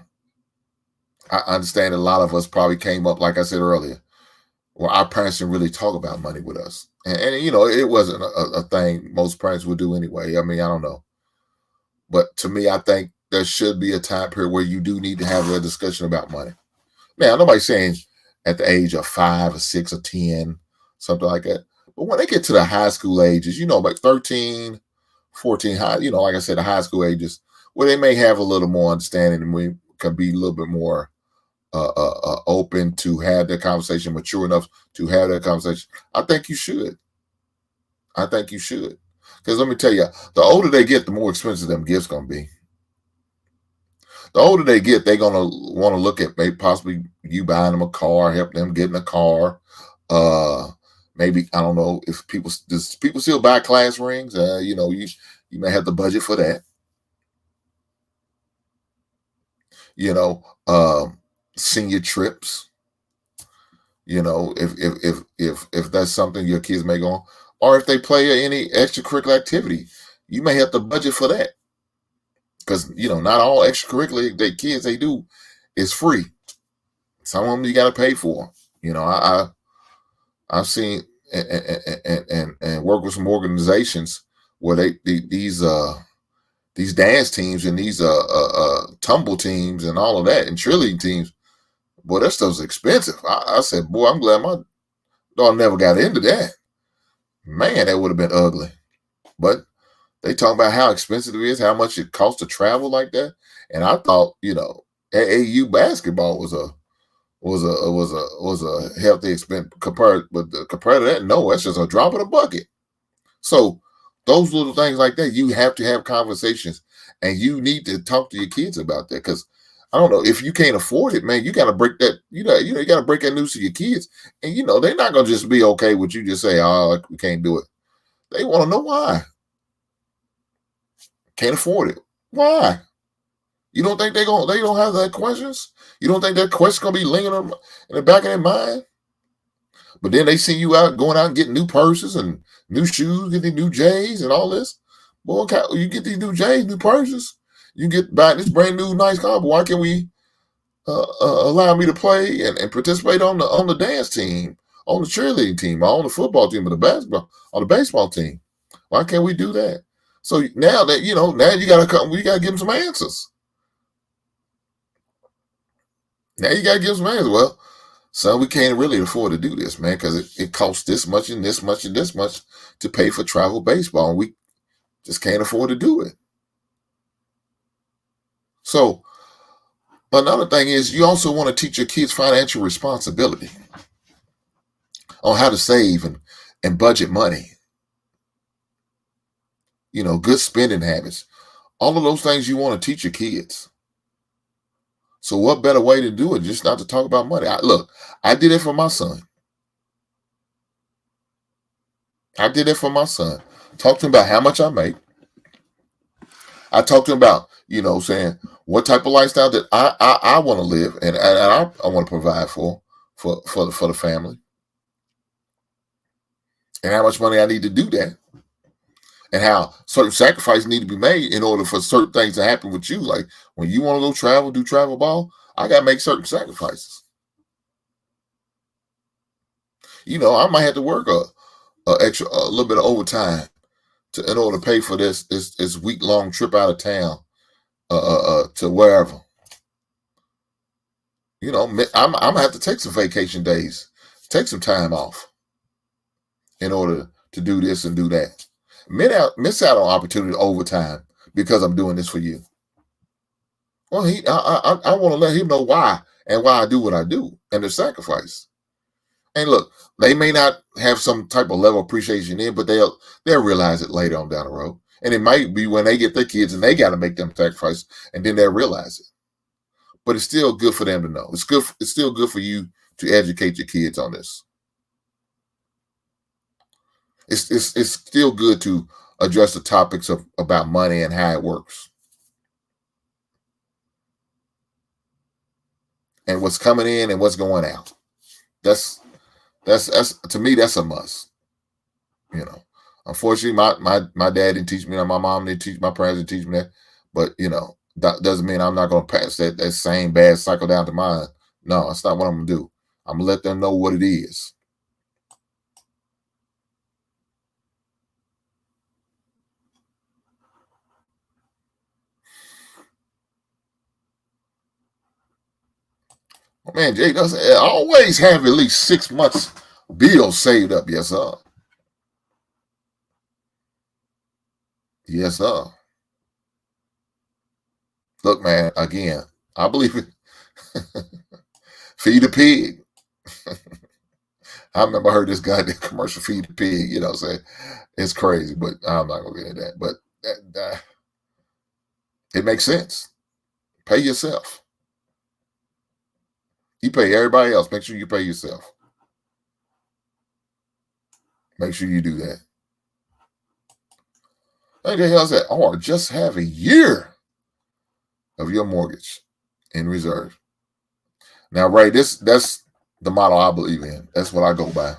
I understand a lot of us probably came up, like I said earlier, where our parents didn't really talk about money with us, and you know, it wasn't a thing most parents would do anyway. I mean, I don't know, but to me, I think there should be a time period where you do need to have a discussion about money. Now, nobody's saying at the age of 5 or 6 or 10, something like that. But when they get to the high school ages, you know, like 13, 14, high, you know, like I said, the high school ages, where they may have a little more understanding and we can be a little bit more open to have that conversation, mature enough to have that conversation. I think you should. I think you should. Because let me tell you, the older they get, the more expensive them gifts going to be. The older they get, they're gonna want to look at maybe possibly you buying them a car, help them get in a car. Uh, Maybe I don't know if people still buy class rings. You know, you may have the budget for that. You know, senior trips. You know, if that's something your kids may go on, or if they play any extracurricular activity, you may have the budget for that because you know not all extracurricular they kids they do is free. Some of them you got to pay for. You know, I've seen and work with some organizations where these dance teams and these tumble teams and all of that and cheerleading teams. Boy, that stuff's expensive. I said, boy, I'm glad my daughter never got into that. Man, that would have been ugly. But they talk about how expensive it is, how much it costs to travel like that. And I thought, you know, AAU basketball was a healthy expense compared to that. No, that's just a drop in the bucket. So those little things like that, you have to have conversations, and you need to talk to your kids about that. Because I don't know if you can't afford it, man. You got to break that. You got to break that news to your kids, and you know they're not gonna just be okay with you just say, "Oh, we can't do it." They want to know why. Can't afford it. Why? You don't think they don't have that questions? You don't think that question gonna be lingering in the back of their mind? But then they see you out going out and getting new purses and new shoes, getting new J's and all this. Boy, okay, you get these new J's, new purses. You get back this brand new nice car. But why can't we allow me to play and participate on the dance team, on the cheerleading team, on the football team, or the basketball, or the baseball team? Why can't we do that? So now that you know, now you gotta come. We gotta give them some answers. Now you gotta give them some answers. Well, son, we can't really afford to do this, man, because it costs this much and this much and this much to pay for travel baseball, and we just can't afford to do it. So another thing is you also want to teach your kids financial responsibility on how to save and budget money. You know, good spending habits. All of those things you want to teach your kids. So what better way to do it just not to talk about money? Look, I did it for my son. I did it for my son. Talked to him about how much I make. I talked to him about, you know, saying what type of lifestyle that I want to live and I want to provide for the family, and how much money I need to do that, and how certain sacrifices need to be made in order for certain things to happen with you. Like when you want to go travel, do travel ball, I got to make certain sacrifices. You know, I might have to work a little bit of overtime in order to pay for this week long trip out of town to wherever. You know, I'm gonna have to take some vacation days, take some time off in order to do this and do that. Miss out on opportunity overtime because I'm doing this for you. Well, I want to let him know why and why I do what I do and the sacrifice. And look, they may not have some type of level of appreciation in, but they'll realize it later on down the road. And it might be when they get their kids and they got to make them sacrifices, and then they'll realize it. But it's still good for them to know. It's good. It's still good for you to educate your kids on this. It's still good to address the topics of about money and how it works and what's coming in and what's going out. That's to me that's a must. You know, unfortunately, my dad didn't teach me that. My mom didn't teach. My parents didn't teach me that. But that doesn't mean I'm not going to pass that same bad cycle down to mine. No, that's not what I'm going to do. I'm going to let them know what it is. Oh, man, Jay does always have at least 6 months bills saved up. Yes, sir. Yes, sir. Look, man, again, I believe it. Feed a pig. I remember I heard this guy did commercial feed the pig, say it's crazy, but I'm not gonna get into that. But it makes sense. Pay yourself. You pay everybody else. Make sure you pay yourself. Make sure you do that. Anything else that, or just have a year of your mortgage in reserve. Now, Ray, that's the model I believe in. That's what I go by.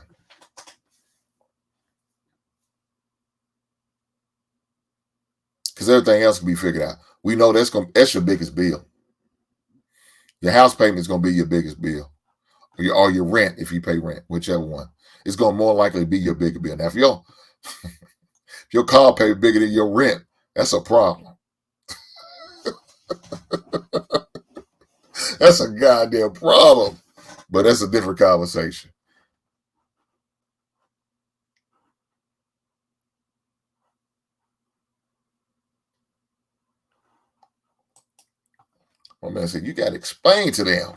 Because everything else can be figured out. We know that's your biggest bill. Your house payment is going to be your biggest bill, or your rent if you pay rent, whichever one. It's going to more likely be your bigger bill. Now, if your car payment bigger than your rent, that's a problem. That's a goddamn problem. But that's a different conversation. My man said, you got to explain to them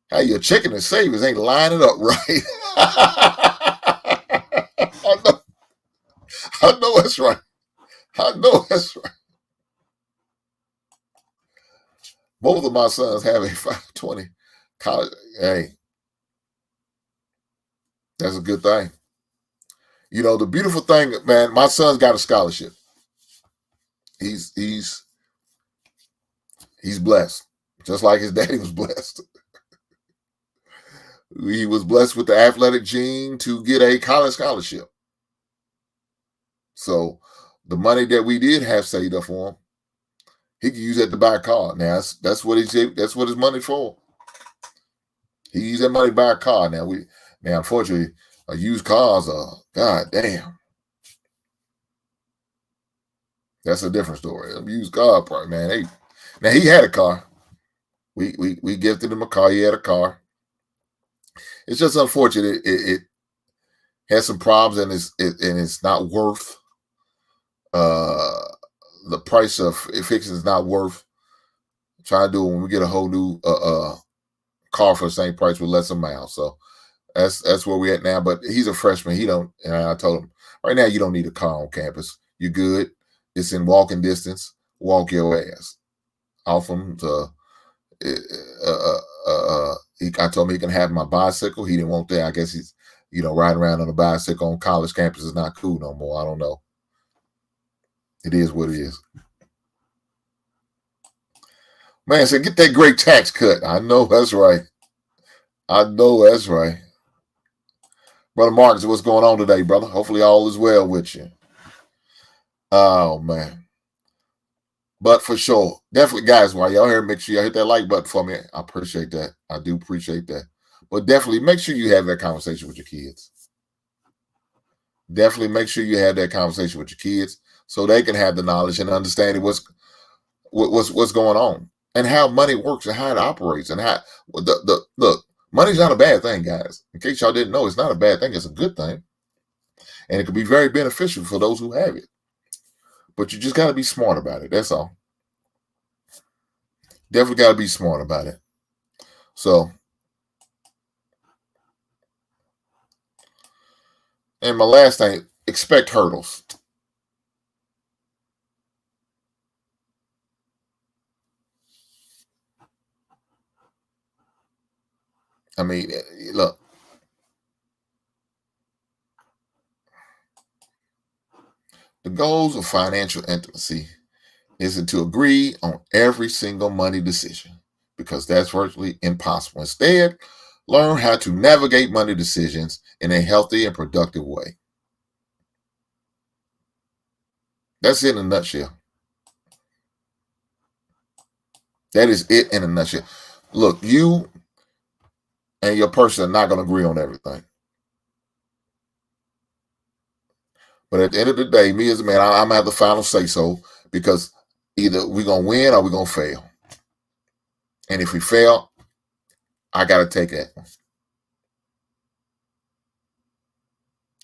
how your checking and savings ain't lining up right. I know that's right. I know that's right. Both of my sons have a 520 college. Hey, that's a good thing. The beautiful thing, man, my son's got a scholarship. He's blessed, just like his daddy was blessed. He was blessed with the athletic gene to get a college scholarship. So the money that we did have saved up for him, he could use that to buy a car. Now that's what his money's for. He used that money to buy a car. Now unfortunately, used cars are god damn. That's a different story. A used car part, man. Now he had a car. We gifted him a car. He had a car. It's just unfortunate. It has some problems, and it's not worth the price of fixing. Is not worth trying to do it when we get a whole new car for the same price with less miles. So that's where we at now. But he's a freshman. He don't. And I told him right now you don't need a car on campus. You're good. It's in walking distance. Walk your ass. Off him to. I told him he can have my bicycle. He didn't want that. I guess he's, riding around on a bicycle on college campus is not cool no more. I don't know. It is what it is. Man said, get that great tax cut. I know that's right. I know that's right. Brother Marcus, what's going on today, brother? Hopefully all is well with you. Oh, man. But for sure, definitely, guys, while y'all here, make sure y'all hit that like button for me. I appreciate that. I do appreciate that. But definitely make sure you have that conversation with your kids. Definitely make sure you have that conversation with your kids so they can have the knowledge and understanding what's going on and how money works and how it operates and how look, money's not a bad thing, guys. In case y'all didn't know, it's not a bad thing. It's a good thing. And it can be very beneficial for those who have it. But you just got to be smart about it. That's all. Definitely got to be smart about it. So, and my last thing, expect hurdles. I mean, look, the goals of financial intimacy isn't to agree on every single money decision because that's virtually impossible. Instead, learn how to navigate money decisions in a healthy and productive way. That's it in a nutshell. That is it in a nutshell. Look, you and your person are not going to agree on everything. But at the end of the day, me as a man, I'm going to have the final say so because either we're going to win or we're going to fail. And if we fail, I got to take that.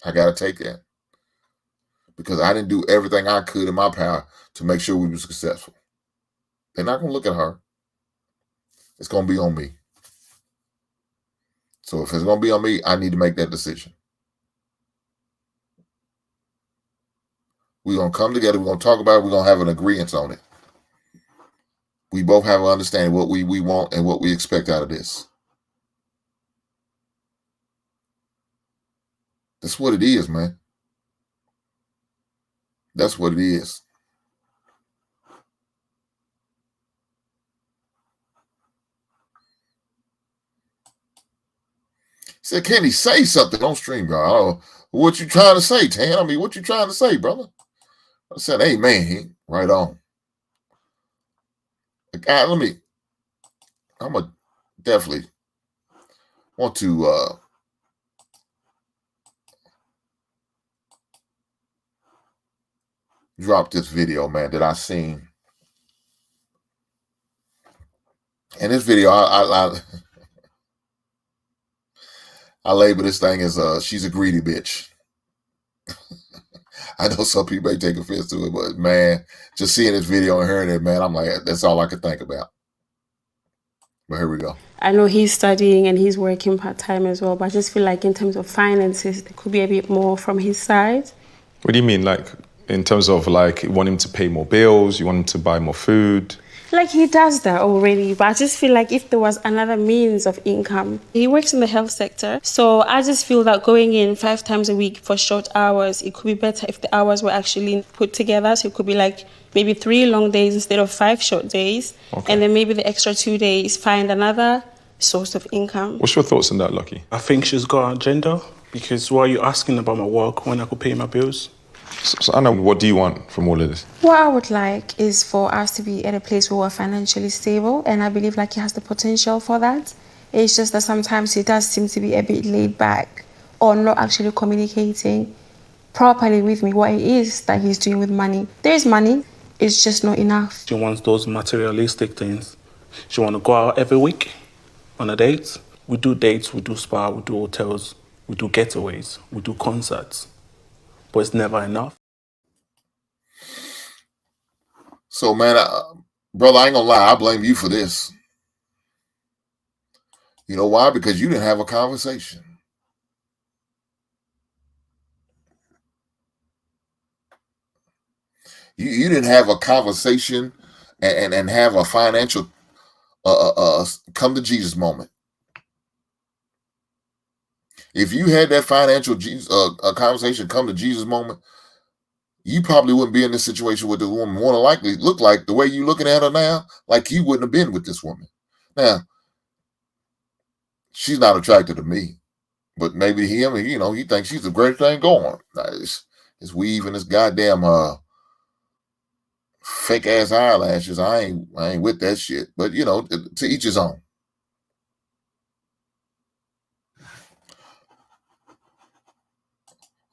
I got to take that. Because I didn't do everything I could in my power to make sure we were successful. They're not going to look at her. It's going to be on me. So if it's going to be on me, I need to make that decision. We're going to come together. We're going to talk about it. We're going to have an agreement on it. We both have an understanding what we want and what we expect out of this. That's what it is, man. That's what it is. Said, can he say something on stream, God? What you trying to say, Tan? I mean, what you trying to say, brother? I said, hey, man, right on. God, I'm going to definitely want to drop this video, man, that I seen. And this video, I label this thing as she's a greedy bitch. I know some people may take offense to it, but man, just seeing this video and hearing it, man, I'm like, that's all I could think about. But here we go. I know he's studying and he's working part-time as well, but I just feel like in terms of finances, there could be a bit more from his side. What do you mean, like, in terms of, like, you want him to pay more bills, you want him to buy more food? Like, he does that already, but I just feel like if there was another means of income. He works in the health sector, so I just feel that going in 5 times a week for short hours, it could be better if the hours were actually put together. So it could be like maybe 3 long days instead of 5 short days, okay. And then maybe the extra 2 days find another source of income. What's your thoughts on that, Lucky? I think she's got an agenda, because why are you asking about my work when I could pay my bills? So Anna, what do you want from all of this? What I would like is for us to be at a place where we're financially stable, and I believe like he has the potential for that. It's just that sometimes he does seem to be a bit laid back or not actually communicating properly with me what it is that he's doing with money. There is money, it's just not enough. She wants those materialistic things. She wants to go out every week on a date. We do dates, we do spa, we do hotels, we do getaways, we do concerts. But it's never enough. So, man, brother, I ain't gonna lie, I blame you for this. You know why? Because you didn't have a conversation. You didn't have a conversation and have a financial come to Jesus moment. If you had that financial conversation come to Jesus moment, you probably wouldn't be in this situation with this woman. More than likely, look like the way you looking at her now, like you wouldn't have been with this woman. Now, she's not attracted to me, but maybe him, you know, he thinks she's the greatest thing going. His weave and his goddamn fake ass eyelashes. I ain't with that shit. But you know, to each his own.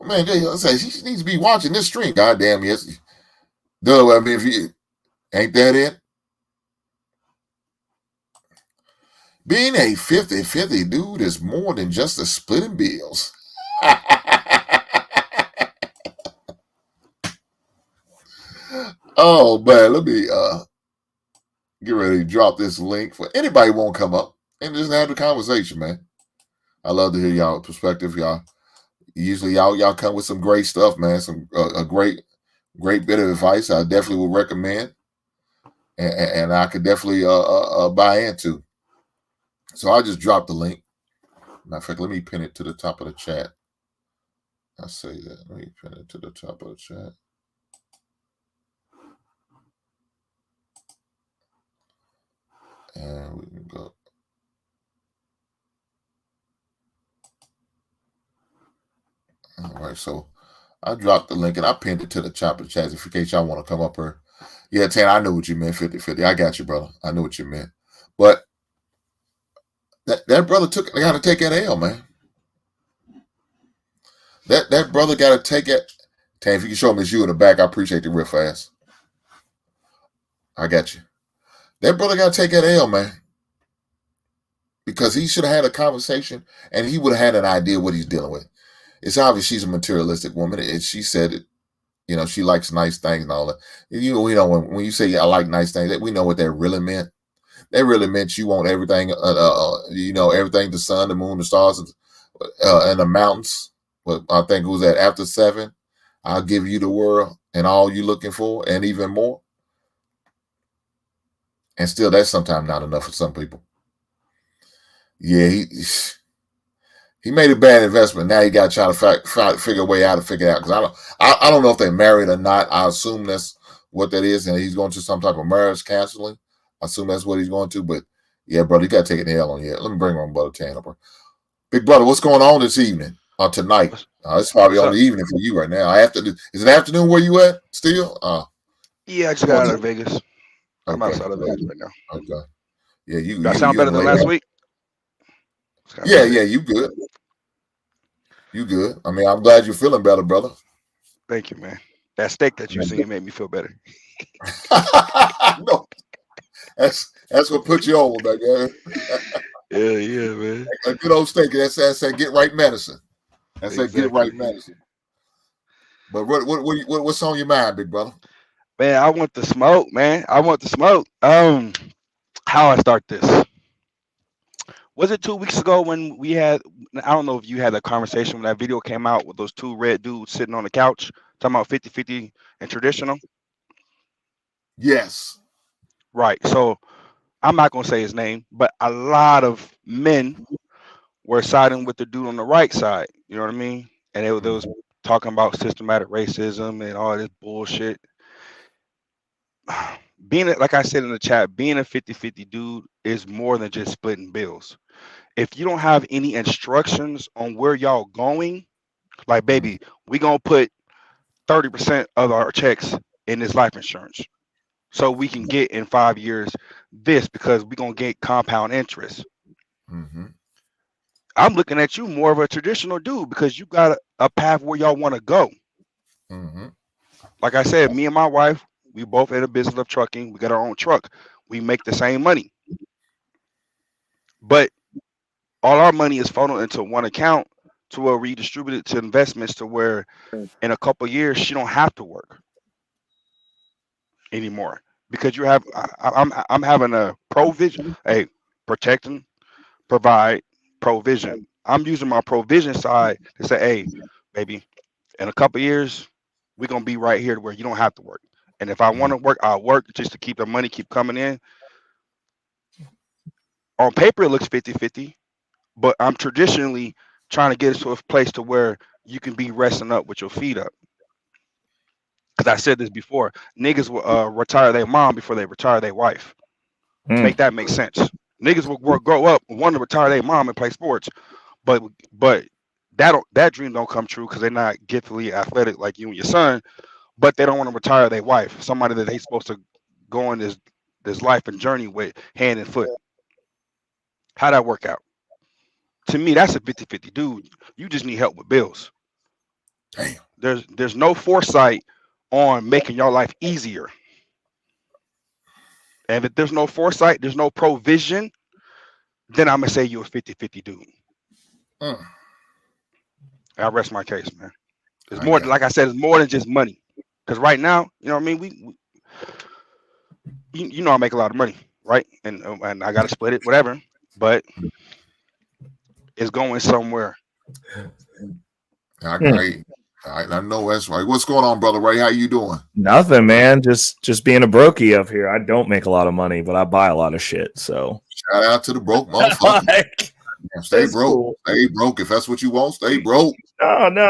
Man, I say she needs to be watching this stream. Goddamn, yes. Duh, I mean, if you ain't that it? Being a 50-50 dude is more than just a splitting bills. Oh man, let me get ready to drop this link for anybody who won't come up and just have the conversation, man. I love to hear y'all perspective, y'all. Usually y'all come with some great stuff, man. Some a great bit of advice I definitely would recommend, and I could definitely buy into. So I just dropped the link. Matter of fact, let me pin it to the top of the chat. I say that. Let me pin it to the top of the chat. And we can go. All right, so I dropped the link and I pinned it to the top of the chat in case y'all want to come up here. Yeah, Tan, I know what you meant, 50-50. I got you, brother. I know what you meant. But that brother got to take that L, man. That brother got to take it. Tan, if you can show me it's you in the back, I appreciate it real fast. I got you. That brother got to take that L, man. Because he should have had a conversation and he would have had an idea what he's dealing with. It's obvious she's a materialistic woman, and she said it. You know, she likes nice things and all that. We know when you say I like nice things, we know what that really meant. That really meant you want everything, everything, the sun, the moon, the stars, and the mountains. But I think it was that after 7, I'll give you the world and all you're looking for and even more. And still, that's sometimes not enough for some people. Yeah, he made a bad investment. Now he got to try to figure a way out to figure it out. Because I don't know if they're married or not. I assume that's what that is, and he's going to some type of marriage counseling. I assume that's what he's going to. But yeah, brother, you got to take it hell on here. Let me bring on Brother Tan up. Big brother, what's going on this evening or tonight? It's probably on the evening for you right now. Is it afternoon where you at still? Yeah, I just got out of Vegas. I'm outside of Vegas right now. Okay. Yeah, you sound better than last week? Yeah, you good. You good. I mean, I'm glad you're feeling better, brother. Thank you, man. That steak that you seen made me feel better. No, that's what put you on, man. Yeah, man. A good old steak. That's that get right medicine. That's exactly. That get right medicine. But what's on your mind, big brother? Man, I want the smoke, man. I want the smoke. How I start this? Was it 2 weeks ago when we had? I don't know if you had a conversation when that video came out with those 2 red dudes sitting on the couch talking about 50-50 and traditional. Yes. Right. So I'm not gonna say his name, but a lot of men were siding with the dude on the right side. You know what I mean? And they was talking about systematic racism and all this bullshit. Like I said in the chat, being a 50-50 dude is more than just splitting bills. If you don't have any instructions on where y'all going, like, baby, we gonna put 30% of our checks in this life insurance so we can get in 5 years this because we gonna get compound interest. Mm-hmm. I'm looking at you more of a traditional dude because you got a path where y'all want to go. Mm-hmm. Like I said, me and my wife, we both in the business of trucking. We got our own truck. We make the same money. But all our money is funneled into one account to where we distribute it to investments to where in a couple of years she don't have to work anymore because you have I'm having a provision, protecting, provide, provision. I'm using my provision side to say, hey, baby, in a couple of years we're gonna be right here to where you don't have to work. And if I want to work, I'll work just to keep the money keep coming in. On paper it looks 50-50, but I'm traditionally trying to get us to a place to where you can be resting up with your feet up. Because I said this before, niggas will retire their mom before they retire their wife. Make that make sense. Niggas will grow up want to retire their mom and play sports, but that dream don't come true because they're not giftedly athletic like you and your son. But they don't want to retire their wife, somebody that they supposed to go on this life and journey with hand and foot. How'd that work out? To me, that's a 50-50 dude. You just need help with bills. Damn. There's no foresight on making your life easier. And if there's no foresight, there's no provision, then I'm gonna say you're a 50-50 dude. I rest my case, man. It's more, like I said, it's more than just money. Because right now, you know what I mean? You know I make a lot of money, right? And I gotta split it, whatever. But it's going somewhere. I know that's right. What's going on, brother Ray? How you doing? Nothing, man. Just being a brokey up here. I don't make a lot of money, but I buy a lot of shit. So shout out to the broke motherfucker. Yeah, stay That's broke. cool. Stay broke. If that's what you want, stay broke. No,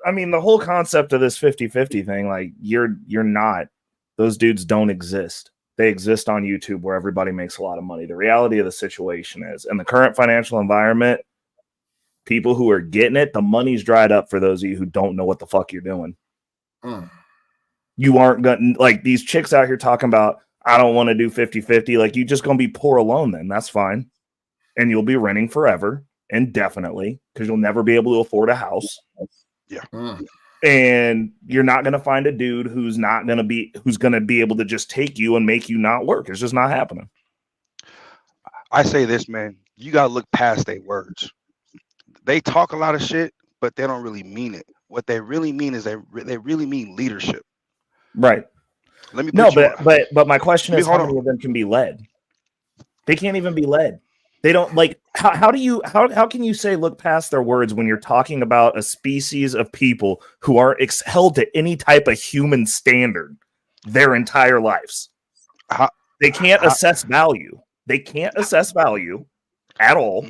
I mean, the whole concept of this 50-50 thing, like you're not, those dudes don't exist. They exist on YouTube where everybody makes a lot of money. The reality of the situation is, in the current financial environment, people who are getting it, the money's dried up for those of you who don't know what the fuck you're doing. You aren't gonna, like, these chicks out here talking about, I don't want to do 50-50. Like, you just gonna be poor alone then. That's fine. And you'll be renting forever, indefinitely, because you'll never be able to afford a house. Yeah. And you're not going to find a dude who's going to be able to just take you and make you not work. It's just not happening. I say this, man, you got to look past their words. They talk a lot of shit, but they don't really mean it. What they really mean is they really mean leadership. Right. Let me No, but my question is, how many of them can be led? They can't even be led. They don't, like, how can you say look past their words when you're talking about a species of people who aren't held to any type of human standard their entire lives? They can't assess value. They can't assess value at all.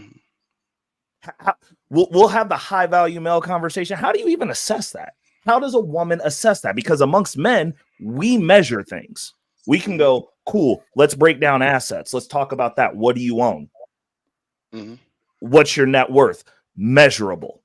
We'll have the high value male conversation. How do you even assess that? How does a woman assess that? Because amongst men, we measure things. We can go, cool, let's break down assets. Let's talk about that. What do you own? What's your net worth? Measurable.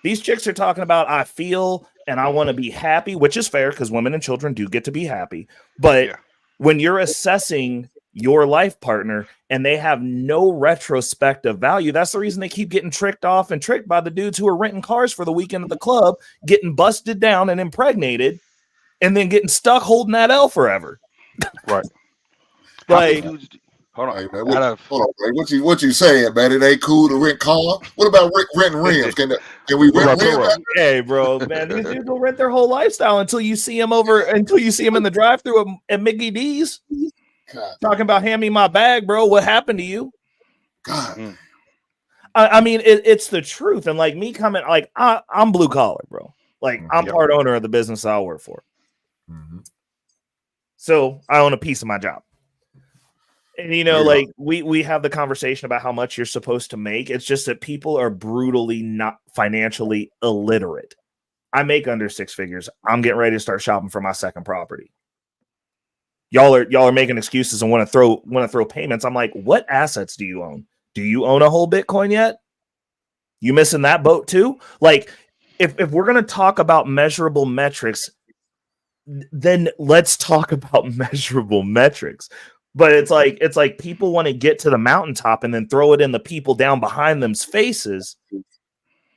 These chicks are talking about, I feel and I want to be happy, which is fair because women and children do get to be happy. But when you're assessing your life partner and they have no retrospective value, that's the reason they keep getting tricked off and tricked by the dudes who are renting cars for the weekend at the club, getting busted down and impregnated, and then getting stuck holding that L forever. Right. Like, hold on. Hey, man, hold on, man. What you saying, man? It ain't cool to rent car. What about renting rims? Can we rent rims? Hey, bro, man, these dudes will rent their whole lifestyle until you see them in the drive-thru at Mickey D's. God. Talking about hand me my bag, bro. What happened to you? God. I mean, it's the truth. And like me coming, like I'm blue collar, bro. Like I'm part owner of the business I work for. So I own a piece of my job. And, you know, like we have the conversation about how much you're supposed to make. It's just that people are brutally not financially illiterate. I make under six figures. I'm getting ready to start shopping for my second property. Y'all are making excuses and want to throw payments. I'm like, what assets do you own? Do you own a whole Bitcoin yet? You missing that boat too? Like, if we're gonna talk about measurable metrics, then let's talk about measurable metrics. But it's like people want to get to the mountaintop and then throw it in the people down behind them's faces.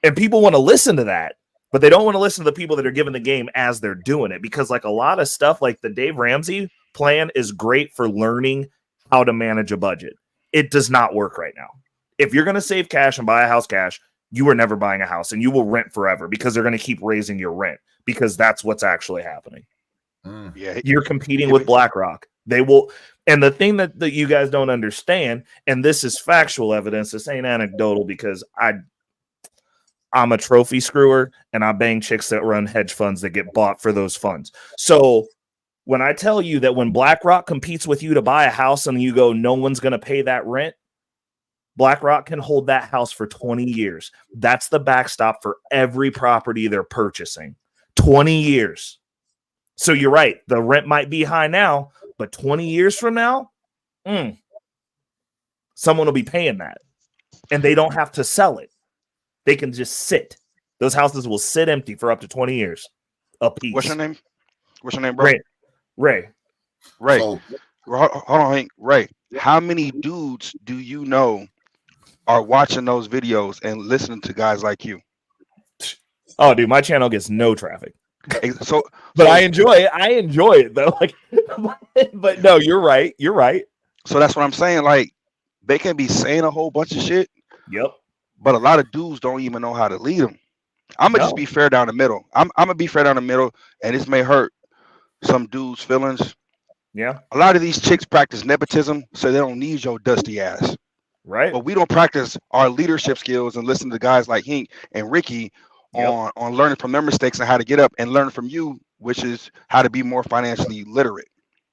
And people want to listen to that, but they don't want to listen to the people that are giving the game as they're doing it. Because like a lot of stuff, like the Dave Ramsey plan is great for learning how to manage a budget. It does not work right now. If you're going to save cash and buy a house cash, you are never buying a house and you will rent forever because they're going to keep raising your rent because that's what's actually happening. Yeah, you're competing with BlackRock. They will. And the thing that you guys don't understand, and this is factual evidence, this ain't anecdotal because I'm a trophy screwer and I bang chicks that run hedge funds that get bought for those funds. So when I tell you that when BlackRock competes with you to buy a house and you go, no one's going to pay that rent, BlackRock can hold that house for 20 years. That's the backstop for every property they're purchasing. 20 years. So you're right. The rent might be high now, but 20 years from now, someone will be paying that. And they don't have to sell it. They can just sit. Those houses will sit empty for up to 20 years a piece. What's your name? What's your name, bro? Ray. So, hold on, Hank. Ray, how many dudes do you know are watching those videos and listening to guys like you? Oh, dude, my channel gets no traffic. But I enjoy it. I enjoy it though. Like, but no, you're right. You're right. So that's what I'm saying. Like, they can be saying a whole bunch of shit. Yep. But a lot of dudes don't even know how to lead them. I'm gonna just be fair down the middle. I'm gonna be fair down the middle, and this may hurt some dudes' feelings. Yeah. A lot of these chicks practice nepotism, so they don't need your dusty ass. Right. But we don't practice our leadership skills and listen to guys like Hank and Ricky on learning from their mistakes and how to get up and learn from you, which is how to be more financially literate.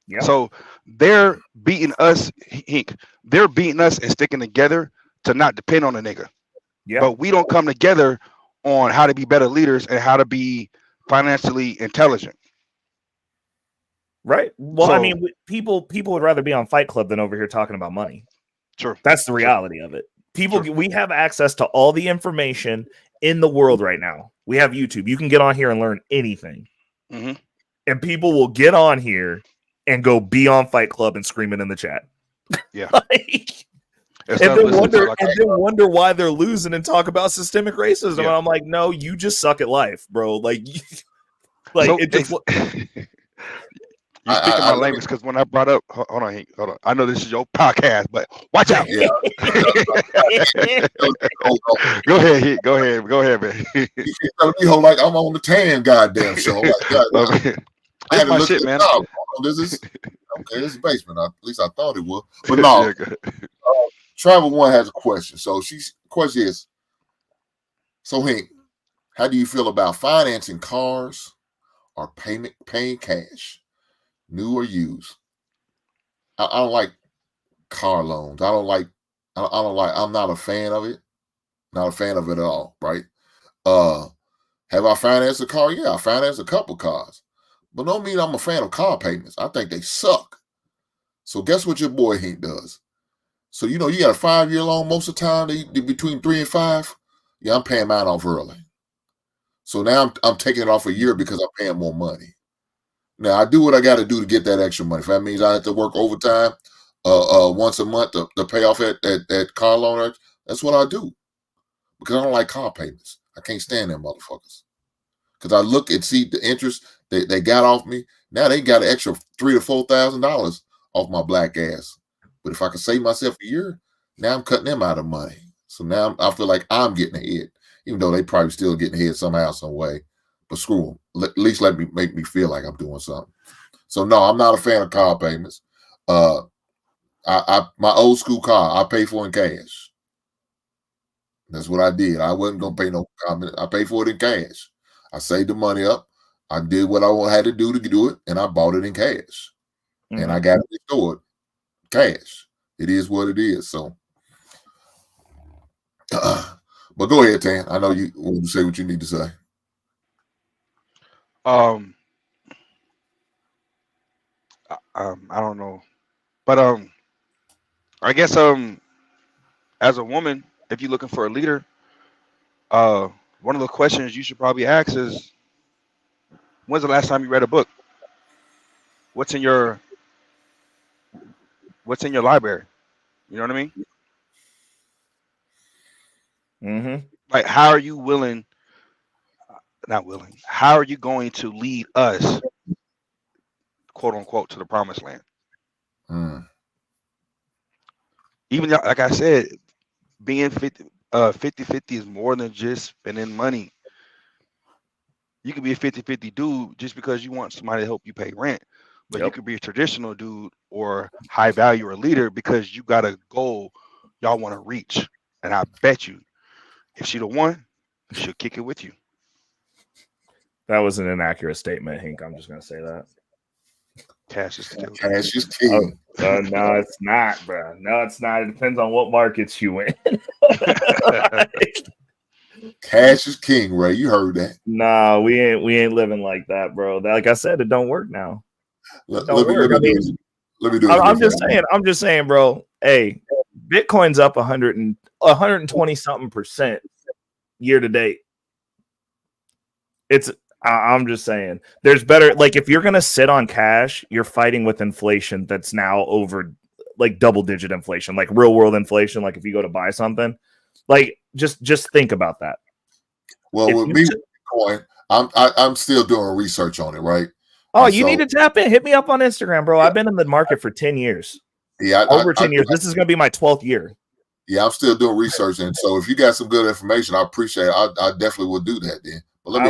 Yeah. So they're beating us, Hank. They're beating us and sticking together to not depend on a nigga. Yeah. But we don't come together on how to be better leaders and how to be financially intelligent. Right. Well, So, I mean, people would rather be on Fight Club than over here talking about money. true. That's the reality of it. People, True. we have access to all the information in the world right now. We have YouTube. You can get on here and learn anything. Mm-hmm. And people will get on here and go be on Fight Club and scream it in the chat. Yeah. Like, and then wonder why they're losing and talk about systemic racism. Yeah. And I'm like, no, you just suck at life, bro. Like, So, it just. You're speaking my language because when I brought up, hold on. I know this is your podcast, but watch out. Yeah. Go ahead, man. You keep telling me, like I'm on the tan goddamn show. Like, God, I had to look shit, at man. the this is okay. This is basement. At least I thought it was. But no, Yeah, Travel One has a question. So question is, so Hank, how do you feel about financing cars or paying cash, new or used? I don't like car loans. I'm not a fan of it. Not a fan of it at all, right? Have I financed a car? Yeah, I financed a couple cars. But don't mean I'm a fan of car payments. I think they suck. So guess what your boy Hank does? So you got a 5-year loan most of the time, between 3 and 5. Yeah, I'm paying mine off early. So now I'm taking it off a year because I'm paying more money. Now I do what I got to do to get that extra money. If that means I have to work overtime once a month to pay off that car loan, that's what I do. Because I don't like car payments. I can't stand them motherfuckers. Because I look and see the interest they got off me. Now they got an extra $3,000 to $4,000 off my black ass. But if I could save myself a year, now I'm cutting them out of money. So now I feel like I'm getting ahead, even though they probably still getting ahead somehow, some way. But screw them. At least make me feel like I'm doing something. So no, I'm not a fan of car payments. My old school car, I pay for in cash. That's what I did. I wasn't gonna pay no comment. I paid for it in cash. I saved the money up. I did what I had to do to do it, and I bought it in cash. Mm-hmm. And I got it restored cash. It is what it is. So, but go ahead, Tan. I know you want to say what you need to say. I don't know, but I guess as a woman, if you're looking for a leader, one of the questions you should probably ask is, when's the last time you read a book? What's in your library? You know what I mean? Mm-hmm. Like, how are you how are you going to lead us, quote unquote, to the promised land? Even like I said, being 50-50 is more than just spending money. You could be a 50-50 dude just because you want somebody to help you pay rent. But you could be a traditional dude or high value or leader because you got a goal y'all want to reach. And I bet you, if she the one, she'll kick it with you. That was an inaccurate statement, Hank. I'm just going to say that. Cash is king. Cash is king. No, it's not, bro. No, it's not. It depends on what markets you in. Cash is king, Ray. You heard that? No, we ain't living like that, bro. Like I said, it don't work now. Let me do it. I'm just saying, bro. Hey, Bitcoin's up 120 something percent year to date. I'm just saying, there's better. Like, if you're gonna sit on cash, you're fighting with inflation that's now over like double-digit inflation, like real world inflation. Like if you go to buy something, like just think about that. Well, with me, Bitcoin, I'm still doing research on it, right? Oh, and you need to tap in. Hit me up on Instagram, bro. I've been in the market for 10 years. Yeah, over 10 years. This is going to be my 12th year. Yeah, I'm still doing research, and so if you got some good information, I appreciate it. I definitely will do that then. But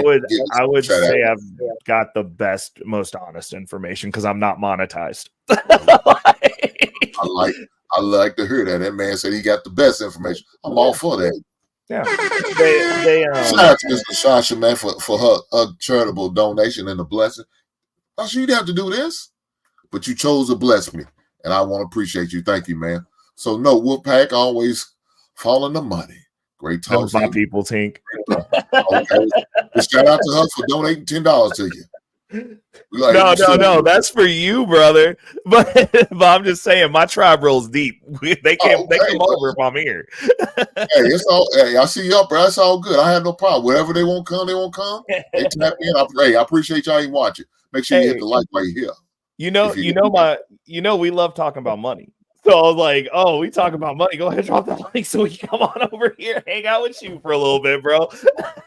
I would say I've got the best, most honest information because I'm not monetized. I like to hear that. That man said he got the best information. I'm all for that. Yeah. Shout out to Mr. Sasha, man, for her charitable donation and the blessing. I sure you didn't have to do this, but you chose to bless me, and I want to appreciate you. Thank you, man. So no, Wolfpack, always Falling the money. Great talk. Those my people, Tink. Okay. Shout out to her for donating $10 to you. Like, no. That's for you, brother. But I'm just saying, my tribe rolls deep. They come over if I'm here. Hey, it's all. Hey, I see you up, bro. It's all good. I have no problem. Whatever they won't come, they won't come. They tap in. I appreciate y'all even watching. Make sure you hit the like right here. We love talking about money. So I was like, oh, we talk about money. Go ahead and drop that money so we can come on over here, hang out with you for a little bit, bro.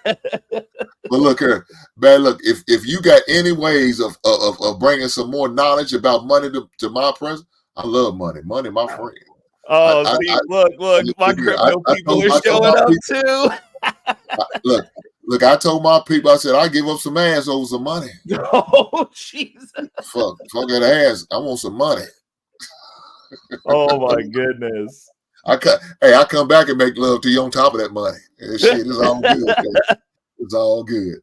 But look here, man. Look, if you got any ways of bringing some more knowledge about money to my presence, I love money. Money, my friend. Oh, look, my crypto people are showing up too. Look, I told my people, I said I give up some ass over some money. Oh, Jesus. Fuck that ass. I want some money. Oh my goodness. I come back and make love to you on top of that money. And shit, it's all good. It's all good.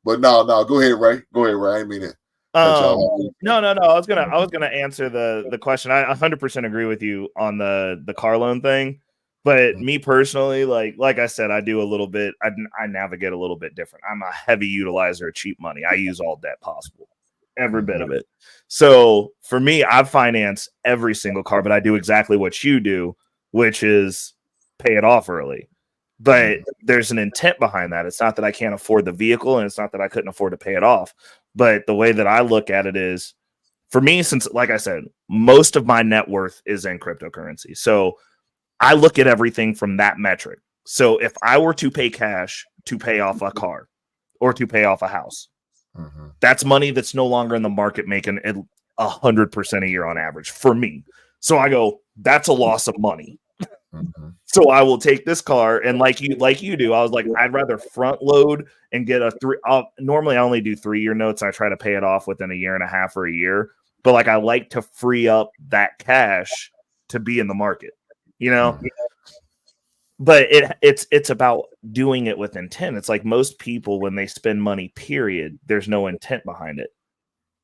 But no, go ahead, Ray. I didn't mean it. No. I was gonna answer the question. I 100% agree with you on the car loan thing. But me personally, like I said, I do a little bit. I navigate a little bit different. I'm a heavy utilizer of cheap money. I use all debt possible, every bit of it. So for me, I finance every single car, but I do exactly what you do, which is pay it off early. But there's an intent behind that. It's not that I can't afford the vehicle, and it's not that I couldn't afford to pay it off. But the way that I look at it is, for me, since, like I said, most of my net worth is in cryptocurrency. So I look at everything from that metric. So if I were to pay cash to pay off a car or to pay off a house, that's money that's no longer in the market making 100% a year on average for me. So I go, that's a loss of money. So I will take this car, and like you do, I was like, I'd rather front load and get normally I only do 3-year notes. I try to pay it off within a year and a half or a year, but like I like to free up that cash to be in the market, you know. But it's about doing it with intent. It's like most people, when they spend money, period, there's no intent behind it.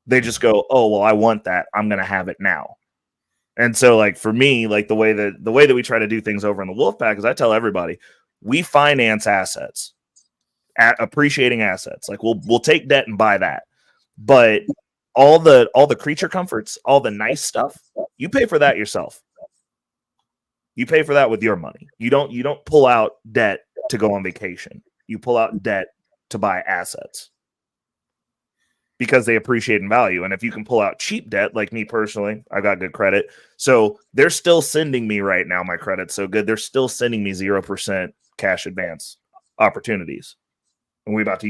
They just go, oh, well, I want that. I'm going to have it now. And so, like, for me, like the way that we try to do things over in the Wolfpack is I tell everybody, we finance assets, appreciating assets. Like we'll take debt and buy that. But all the creature comforts, all the nice stuff, you pay for that yourself. You pay for that with your money. You don't pull out debt to go on vacation. You pull out debt to buy assets because they appreciate in value. And if you can pull out cheap debt, like me personally, I got good credit. So they're still sending me right now, my credit's so good, they're still sending me 0% cash advance opportunities. And we about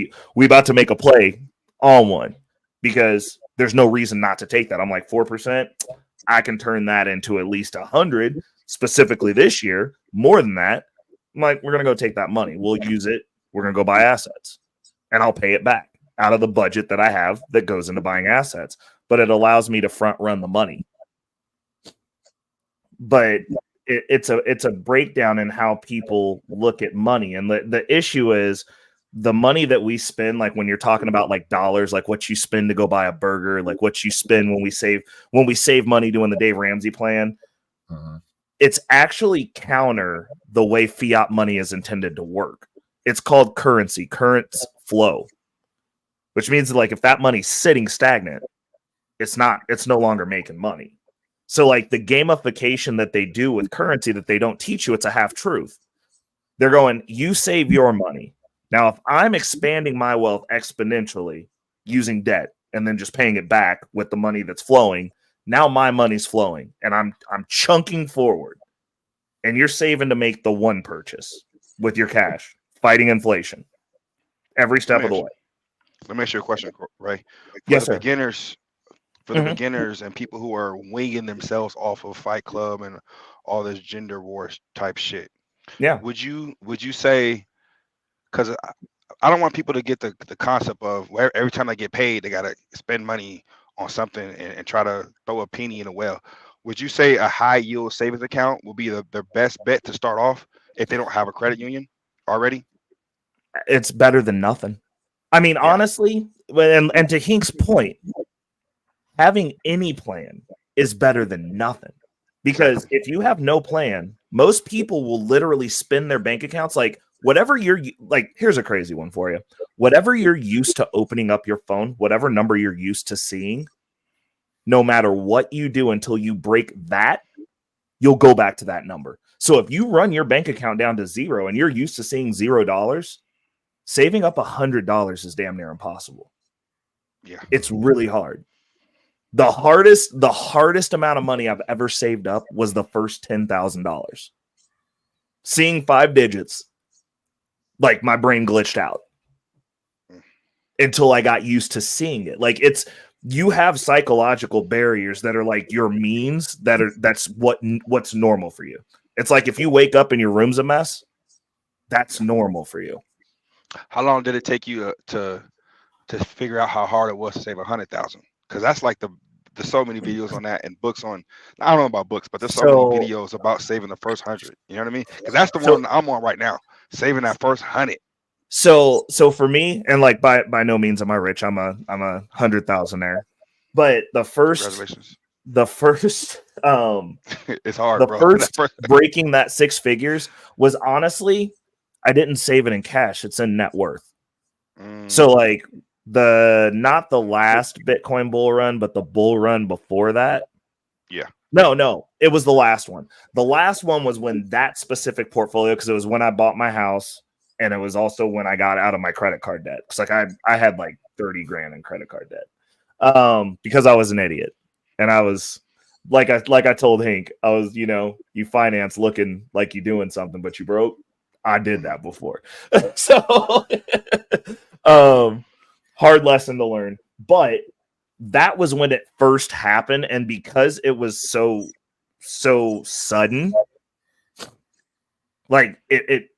to make a play on one because there's no reason not to take that. I'm like 4%. I can turn that into at least 100 specifically this year, more than that. I'm like, we're going to go take that money. We'll use it. We're going to go buy assets and I'll pay it back out of the budget that I have that goes into buying assets. But it allows me to front run the money. But it's a breakdown in how people look at money. And the issue is the money that we spend, like when you're talking about like dollars, like what you spend to go buy a burger, like what you spend when we save money doing the Dave Ramsey plan. It's actually counter the way fiat money is intended to work. It's called currency, current flow, which means that, like, if that money's sitting stagnant, it's no longer making money. So like the gamification that they do with currency that they don't teach you, it's a half truth. They're going, you save your money. Now, if I'm expanding my wealth exponentially using debt and then just paying it back with the money that's flowing, now my money's flowing and I'm chunking forward, and you're saving to make the one purchase with your cash, fighting inflation every step of the way. Let me ask you a question, Ray. Yes, sir. Beginners, for the beginners and people who are winging themselves off of Fight Club and all this gender wars type shit. Yeah. Would you say, because I don't want people to get the concept of where every time they get paid, they got to spend money on something and try to throw a penny in a well. Would you say a high yield savings account will be their best bet to start off if they don't have a credit union already? It's better than nothing. I mean, honestly, and to Hink's point, having any plan is better than nothing. Because if you have no plan, Most people will literally spend their bank accounts like whatever you're like. Here's a crazy one for you. Whatever you're used to opening up your phone, whatever number you're used to seeing, no matter what you do until you break that, you'll go back to that number. So if you run your bank account down to zero and you're used to seeing $0, saving up $100 is damn near impossible. Yeah. It's really hard. The hardest amount of money I've ever saved up was the first $10,000. Seeing 5 digits, like my brain glitched out until I got used to seeing it. Like you have psychological barriers that are like your means that's what's normal for you. It's like if you wake up and your room's a mess, that's normal for you. How long did it take you to figure out how hard it was to save 100,000? Because that's like there's so many videos on that and books on. I don't know about books, but there's so many videos about saving the first 100. You know what I mean? Because that's the one I'm on right now, saving that first 100. So for me, and like by no means am I rich. I'm a 100,000-aire. But the first it's hard, the bro. first breaking that 6 figures was honestly, I didn't save it in cash. It's in net worth. So like not the last Bitcoin bull run, but the bull run before that. Yeah. No, it was the last one. The last one was when that specific portfolio, because it was when I bought my house, and it was also when I got out of my credit card debt. Because like I had like 30 grand in credit card debt. Because I was an idiot. And I was like I told Hank, I was, you finance looking like you doing something, but you broke. I did that before. So hard lesson to learn. But that was when it first happened. And because it was so sudden, like it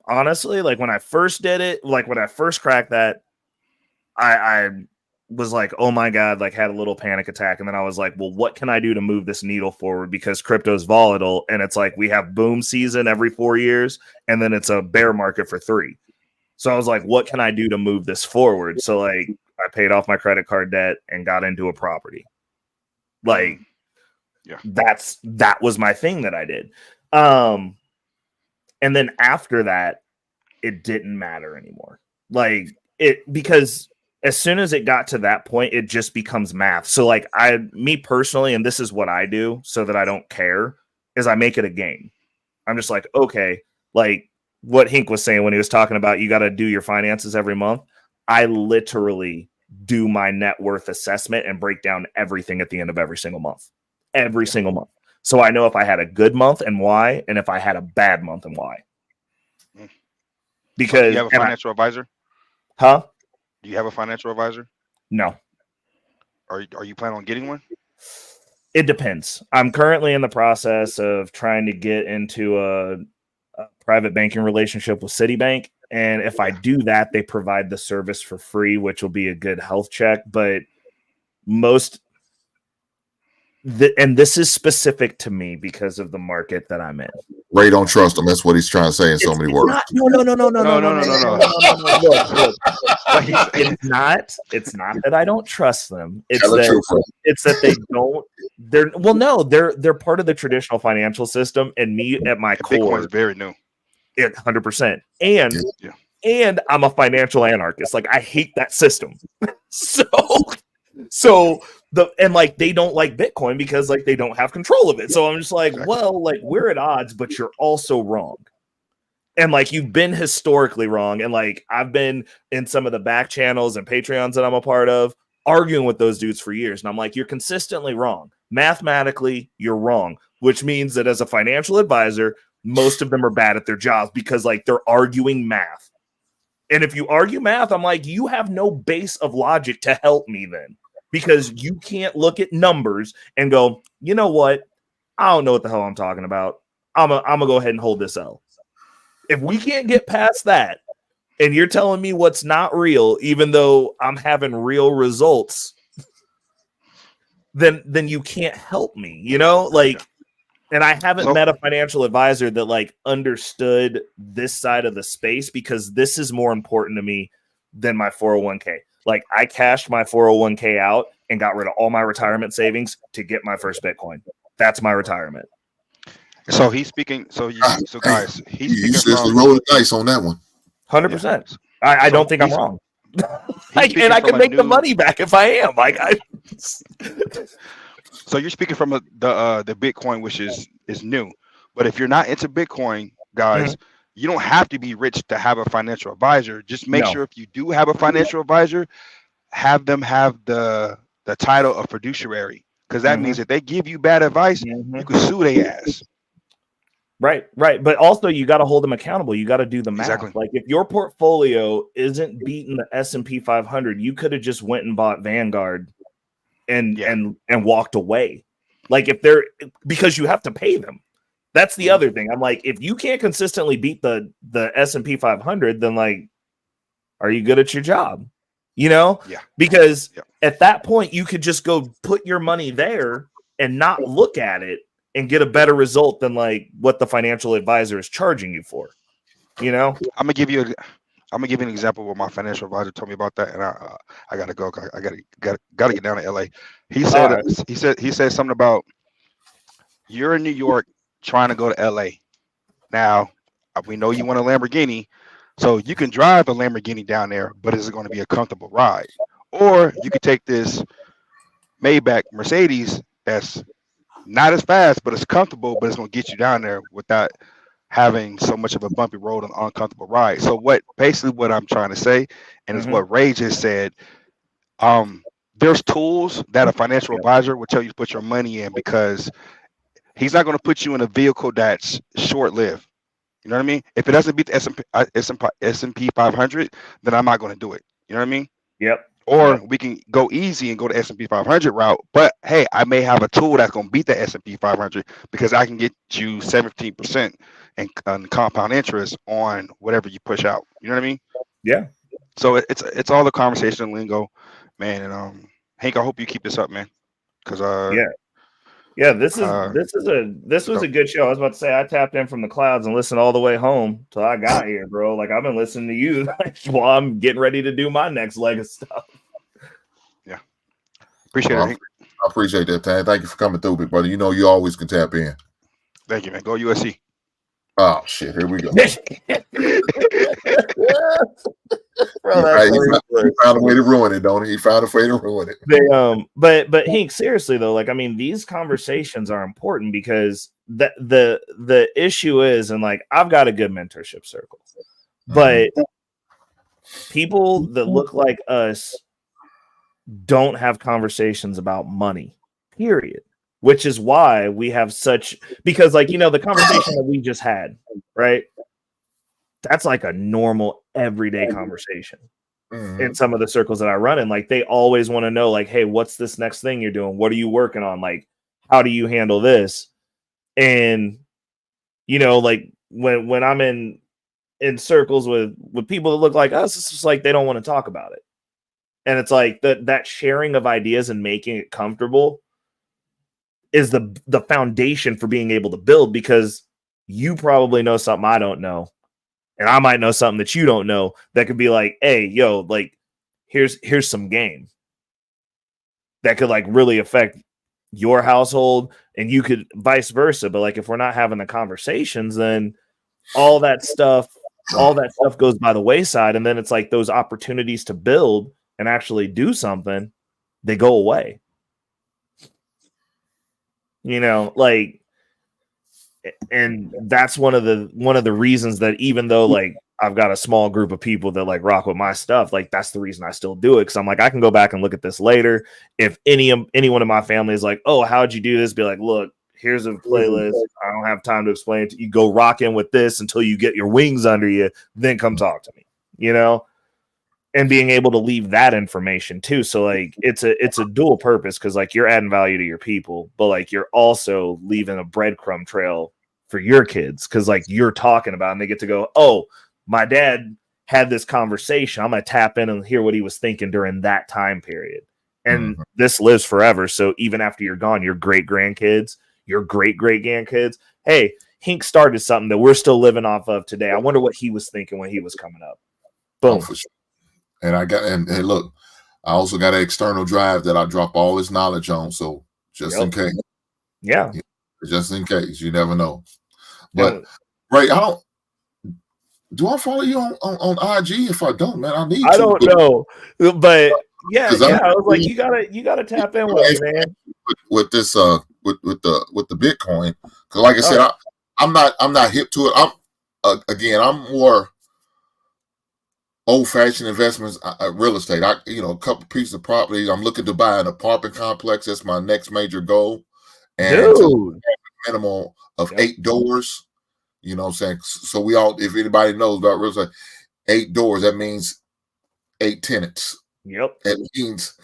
honestly, like when I first did it, like when I first cracked that, I was like, oh my God, like had a little panic attack. And then I was like, well, what can I do to move this needle forward? Because crypto's volatile. And it's like, we have boom season every 4 years. And then it's a bear market for 3. So I was like, what can I do to move this forward? So like I paid off my credit card debt and got into a property. Like, yeah, that was my thing that I did. And then after that, it didn't matter anymore. Like because as soon as it got to that point, it just becomes math. So like me personally, and this is what I do so that I don't care, is I make it a game. I'm just like, okay, like what Hink was saying when he was talking about you got to do your finances every month. I literally do my net worth assessment and break down everything at the end of every single month. Every single month. So I know if I had a good month and why, and if I had a bad month and why. Because do you have a financial advisor? Huh? Do you have a financial advisor? No. Are you planning on getting one? It depends. I'm currently in the process of trying to get into a private banking relationship with Citibank. And if I do that, they provide the service for free, which will be a good health check. But and this is specific to me because of the market that I'm in. Ray, don't trust him. That's what he's trying to say in so many words. No. Look. It's not that I don't trust them. It's that they don't. They're part of the traditional financial system, and me at my core, Bitcoin is very new. 100%. And I'm a financial anarchist. Like I hate that system. So they don't like Bitcoin because like they don't have control of it. So I'm just like, well, like we're at odds, but you're also wrong. And like you've been historically wrong. And like I've been in some of the back channels and Patreons that I'm a part of arguing with those dudes for years. And I'm like, you're consistently wrong. Mathematically, you're wrong, which means that as a financial advisor, most of them are bad at their jobs because like they're arguing math. And if you argue math, I'm like, you have no base of logic to help me then. Because you can't look at numbers and go, you know what? I don't know what the hell I'm talking about. I'm gonna go ahead and hold this L. If we can't get past that, and you're telling me what's not real, even though I'm having real results, then you can't help me, Like, and I haven't met a financial advisor that like understood this side of the space because this is more important to me than my 401k. Like I cashed my 401k out and got rid of all my retirement savings to get my first Bitcoin. That's my retirement. So he's speaking. So guys, he's You speaking seriously from. roll the dice on that one. 100%. I So don't think I'm he's wrong. he's And speaking I from can a make the new. money back if I am. So you're speaking from the Bitcoin, which is new. But if you're not into Bitcoin, guys, Mhm. you don't have to be rich to have a financial advisor. Just make No. sure if you do have a financial advisor, have them have the title of fiduciary, because that means Mhm. if they give you bad advice, you Mhm. can sue their ass. Right. But also you got to hold them accountable. You got to do the math. Exactly. Like if your portfolio isn't beating the S&P 500, you could have just went and bought Vanguard and Yeah. walked away. Like if they're because you have to pay them. That's the Mhm. other thing. I'm like, if you can't consistently beat the S&P 500, then like, are you good at your job? You know, Yeah. because Yeah. at that point you could just go put your money there and not look at it and get a better result than like what the financial advisor is charging you for. You know, I'm gonna give you an example of what my financial advisor told me about that, and I gotta go. I gotta get down to LA. He all said right. he said something about you're in New York trying to go to LA. Now we know you want a Lamborghini, so you can drive a Lamborghini down there, but is it going to be a comfortable ride? Or you could take this Maybach Mercedes that's not as fast, but it's comfortable, but it's going to get you down there without having so much of a bumpy road and uncomfortable ride. So what I'm trying to say, and is Mhm. what Ray just said, there's tools that a financial Yep. advisor will tell you to put your money in, because he's not going to put you in a vehicle that's short lived. You know what I mean? If it doesn't beat the S&P 500, then I'm not going to do it. You know what I mean? Yep. Or we can go easy and go the S&P 500 route. But hey, I may have a tool that's going to beat the S&P 500 because I can get you 17% and compound interest on whatever you push out. You know what I mean? Yeah. So it's all the conversation lingo, man. And Hank, I hope you keep this up, man. Because Yeah, this was go. a good show. I was about to say I tapped in from the clouds and listened all the way home till I got here, bro. Like I've been listening to you while I'm getting ready to do my next leg of stuff. Yeah, appreciate Well, it, Hank. I appreciate that, Tad. Thank you for coming through, big brother. You know you always can tap in. Thank you, man. Go USC. Oh shit, here we go. Bro, he found a way to ruin it, don't he? He found a way to ruin it. But Hank, seriously though, like I mean, these conversations are important because the issue is, and like I've got a good mentorship circle, but people that look like us don't have conversations about money, period. Which is why we have such because like the conversation that we just had, right? That's like a normal everyday conversation. In some of the circles that I run in, like they always want to know, like, hey, what's this next thing you're doing? What are you working on? Like, how do you handle this? And like when I'm in circles with people that look like us, it's just like they don't want to talk about it. And it's like that sharing of ideas and making it comfortable is the foundation for being able to build, because you probably know something I don't know. And I might know something that you don't know that could be like, hey, yo, like, here's some game that could like really affect your household, and you could vice versa. But like if we're not having the conversations, then all that stuff goes by the wayside. And then it's like those opportunities to build and actually do something, they go away. Like, and that's one of the reasons that even though like I've got a small group of people that like rock with my stuff, like that's the reason I still do it, because I'm like I can go back and look at this later. If anyone in my family is like, oh, how'd you do this, be like, look, here's a playlist. I don't have time to explain it to you. Go rock in with this until you get your wings under you, then come talk to me. And being able to leave that information too. So like it's a dual purpose, because like you're adding value to your people, but like you're also leaving a breadcrumb trail for your kids, because like you're talking about and they get to go, oh, my dad had this conversation. I'm gonna tap in and hear what he was thinking during that time period. And this lives forever. So even after you're gone, your great grandkids, your great grandkids, hey, Hink started something that we're still living off of today. I wonder what he was thinking when he was coming up. Boom. Oh, for sure. And I got and look, I also got an external drive that I drop all this knowledge on. So just in case. Yeah. just in case. You never know. But Ray, do I follow you on IG? If I don't, man, I need I to. don't know, but yeah, I I was like, you gotta tap in with me, man. With this with the Bitcoin, because like I said, Oh. I'm not hip to it. I'm more old fashioned investments, real estate. A couple pieces of property. I'm looking to buy an apartment complex. That's my next major goal, and to Dude. have a minimum of 8 doors. You know what I'm saying? So we all, if anybody knows about real estate, 8 doors. That means 8 tenants. Yep. It means,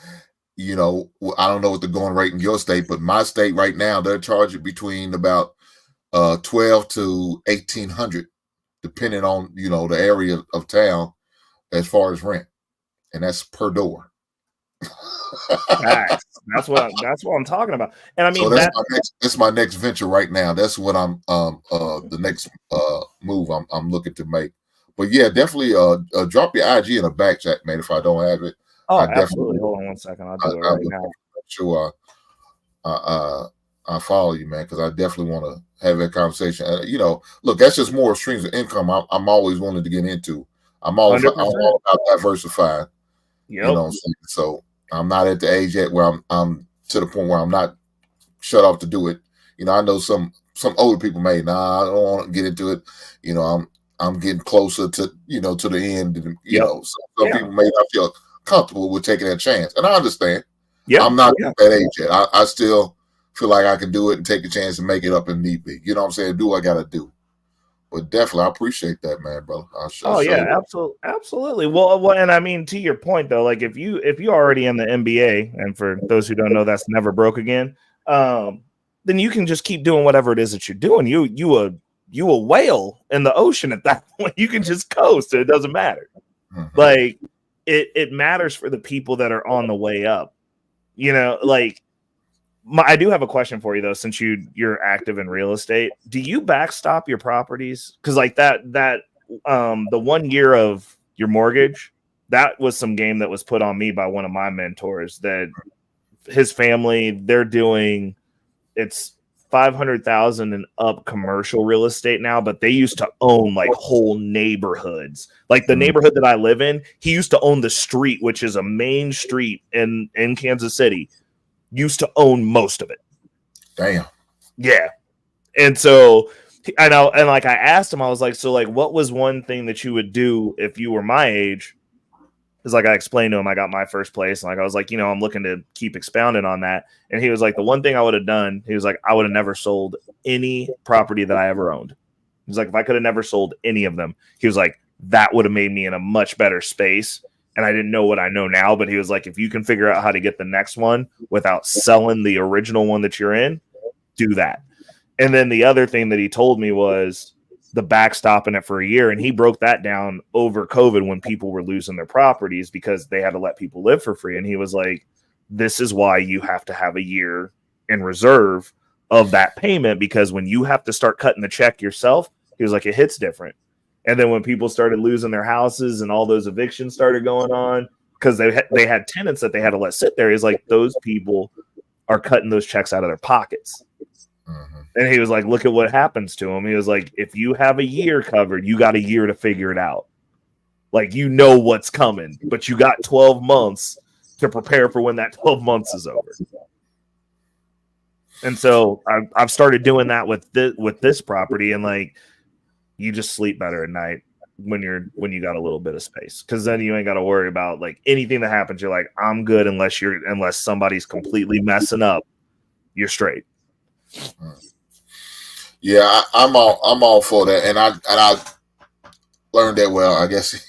I don't know what the going rate in your state, but my state right now, they're charging between about 12 to 1,800, depending on, the area of town as far as rent. And that's per door. That's what I'm talking about. And I mean, so that's my next venture right now. That's what I'm the next move I'm looking to make. But yeah, definitely drop your IG in a back chat, man, if I don't have it. Oh, absolutely. Hold on one second. I'll do it right now. Sure, I follow you, man, because I definitely want to have that conversation. Look, that's just more streams of income. I'm always wanting to get into. I'm all about diversifying. Yep. So I'm not at the age yet where I'm to the point where I'm not shut off to do it. I know some older people may, I don't want to get into it. I'm getting closer to to the end. Some people may not feel comfortable with taking that chance, and I understand. I'm not at that age yet. I still feel like I can do it and take a chance and make it up if need be. You know what I'm saying? Do what I got to do. But definitely, I appreciate that, man, brother. Absolutely. Well, and I mean, to your point though, like if you already in the NBA, and for those who don't know, that's never broke again. Then you can just keep doing whatever it is that you're doing. You a whale in the ocean at that point. You can just coast. It doesn't matter. Mm-hmm. Like it matters for the people that are on the way up. Like I do have a question for you though, since you're active in real estate. Do you backstop your properties? Because like that the 1 year of your mortgage, that was some game that was put on me by one of my mentors. That his family, they're doing, it's 500,000 and up commercial real estate now, but they used to own like whole neighborhoods. Like the neighborhood that I live in, he used to own the street, which is a main street in Kansas City. Used to own most of it. Damn. Yeah. And so I know, and like I asked him, I was like, so like what was one thing that you would do if you were my age? Because like I explained to him, I got my first place, and like I was like, I'm looking to keep expounding on that. And he was like, the one thing I would have done, he was like, I would have never sold any property that I ever owned. He was like, if I could have never sold any of them, he was like, that would have made me in a much better space. And I didn't know what I know now, but he was like, if you can figure out how to get the next one without selling the original one that you're in, do that. And then the other thing that he told me was the backstopping it for a year. And he broke that down over COVID when people were losing their properties because they had to let people live for free. And he was like, this is why you have to have a year in reserve of that payment, because when you have to start cutting the check yourself, he was like, it hits different. And then when people started losing their houses and all those evictions started going on because they had tenants that they had to let sit there, he's like, those people are cutting those checks out of their pockets. Mm-hmm. And he was like, look at what happens to them. He was like, if you have a year covered, you got a year to figure it out. Like, what's coming, but you got 12 months to prepare for when that 12 months is over. And so I've started doing that with this property, and like, you just sleep better at night when you got a little bit of space, because then you ain't got to worry about like anything that happens. You're like, I'm good unless somebody's completely messing up. You're straight. Yeah, I'm all for that, and I learned that. Well, I guess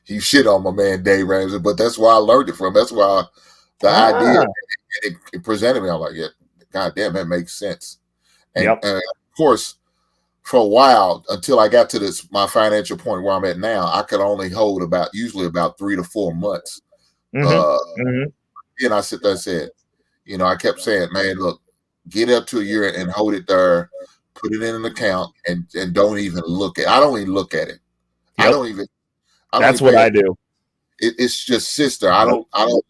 he shit on my man Dave Ramsey, but that's where I learned it from. That's why the idea it presented me. I'm like, yeah, goddamn, that makes sense. And of course, for a while, until I got to my financial point where I'm at now, I could only hold usually about 3 to 4 months. And I sit there and said, I kept saying, man, look, get up to a year and hold it there, put it in an account, and don't even look at it. I don't even look at it. Yep. That's what I do. It's just sister. I don't,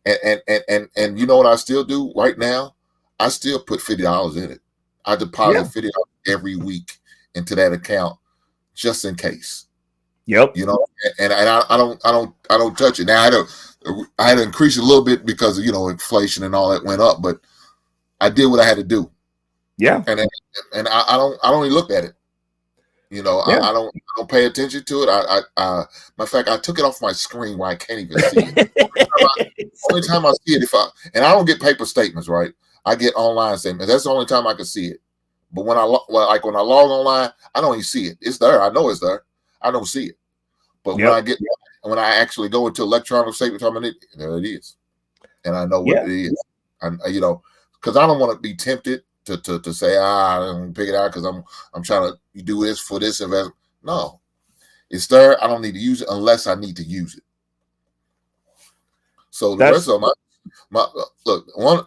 and you know what I still do right now? I still put $50 in it. I deposit $50 every week into that account just in case. Yep. You know, and I don't touch it. Now I had to increase it a little bit because of, you know, inflation and all that went up, but I did what I had to do. Yeah. And I don't even look at it. You know, Yeah. I don't pay attention to it. Matter of fact, I took it off my screen where I can't even see it. Only time I see it and I don't get paper statements, right? I get online statements. That's the only time I can see it. But when I log online, I don't even see it. It's there. I know it's there. I don't see it. But when I actually go into electronic statement, there it is, and I know what it is. You know, because I don't want to be tempted to say I don't pick it out because I'm trying to do this for this investment. No, it's there. I don't need to use it unless I need to use it. So the rest of my look, one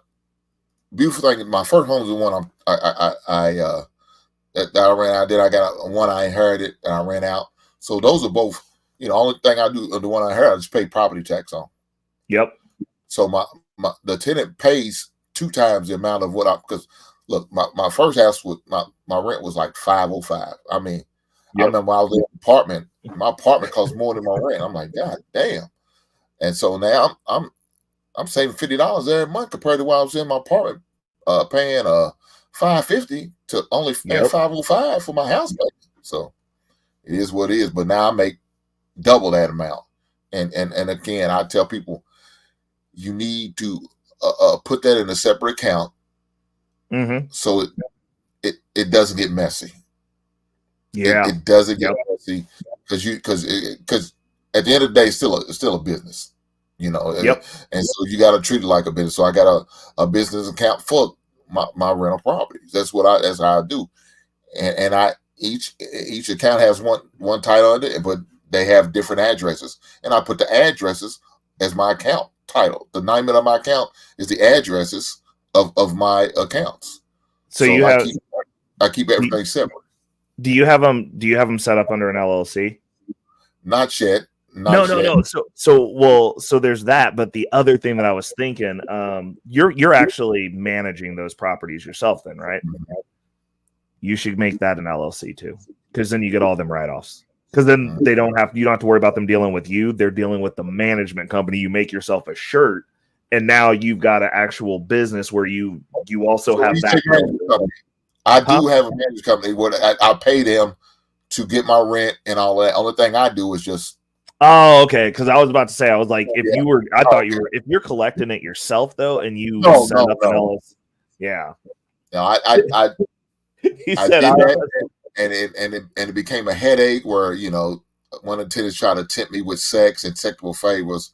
beautiful thing. My first home is the one that I ran out. Then I got one I inherited and I ran out. So those are both. You know, only thing I do, the one I heard, I just pay property tax on. Yep. So the tenant pays 2 times the amount of because look, my first house was my rent was like $505. I mean, I remember when I was in an apartment, my apartment cost more than my rent. I'm like, God damn. And so now I'm saving $50 every month compared to while I was in my apartment, paying $550 to only paying $505 for my house payment. So it is what it is. But now I make double that amount. And again, I tell people you need to put that in a separate account so it doesn't get messy. Yeah, it doesn't get messy because at the end of the day, it's still a business, you know. And so you got to treat it like a business. So I got a business account for my rental properties. That's how I do. And I each account has one title under it, but they have different addresses, and I put the addresses as my account title. The name of my account is the addresses of my accounts. So I keep everything separate. Do you have them set up under an LLC? Not yet. No. So there's that, but the other thing that I was thinking, you're actually managing those properties yourself, then, right? Mm-hmm. You should make that an LLC too, because then you get all them write-offs. Because then you don't have to worry about them dealing with you. They're dealing with the management company. You make yourself a shirt, and now you've got an actual business where you also have that. I do have a management company where I pay them to get my rent and all that. Only thing I do is just. Oh, okay. Because I was about to say, I was like, if you're collecting it yourself though, and you set up an LLC, yeah. No, I did that. And it became a headache where, you know, one of the tenants tried to tempt me with sex and sexual favors.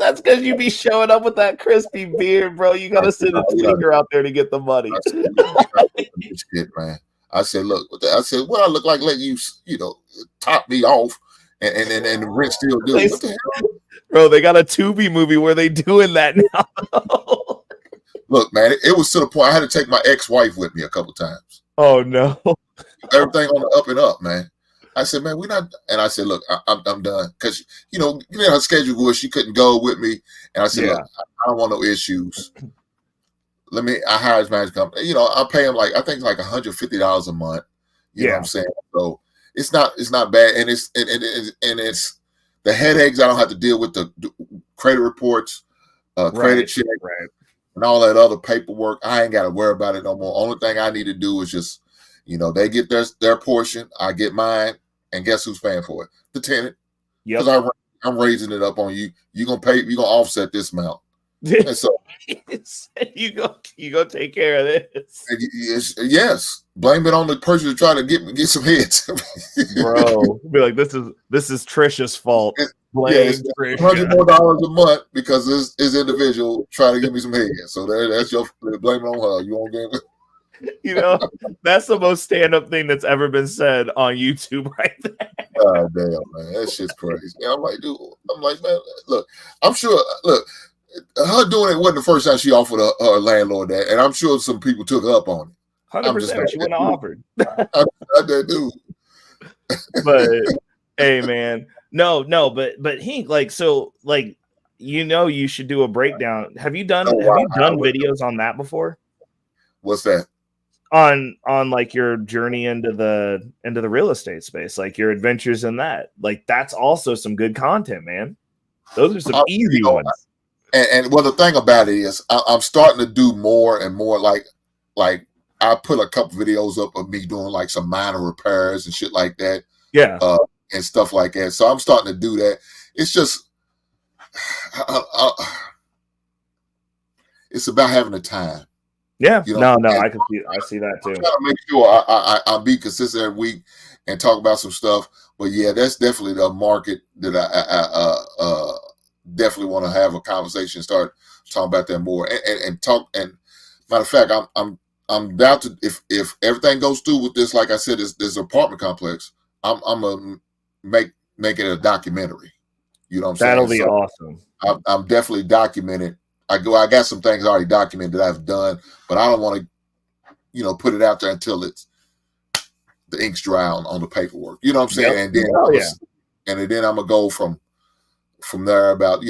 That's because you be showing up with that crispy beard, bro. You gotta send a tweaker out there to get the money. Shit, man. I said, look, what I look like letting you, you know, top me off and the rent still due. What the hell? Bro, they got a Tubi movie where they doing that now. Look, man, it was to the point I had to take my ex-wife with me a couple times. Oh no. Everything on the up and up, man. I said, man, we're not. And I said, look, I'm done because you know her schedule was she couldn't go with me, and I said, look, I don't want no issues. I hired his management company. You know, I pay him I think it's like $150 a month. You know what I'm saying? So it's not bad, and it's the headaches I don't have to deal with the credit reports, credit check, and all that other paperwork. I ain't got to worry about it no more. Only thing I need to do is just, you know, they get their portion, I get mine, and guess who's paying for it? The tenant. Because I'm raising it up on you. You're gonna pay. You're gonna offset this amount. And so you go take care of this. Yes, blame it on the person to try to get some heads, bro. Be like, this is Trisha's fault. Blame $100 more a month because this individual trying to give me some heads. So that's your blame it on her. You won't get it. You know, that's the most stand-up thing that's ever been said on YouTube right there. Oh, damn, man. That shit's crazy. And I'm like, dude, man, look, I'm sure, her doing it wasn't the first time she offered her landlord that, and I'm sure some people took up on it. 100%. She wouldn't have offered. I do. But, hey, man. No, but he, you should do a breakdown. Have you done videos on that before? What's that? on like your journey into the real estate space, like your adventures in that. Like that's also some good content, man. Those are some easy ones. And well, the thing about it is, I'm starting to do more and more. Like I put a couple videos up of me doing like some minor repairs and shit like that. Yeah. And stuff like that. So I'm starting to do that. It's just, it's about having the time. Yeah. You know? No, I see that too. I'm trying to make sure I be consistent every week and talk about some stuff. But yeah, that's definitely the market that I definitely want to have a conversation, start talking about that more, and talk. And matter of fact, I'm about to, if everything goes through with this, like I said, this apartment complex, I'm gonna make it a documentary. You know what I'm saying? That'll be awesome. I'm definitely documented. I got some things already documented that I've done, but I don't want to, put it out there until the ink's dry on the paperwork. You know what I'm saying? Yep. And then I'm gonna go from there about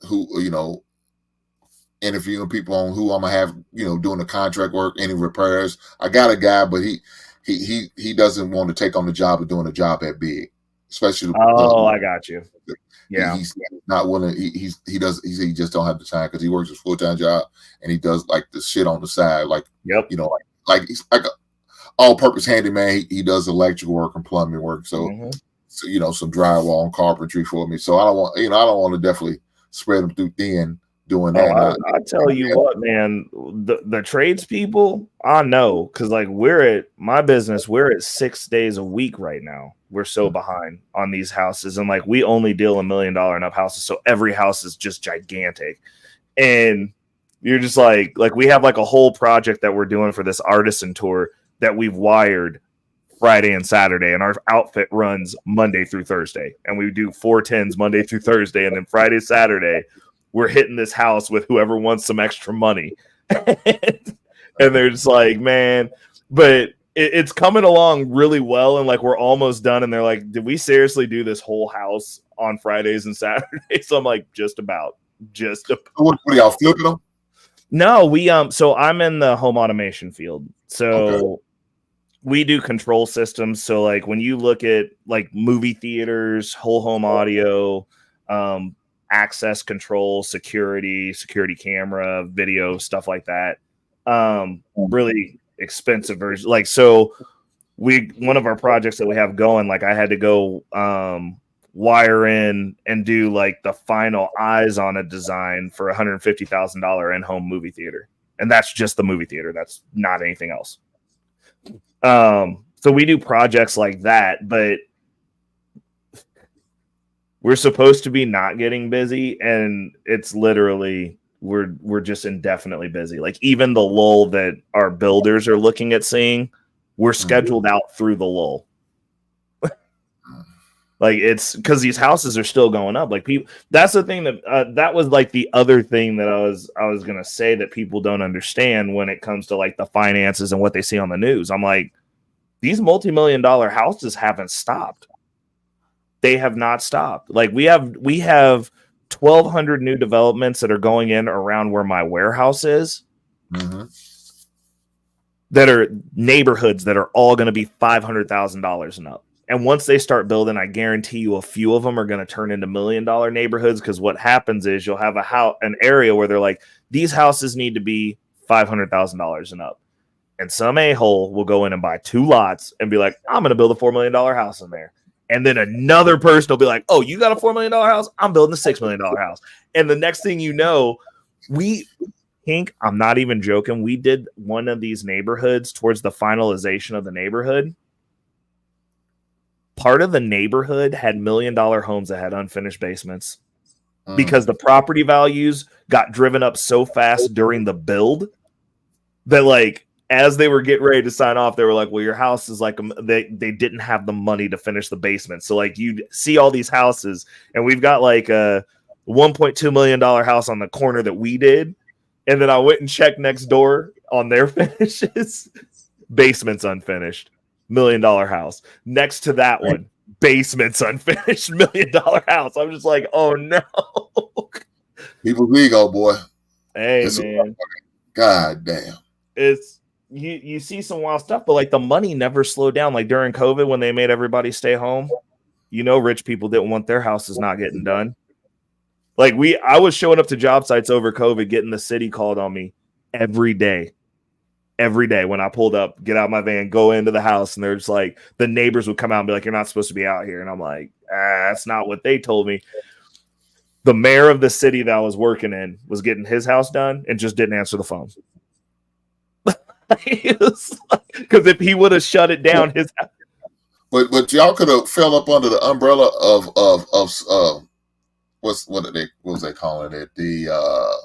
who interviewing people on who I'm gonna have doing the contract work, any repairs. I got a guy, but he doesn't want to take on the job of doing a job that big, especially. I got you. Yeah, he's not willing. He just don't have the time because he works a full-time job and he does like the shit on the side, like like he's like a all-purpose handyman. He does electrical work and plumbing work, so some drywall and carpentry for me. So I don't want to definitely spread them too thin doing that. I tell you what, man, the tradespeople, I know, because like we're at 6 days a week right now. We're so behind on these houses, and like we only deal in $1 million and up houses, so every house is just gigantic. And you're just like we have like a whole project that we're doing for this artisan tour that we've wired Friday and Saturday, and our outfit runs Monday through Thursday, and we do 410s Monday through Thursday, and then Friday, Saturday, we're hitting this house with whoever wants some extra money. And they're just like, man, but it's coming along really well. And like, we're almost done. And they're like, did we seriously do this whole house on Fridays and Saturdays? So I'm like, just about. What are y'all flipping them? No, so I'm in the home automation field. So we do control systems. So like when you look at like movie theaters, whole home audio, access control, security camera, video, stuff like that. Really expensive version. Like, so one of our projects that we have going, like I had to go wire in and do like the final eyes on a design for $150,000 in-home movie theater. And that's just the movie theater. That's not anything else. So we do projects like that, but we're supposed to be not getting busy, and it's literally we're just indefinitely busy. Like even the lull that our builders are looking at seeing, we're scheduled out through the lull. Like it's because these houses are still going up. Like people, that's the thing that was like the other thing that I was gonna say that people don't understand when it comes to like the finances and what they see on the news. I'm like, these multi-million-dollar houses haven't stopped. They have not stopped. Like we have 1,200 new developments that are going in around where my warehouse is. That are neighborhoods that are all going to be $500,000 and up. And once they start building, I guarantee you a few of them are going to turn into $1 million neighborhoods. Because what happens is you'll have an area where they're like, these houses need to be $500,000 and up. And some a-hole will go in and buy 2 lots and be like, I'm going to build a $4 million house in there. And then another person will be like, oh, you got a $4 million house? I'm building a $6 million house. And the next thing you know, I'm not even joking, we did one of these neighborhoods towards the finalization of the neighborhood. Part of the neighborhood had $1 million homes that had unfinished basements because the property values got driven up so fast during the build that like, as they were getting ready to sign off, they were like, well, your house is like, they didn't have the money to finish the basement. So like you see all these houses, and we've got like a $1.2 million house on the corner that we did. And then I went and checked next door on their finishes. Basement's unfinished. $1 million house. Next to that one, basement's unfinished. $1 million house. I'm just like, oh no. People's ego, boy. Hey, man. God damn. It's you see some wild stuff, but like the money never slowed down. Like during COVID, when they made everybody stay home, rich people didn't want their houses not getting done. Like I was showing up to job sites over COVID, getting the city called on me every day. Every day when I pulled up, get out my van, go into the house, and they're just like, the neighbors would come out and be like, "You're not supposed to be out here." And I'm like, that's not what they told me. The mayor of the city that I was working in was getting his house done and just didn't answer the phone. Because if he would have shut it down, his but y'all could have fell up under the umbrella of what was they calling it? The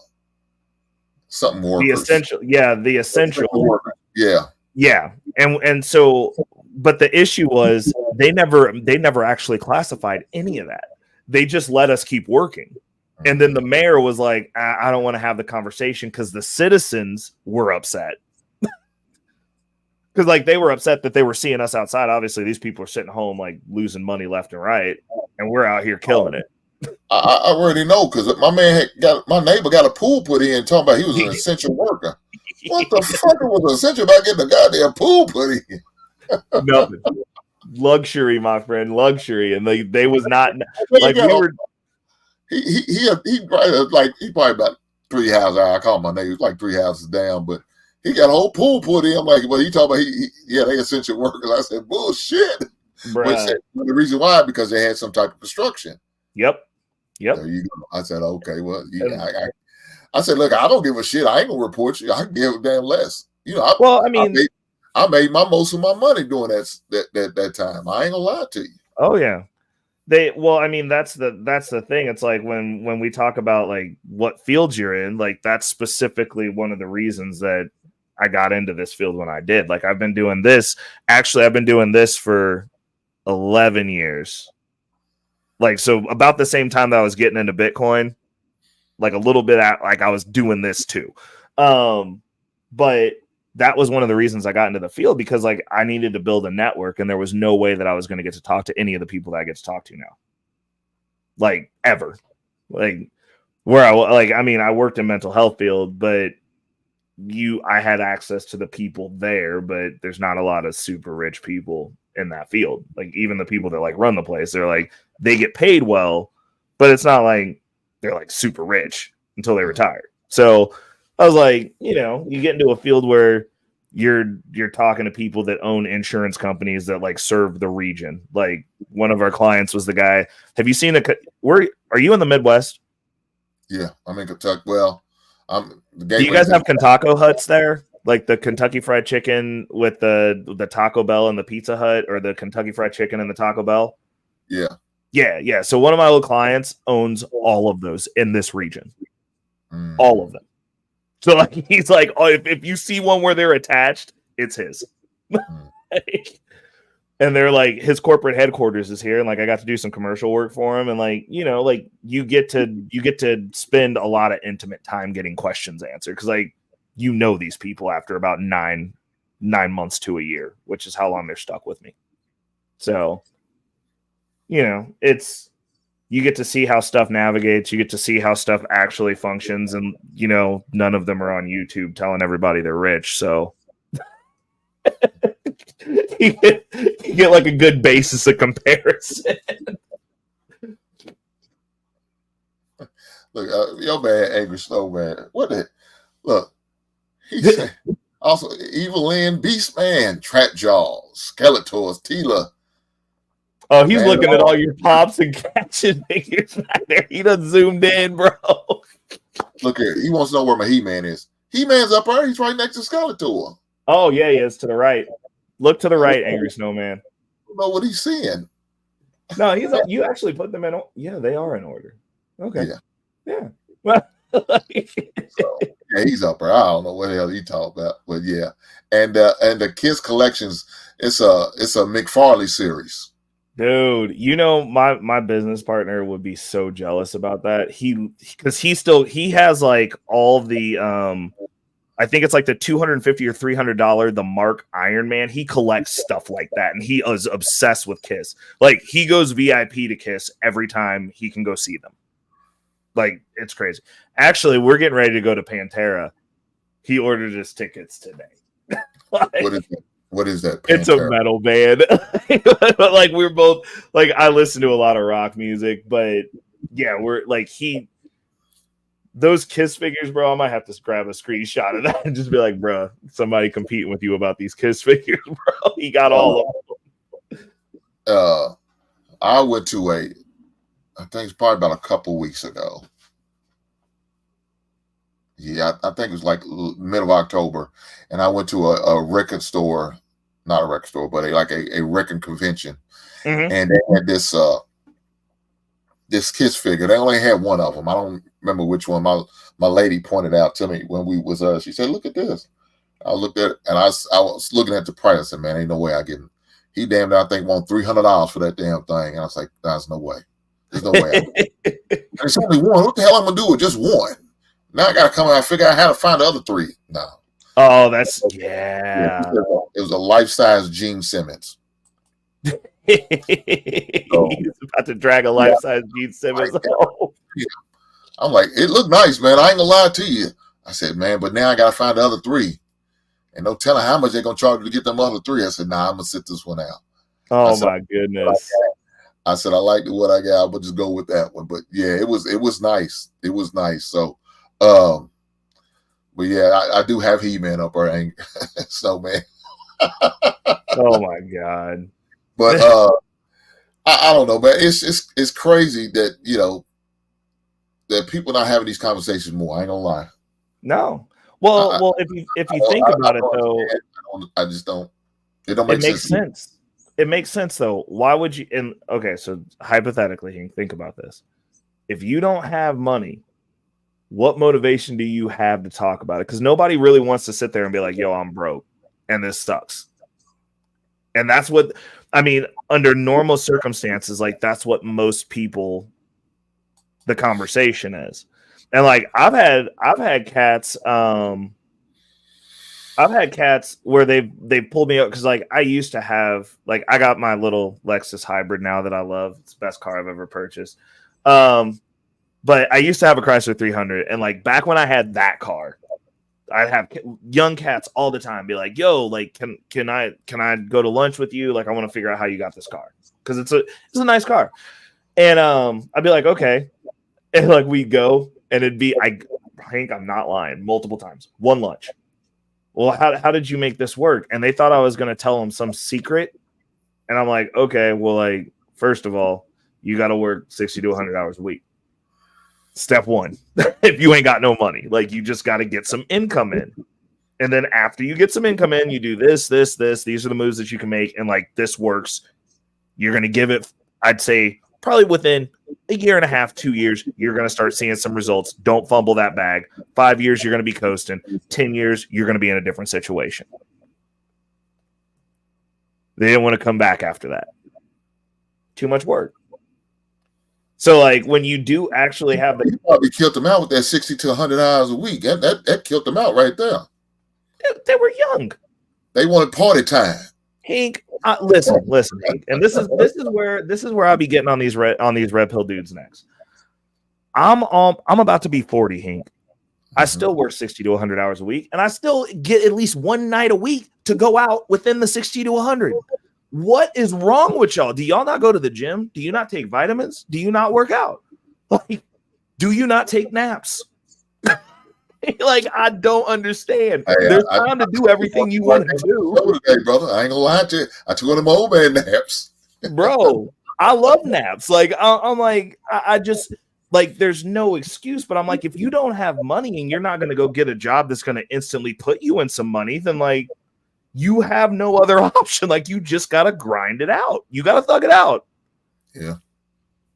something workers. The essential workers. Yeah. And so, but the issue was they never actually classified any of that. They just let us keep working. And then the mayor was like, I don't want to have the conversation because the citizens were upset. Because like they were upset that they were seeing us outside. Obviously, these people are sitting home like losing money left and right, and we're out here killing it. I already know because my neighbor got a pool put in, talking about he was an essential worker. What the fuck was essential about getting a goddamn pool put in? Nothing. Luxury, my friend, luxury, and they was not like we were. He probably about 3 houses. I call my neighbor like 3 houses down, but he got a whole pool put in. I'm like, well, he talking about they essential workers. I said, bullshit. But the reason why, because they had some type of construction. Yep. There you go. I said, okay, well, I said, look, I don't give a shit. I ain't gonna report you. I can give a damn less. I made most of my money doing that time. I ain't gonna lie to you. Oh yeah. That's the thing. It's like when we talk about like what fields you're in, like that's specifically one of the reasons that I got into this field when I did. Like I've been doing this. Actually, I've been doing this for 11 years. Like, so about the same time that I was getting into Bitcoin, like a little bit like I was doing this too. But that was one of the reasons I got into the field because like I needed to build a network and there was no way that I was going to get to talk to any of the people that I get to talk to now. Like ever. Like I worked in mental health field, but I had access to the people there, but there's not a lot of super rich people in that field. Like even the people that like run the place, they're like, they get paid well, but it's not like they're like super rich until they retire. So I was like, you get into a field where you're talking to people that own insurance companies that like serve the region. Like one of our clients was the guy. Have you seen are you in the Midwest? Yeah, I'm in Kentucky. Well, do you guys have Kentucky huts there? Like the Kentucky Fried Chicken with the Taco Bell and the Pizza Hut, or the Kentucky Fried Chicken and the Taco Bell? Yeah. So one of my old clients owns all of those in this region. All of them. So like he's like, oh, if you see one where they're attached, it's his. And they're like, his corporate headquarters is here, and like I got to do some commercial work for him, and like like you get to spend a lot of intimate time getting questions answered because like these people after about 9 months to a year, which is how long they're stuck with me. So it's you get to see how stuff navigates, you get to see how stuff actually functions, and none of them are on YouTube telling everybody they're rich, so you get like a good basis of comparison. Look, your man Angry Snow Man. Look, he said also Evil Lynn, Beast Man, Trap Jaws, Skeletors, Tila. Oh, he's looking at all your pops and catching figures back there. He done zoomed in, bro. Look here, he wants to know where my He-Man is. He-Man's up there. He's right next to Skeletor. Oh yeah, he is to the right. Look to the right, Angry Snowman. I don't know what he's seeing. No, you actually put them in. Yeah, they are in order. Okay. Yeah. Well, he's up there. I don't know what the hell he talking about, but yeah. And the Kiss Collections, it's a McFarlane series. Dude, my business partner would be so jealous about that. He has like all the I think it's like the $250 or $300 the Mark Iron Man. He collects stuff like that, and he is obsessed with Kiss. Like he goes VIP to Kiss every time he can go see them. Like it's crazy. Actually, we're getting ready to go to Pantera. He ordered his tickets today. What is that? It's a Pantera? metal band. Like we're both like I listen to a lot of rock music, but yeah, we're like those Kiss figures, bro. I might have to grab a screenshot of that and just be like, bro, somebody competing with you about these Kiss figures, bro. He got all of them. I went to I think it's probably about a couple weeks ago. Yeah, I think it was like middle of October, and I went to a record store, not a record store, but a record convention, and they had this Kiss figure. They only had one of them. I don't remember which one. My lady pointed out to me when we was she said, "Look at this." I looked at it, and I was looking at the price. I said, "Man, ain't no way I get it." He damn near I think want $300 for that damn thing, and I was like, "There's no way. There's no way." It's only one. What the hell I'm gonna do with just one? Now I gotta come out and figure out how to find the other three. No. Oh, that's yeah. It was a life-size Gene Simmons. He's about to drag a life-size Gene Simmons. I'm like, it looked nice, man. I ain't gonna lie to you. I said, man, but now I gotta find the other three. And no telling how much they're gonna charge you to get them other three. I said, nah, I'm gonna sit this one out. Oh my goodness. I said, I like what I got, but just go with that one. But yeah, it was nice. It was nice. So but yeah, I do have He-Man up there, so man. Oh my god. But I don't know, man. It's crazy that that people not having these conversations more. I ain't gonna lie. No. Well, if you think about it though, I just don't. It don't make sense. It makes sense. It makes sense though. Why would you? And okay, so hypothetically, think about this. If you don't have money, what motivation do you have to talk about it? Because nobody really wants to sit there and be like, "Yo, I'm broke, and this sucks." And that's what I mean. Under normal circumstances, like that's what most people, the conversation is. And like I've had cats. I've had cats where they pulled me up because like I used to have like I got my little Lexus hybrid now that I love. It's the best car I've ever purchased. But I used to have a Chrysler 300, and like back when I had that car, I'd have young cats all the time be like, "Yo, like can I go to lunch with you? Like I want to figure out how you got this car because it's a nice car." And I'd be like, "Okay," and like we'd go, and it'd be Hank, I'm not lying, multiple times, one lunch. Well, how did you make this work? And they thought I was going to tell them some secret. And I'm like, okay, well, like, first of all, you got to work 60 to 100 hours a week. Step one, if you ain't got no money, like you just got to get some income in. And then after you get some income in, you do this. These are the moves that you can make. And like, this works. You're going to give it, I'd say, probably within a year and a half, 2 years, you're going to start seeing some results. Don't fumble that bag. 5 years, you're going to be coasting. 10 years, you're going to be in a different situation. They didn't want to come back after that. Too much work. So, like, when you do actually have you probably killed them out with that 60 to 100 hours a week. That killed them out right there. They were young. They wanted party time. Hank, listen, Hank, and this is where I'll be getting on these red pill dudes next. I'm about to be 40, Hank. I still work 60 to 100 hours a week, and I still get at least one night a week to go out within the 60 to 100. What is wrong with y'all? Do y'all not go to the gym? Do you not take vitamins? Do you not work out? Like, do you not take naps? Like, I don't understand. There's time to do everything you want to do. Hey, brother, I ain't gonna lie to you. I took one of them old man naps. Bro, I love naps. Like, I'm like, I just, like, there's no excuse. But I'm like, if you don't have money and you're not going to go get a job that's going to instantly put you in some money, then, like, you have no other option. Like, you just got to grind it out. You got to thug it out. Yeah.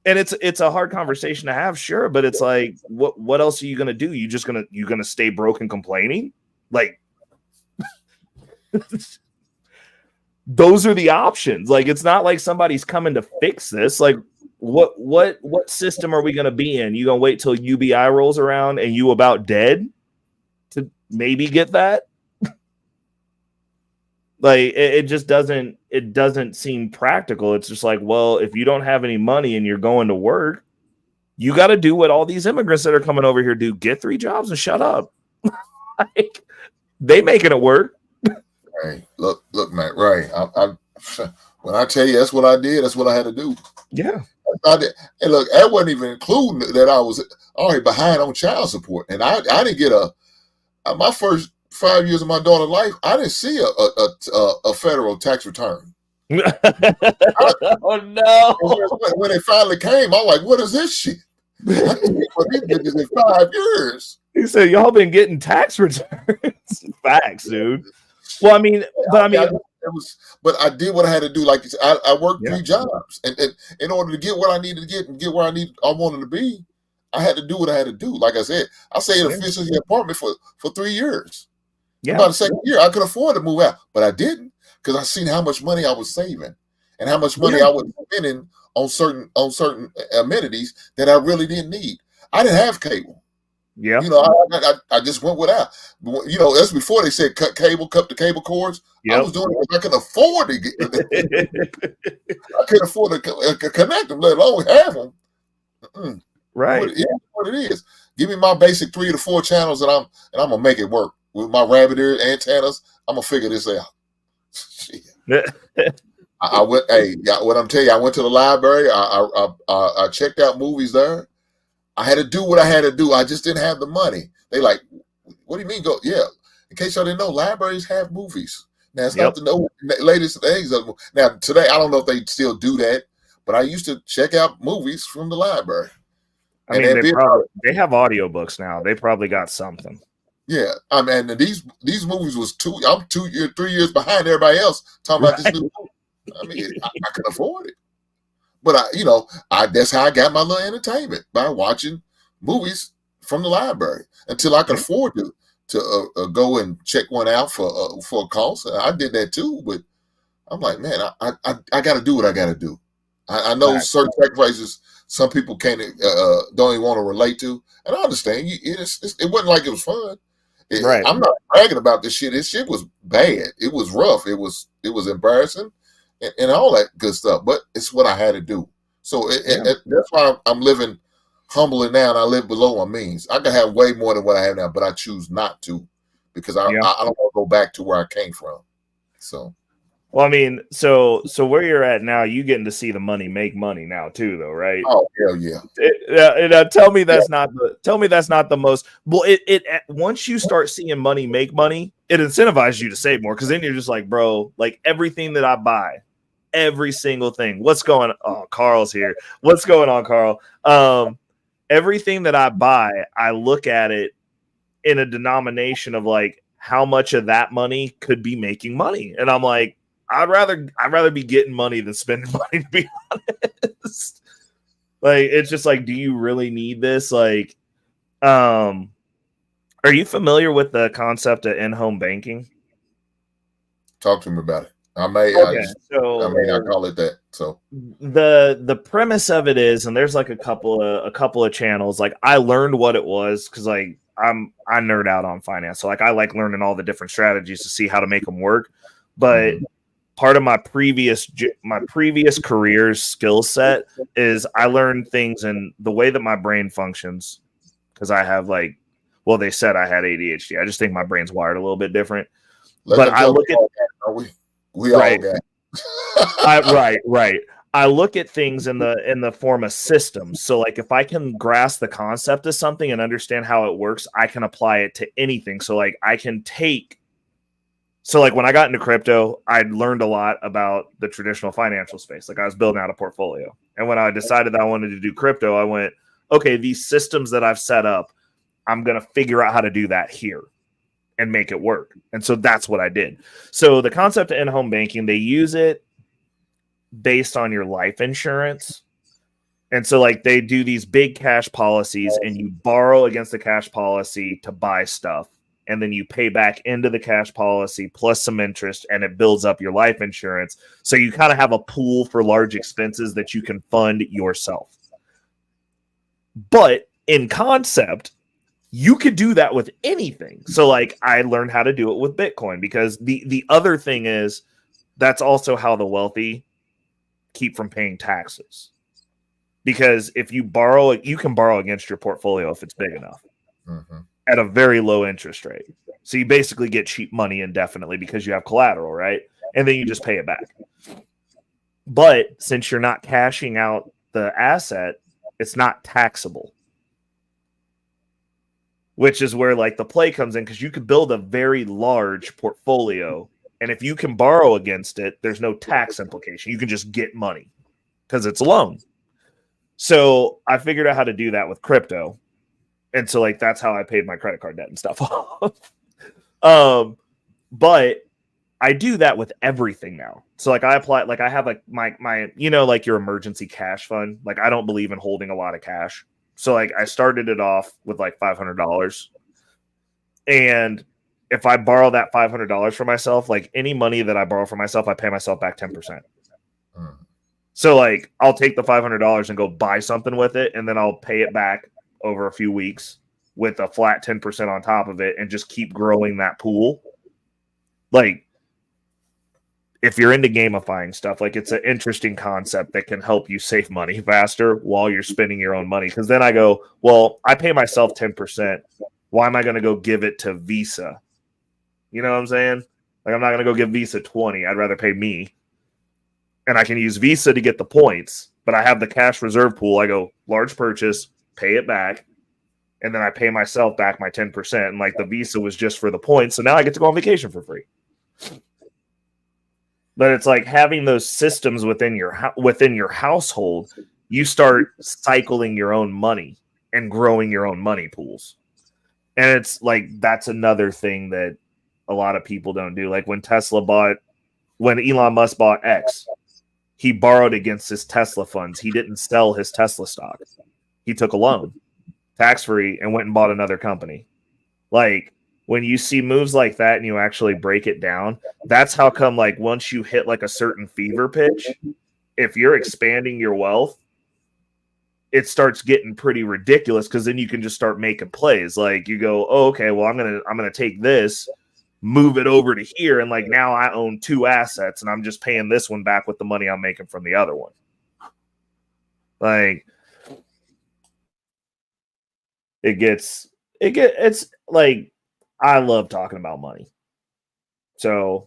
And it's a hard conversation to have, sure, but it's like, what else are you gonna do? You gonna stay broke and complaining? Like, those are the options. Like, it's not like somebody's coming to fix this. Like, what system are we gonna be in? You gonna wait till UBI rolls around and you about dead to maybe get that? Like, it just doesn't seem practical. It's just like, well, if you don't have any money and you're going to work, you got to do what all these immigrants that are coming over here do. Get 3 jobs and shut up. Like, they making it work. Hey, look, man. Right. When I tell you that's what I did, that's what I had to do. Yeah. I did. And look, that wasn't even including that I was already behind on child support, and I didn't get my first 5 years of my daughter's life. I didn't see a federal tax return. Oh no! When it finally came, I'm like, what is this shit? I can't get what these niggas in 5 years. He said, "Y'all been getting tax returns." Facts, dude. Well, I mean, but I mean, but I did what I had to do. Like you said, I worked Yeah. 3 jobs, and in order to get what I needed to get and get where I wanted to be, I had to do what I had to do. Like I said, I stayed in a efficiency apartment for 3 years. Yeah. About the second year, I could afford to move out, but I didn't because I seen how much money I was saving and how much money I was spending on certain amenities that I really didn't need. I didn't have cable. Yeah. You know, I just went without. You know, that's before they said cut the cable cords. I was doing it because I could afford to get. I couldn't afford to connect them, let alone have them. Right. It is what it is. Give me my basic 3 to 4 channels, and I'm gonna make it work with my rabbit ear antennas. I'm gonna figure this out. I went. Hey, what I'm telling you, I went to the library. I checked out movies there. I had to do what I had to do. I just didn't have the money. They like, what do you mean go? Yeah. In case y'all didn't know, libraries have movies. Now it's not the latest things. Now today, I don't know if they still do that, but I used to check out movies from the library. I mean, they have audiobooks now. They probably got something. Yeah, I mean, these movies was 3 years behind everybody else talking about this new movie. I mean, I could afford it. But that's how I got my little entertainment, by watching movies from the library until I could afford to go and check one out for a cost. I did that too, but I'm like, man, I got to do what I got to do. I know certain sacrifices some people can't don't even want to relate to, and I understand. It wasn't like it was fun. I'm not bragging about this shit. This shit was bad. It was rough. It was embarrassing. And all that good stuff, but it's what I had to do. So that's why I'm living humbly now, and I live below my means. I could have way more than what I have now, but I choose not to because I don't want to go back to where I came from. So, well, I mean, so where you're at now, you getting to see the money make money now too, though, right? Oh hell yeah! Tell me that's not the most. Well, it once you start seeing money make money, it incentivizes you to save more because then you're just like, bro, like everything that I buy. Every single thing. What's going on? Oh, Carl's here. What's going on, Carl? Everything that I buy, I look at it in a denomination of like how much of that money could be making money. And I'm like, I'd rather be getting money than spending money, to be honest. Like, it's just like, do you really need this? Like, are you familiar with the concept of in-home banking? Talk to me about it. I call it that. So the premise of it is, and there's like a couple of channels. Like I learned what it was because like I nerd out on finance, so like I like learning all the different strategies to see how to make them work. But part of my previous career's skill set is I learned things in the way that my brain functions because I have they said I had ADHD. I just think my brain's wired a little bit different. But I look at we all got. Right. I look at things in the form of systems. So like if I can grasp the concept of something and understand how it works, I can apply it to anything. So like I can like when I got into crypto, I learned a lot about the traditional financial space. Like I was building out a portfolio. And when I decided that I wanted to do crypto, I went, okay, these systems that I've set up, I'm going to figure out how to do that here and make it work. And so that's what I did. So the concept of in-home banking, they use it based on your life insurance. And so like they do these big cash policies and you borrow against the cash policy to buy stuff. And then you pay back into the cash policy plus some interest and it builds up your life insurance. So you kind of have a pool for large expenses that you can fund yourself. But in concept, you could do that with anything. So like I learned how to do it with Bitcoin because the other thing is that's also how the wealthy keep from paying taxes. Because if you borrow, you can borrow against your portfolio if it's big enough. at a very low interest rate. So you basically get cheap money indefinitely because you have collateral, right? And then you just pay it back. But since you're not cashing out the asset, it's not taxable. Which is where like the play comes in, because you could build a very large portfolio, and if you can borrow against it, there's no tax implication. You can just get money because it's a loan. So I figured out how to do that with crypto. And so like that's how I paid my credit card debt and stuff off. But I do that with everything now. So like I apply, like I have like my like your emergency cash fund. Like I don't believe in holding a lot of cash. So like I started it off with like $500. And if I borrow that $500 for myself, like any money that I borrow for myself, I pay myself back 10%. So like I'll take the $500 and go buy something with it, and then I'll pay it back over a few weeks with a flat 10% on top of it, and just keep growing that pool. Like if you're into gamifying stuff, like it's an interesting concept that can help you save money faster while you're spending your own money. Because then I go, well, I pay myself 10%. Why am I going to go give it to Visa? You know what I'm saying? Like I'm not going to go give Visa 20. I'd rather pay me. And I can use Visa to get the points, but I have the cash reserve pool. I go large purchase, pay it back, and then I pay myself back my 10%. And like the Visa was just for the points, so now I get to go on vacation for free. But it's like having those systems within your household, you start cycling your own money and growing your own money pools. And it's like that's another thing that a lot of people don't do. Like when Elon Musk bought X, he borrowed against his Tesla funds. He didn't sell his Tesla stock. He took a loan, tax-free, and went and bought another company. Like when you see moves like that and you actually break it down, that's how come like once you hit like a certain fever pitch, if you're expanding your wealth, it starts getting pretty ridiculous, because then you can just start making plays. Like you go, oh, okay, well, I'm gonna take this, move it over to here, and like now I own 2 assets, and I'm just paying this one back with the money I'm making from the other one. Like it's like I love talking about money. So,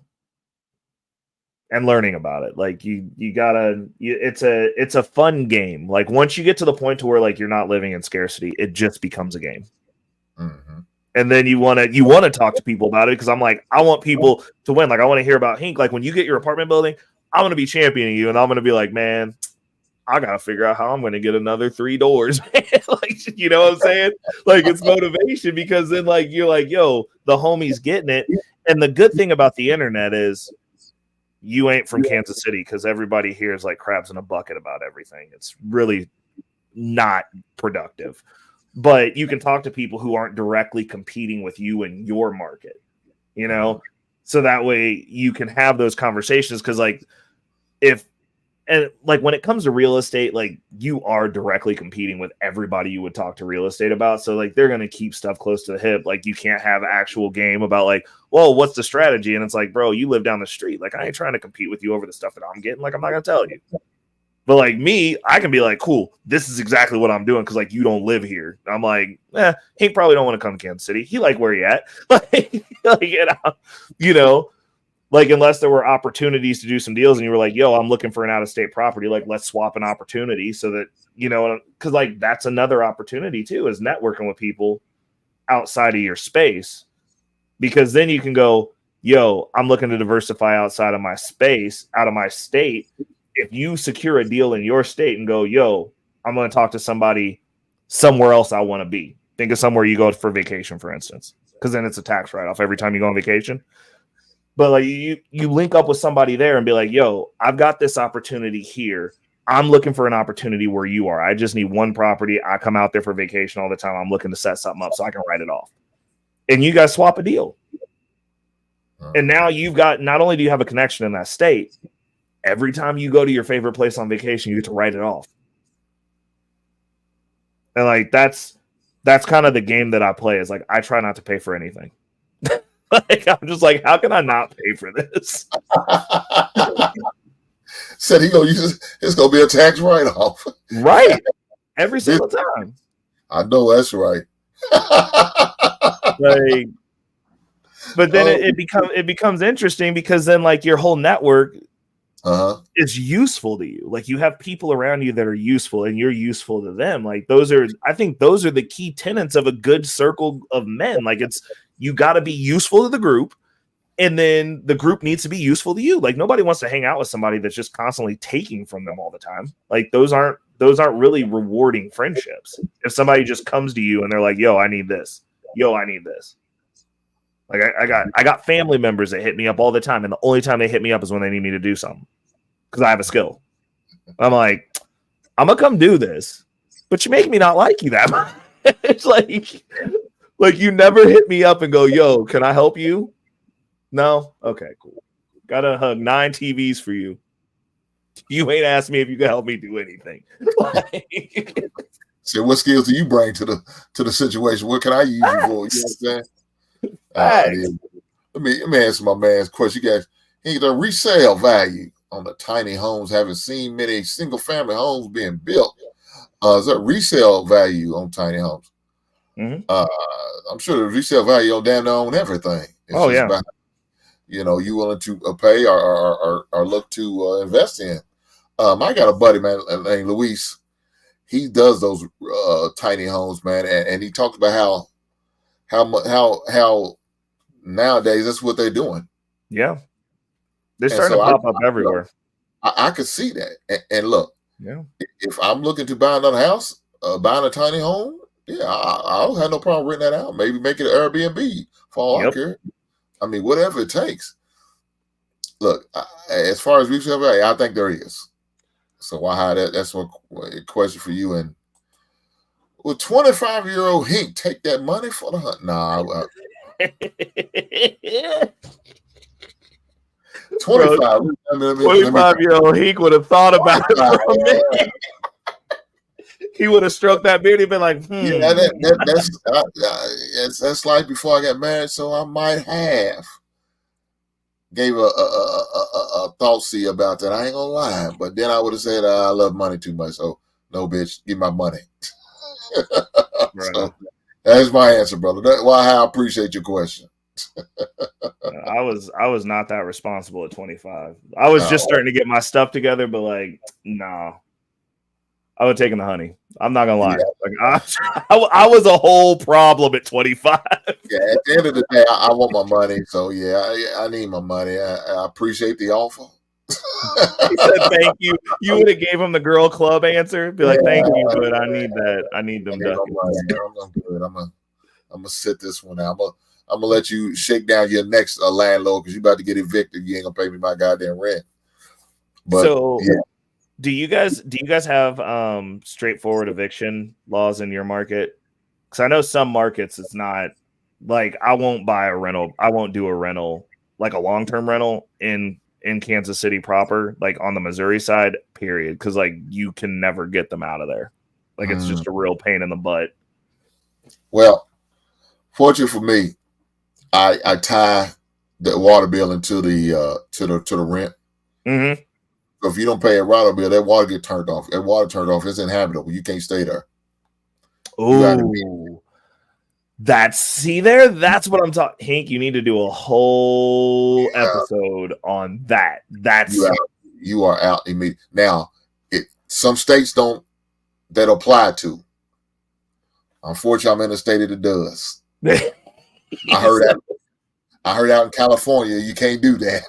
and learning about it. Like it's a fun game. Like once you get to the point to where like you're not living in scarcity, it just becomes a game. Mm-hmm. And then you want to talk to people about it, because I'm like, I want people to win. Like I want to hear about Hink. Like when you get your apartment building, I'm going to be championing you, and I'm going to be like, man, I got to figure out how I'm going to get another 3 doors. Like, you know what I'm saying? Like it's motivation, because then like you're like, yo, the homie's getting it. And the good thing about the internet is you ain't from Kansas City, because everybody here is like crabs in a bucket about everything. It's really not productive. But you can talk to people who aren't directly competing with you in your market, you know? So that way you can have those conversations, because like when it comes to real estate, like you are directly competing with everybody you would talk to real estate about. So like they're going to keep stuff close to the hip. Like you can't have actual game about like, well, what's the strategy? And it's like, bro, you live down the street. Like I ain't trying to compete with you over the stuff that I'm getting. Like I'm not going to tell you. But like me, I can be like, cool, this is exactly what I'm doing, because like you don't live here. I'm like, he probably don't want to come to Kansas City. He like where he at. Like you know, like unless there were opportunities to do some deals and you were like, yo, I'm looking for an out-of-state property. Like let's swap an opportunity, so that, you know, because like that's another opportunity too, is networking with people outside of your space, because then you can go, yo, I'm looking to diversify outside of my space, out of my state. If you secure a deal in your state and go, yo, I'm going to talk to somebody somewhere else I want to be. Think of somewhere you go for vacation, for instance, because then it's a tax write-off every time you go on vacation. But like you link up with somebody there and be like, yo, I've got this opportunity here. I'm looking for an opportunity where you are. I just need one property. I come out there for vacation all the time. I'm looking to set something up so I can write it off. And you guys swap a deal. And now you've got, not only do you have a connection in that state, every time you go to your favorite place on vacation, you get to write it off. And like that's kind of the game that I play, is like I try not to pay for anything. Like I'm just like, how can I not pay for this? Said it's gonna be a tax write-off. Right. Every single time. I know that's right. Like, but then it becomes interesting because then like your whole network is useful to you. Like you have people around you that are useful and you're useful to them. Like I think those are the key tenets of a good circle of men. Like you got to be useful to the group, and then the group needs to be useful to you. Like nobody wants to hang out with somebody that's just constantly taking from them all the time. Like those aren't really rewarding friendships. If somebody just comes to you and they're like, "Yo, I need this. Yo, I need this." Like I got family members that hit me up all the time, and the only time they hit me up is when they need me to do something because I have a skill. I'm like, I'm gonna come do this, but you make me not like you that much. It's like you never hit me up and go, "Yo, can I help you?" No, okay, cool. Gotta hug 9 TVs for you. You ain't asked me if you can help me do anything. So, what skills do you bring to the situation? What can I use you for? You know what I'm saying? Let me answer my man's question. You guys, the resale value on the tiny homes. Haven't seen many single family homes being built. Is there resale value on tiny homes? Mm-hmm. I'm sure the resale value on damn near on everything. It's yeah. About, you willing to pay or look to invest in. I got a buddy, man, named Luis. He does those tiny homes, man, and he talks about how nowadays that's what they're doing. Yeah, they're starting to pop up everywhere. I could see that, and look, if I'm looking to buy another house, buying a tiny home, I don't have no problem renting that out. Maybe make it an Airbnb for all I care. I mean, whatever it takes. Look, as far as resale value, I think there is. So I had that. That's one question for you. And will 25-year-old Hink take that money for the hunt? Nah. 25-year-old Hink would have thought about it for a minute. He would have stroked that beard and been like, Yeah, that's like before I got married, so I might have gave a thought see about that. I ain't gonna lie, but then I would have said I love money too much, so no, bitch, give my money. So that's my answer, brother. That's why I appreciate your question. I was not that responsible at 25. I was just starting to get my stuff together, but like, no. I would have taken the honey. I'm not gonna lie. Yeah. Like, I was a whole problem at 25. Yeah, at the end of the day, I want my money. So yeah, I need my money. I appreciate the offer. He said thank you. You would have gave him the girl club answer. Be like, thank you, but I need that. I need them ducats. I'm good. I'm gonna sit this one out. I'm gonna let you shake down your next landlord because you about to get evicted. You ain't gonna pay me my goddamn rent. But so yeah. Do you guys have straightforward eviction laws in your market? Because I know some markets it's not like I won't buy a rental. I won't do a rental like a long-term rental in Kansas City proper, like on the Missouri side, period. Because like you can never get them out of there. Like it's just a real pain in the butt. Well, fortunately for me, I tie the water bill into the rent. Mm-hmm. So if you don't pay a water bill, that water get turned off. That water turned off. It's inhabitable. You can't stay there. Oh, that's what I'm talking. Hank, you need to do a whole episode on that. That's you are out immediately. Now, some states don't that apply to. Unfortunately, I'm in a state that does. I heard out in California you can't do that.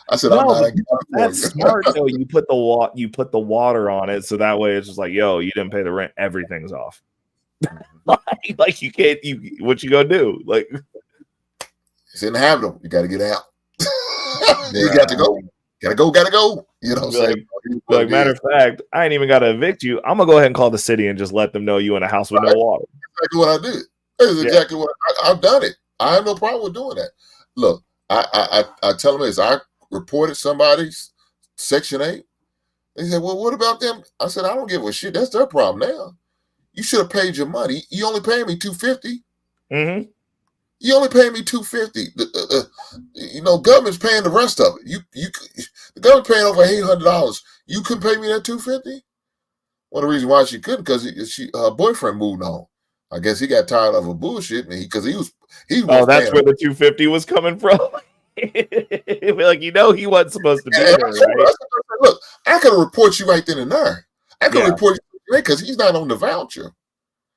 I said, I'm not. That's smart though. You put the water on it, so that way it's just like, yo, you didn't pay the rent. Everything's off. like you can't. What you gonna do? Like it's inhabitable. You got to get out. You got to go. Gotta go. You know what I'm saying? Like matter of fact, I ain't even got to evict you. I'm gonna go ahead and call the city and just let them know you in a house with no water. Exactly what I did. That's exactly what I've done it. I have no problem with doing that. Look, I tell them this. I reported somebody's Section 8. They said, well, what about them? I said, I don't give a shit. That's their problem now. You should have paid your money. You only paid me $250. Mm-hmm. You only paid me $250. Government's paying the rest of it. The government paying over $800. You couldn't pay me that $250. Well, the reason why she couldn't because her boyfriend moved on. I guess he got tired of a bullshit because he was Oh, that's paying. where the 250 was coming from. Like, he wasn't supposed to be And there, right? look, I could report you right then and there. I could Yeah. report you because he's not on the voucher.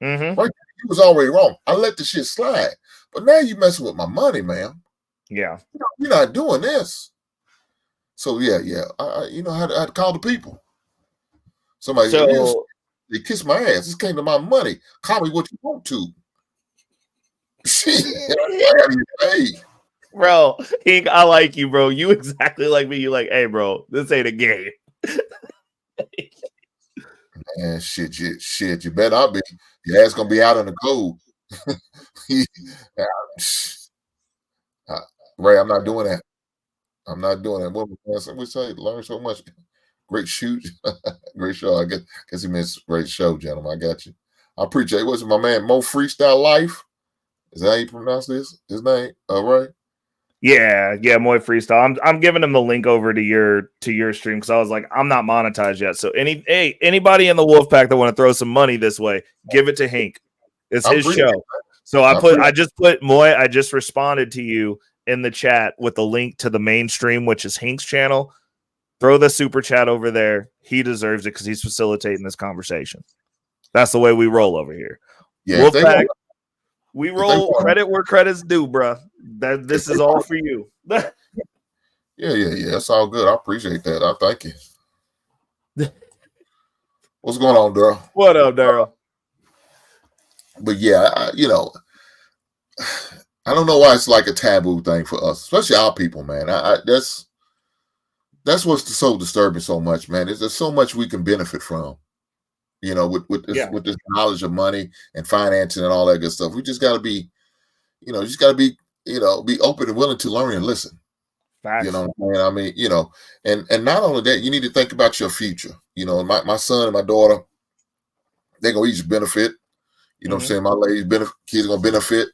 Mm-hmm. Right? He was already wrong. I let the shit slide. But now you messing with my money, man. Yeah. You're not doing this. So yeah. I had to call the people. Somebody, they kiss my ass. This came to my money. Call me what you want to. Shit, I gotta get paid. Bro, I like you, bro. You exactly like me. You like, hey, bro, this ain't a game. Man, shit, you better not be. Your ass gonna be out in the cold. Ray, I'm not doing that. I'm not doing that. What we say? Learn so much. Great shoot. Great show. I guess he meant great show, gentlemen. I got you. I appreciate it. What's it, my man Mo Freestyle Life? Is that how you pronounce this? His name? All right. Yeah, Moy Freestyle. I'm giving him the link over to your stream because I was like, I'm not monetized yet. So anybody in the Wolfpack that want to throw some money this way, give it to Hank. It's his show. So I just put Moy. I just responded to you in the chat with the link to the main stream, which is Hank's channel. Throw the super chat over there. He deserves it because he's facilitating this conversation. That's the way we roll over here. Yeah, Wolfpack. We roll credit where credit's due, bro. This is all for you. Yeah. That's all good. I appreciate that. I thank you. What's going on, Daryl? What up, Daryl? But yeah, I don't know why it's like a taboo thing for us, especially our people, man. That's what's so disturbing so much, man. There's so much we can benefit from. With this knowledge of money and financing and all that good stuff. We just got to be, be open and willing to learn and listen. Facts. You know what I mean? And not only that, you need to think about your future. My son and my daughter, they're going to each benefit. You know what I'm saying? My lady's kids are going to benefit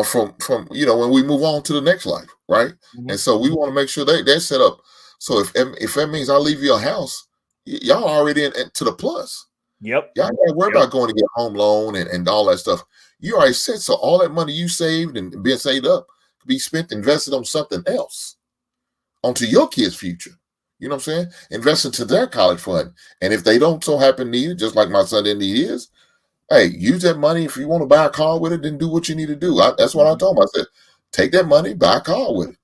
from when we move on to the next life, right? Mm-hmm. And so we want to make sure they're set up. So if that means I leave your house, y'all already into the plus. Yep. Y'all got to worry about going to get a home loan and all that stuff. You already said so. All that money you saved and being saved up could be invested on something else, onto your kids' future. You know what I'm saying? Invest into their college fund. And if they don't so happen to need it, just like my son didn't need his, hey, use that money. If you want to buy a car with it, then do what you need to do. That's what I told him. I said, take that money, buy a car with it.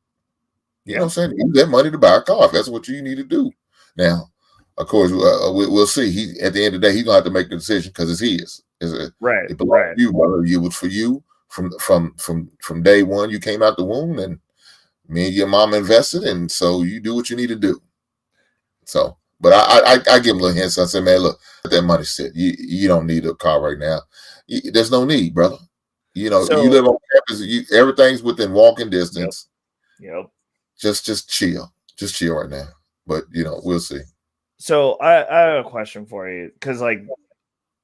You know what I'm saying? Use that money to buy a car if that's what you need to do. Now, of course, we'll see. He at the end of the day, he's gonna have to make the decision because it's his. Right. It belongs to you, brother. It was for you from day one. You came out the womb, and me and your mom invested, and so you do what you need to do. So, but I give him a little hints. I said, man, look, let that money sit. You don't need a car right now. There's no need, brother. You live on campus. Everything's within walking distance. Yep. Just chill. Just chill right now. But we'll see. So I have a question for you because, like,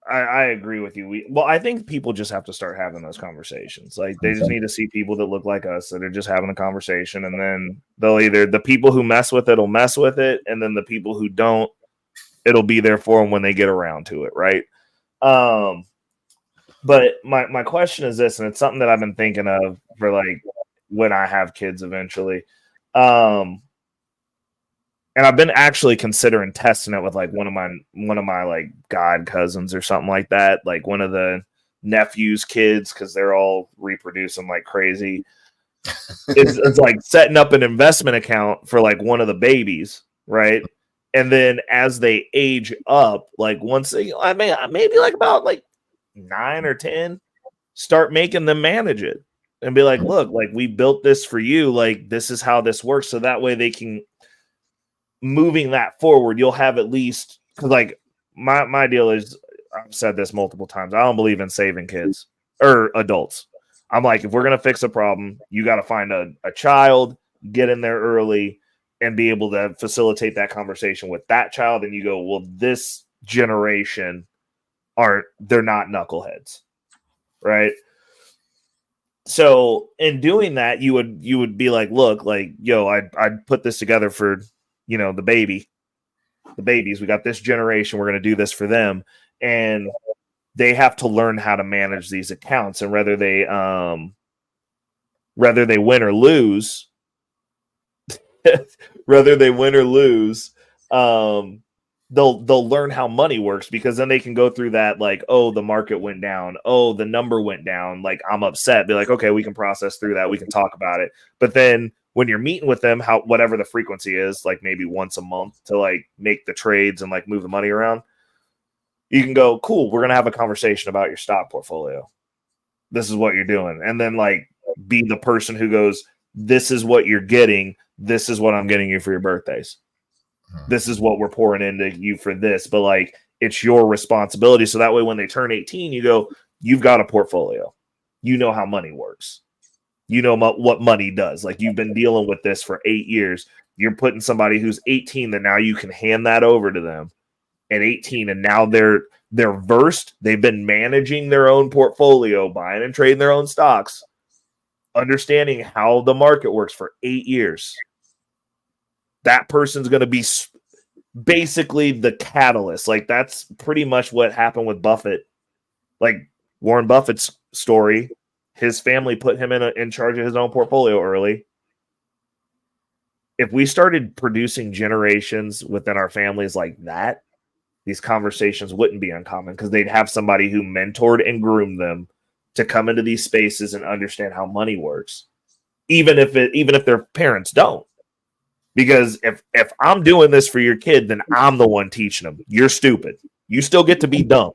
I agree with you. I think people just have to start having those conversations. Like, they just need to see people that look like us that are just having a conversation, and then the people who mess with it will mess with it, and then the people who don't, it'll be there for them when they get around to it, right? But my question is this, and it's something that I've been thinking of for like when I have kids eventually. And I've been actually considering testing it with like one of my like god cousins or something like that, like one of the nephew's kids, because they're all reproducing like crazy. It's like setting up an investment account for like one of the babies, right? And then as they age up, like once they, maybe like about like 9 or 10, start making them manage it and be like, look, like we built this for you, like this is how this works, so that way they can. Moving that forward, you'll have at least, because like my deal is, I've said this multiple times, I don't believe in saving kids or adults. I'm like, if we're gonna fix a problem, you got to find a child, get in there early, and be able to facilitate that conversation with that child. And you go, well, this generation they're not knuckleheads, right? So in doing that, you would be like, look, like, yo, I'd put this together for the babies. We got this generation. We're going to do this for them. And they have to learn how to manage these accounts, and whether they win or lose, they'll learn how money works, because then they can go through that, like, oh, the market went down, oh, the number went down, like, I'm upset, be like, okay, we can process through that, we can talk about it. But then when you're meeting with them, whatever the frequency is, like maybe once a month to like make the trades and like move the money around, you can go, cool, we're gonna have a conversation about your stock portfolio. This is what you're doing. And then like be the person who goes, this is what you're getting, this is what I'm getting you for your birthdays. This is what we're pouring into you for this, but like it's your responsibility. So that way, when they turn 18, you go, you've got a portfolio. You know how money works. You know what money does. Like you've been dealing with this for 8 years. You're putting somebody who's 18 that now you can hand that over to them at 18, and now they're versed. They've been managing their own portfolio, buying and trading their own stocks, understanding how the market works for 8 years. That person's going to be basically the catalyst. Like that's pretty much what happened with Buffett. Like Warren Buffett's story, his family put him in charge of his own portfolio early. If we started producing generations within our families like that, these conversations wouldn't be uncommon, because they'd have somebody who mentored and groomed them to come into these spaces and understand how money works, even if their parents don't. Because if I'm doing this for your kid, then I'm the one teaching them. You're stupid. You still get to be dumb,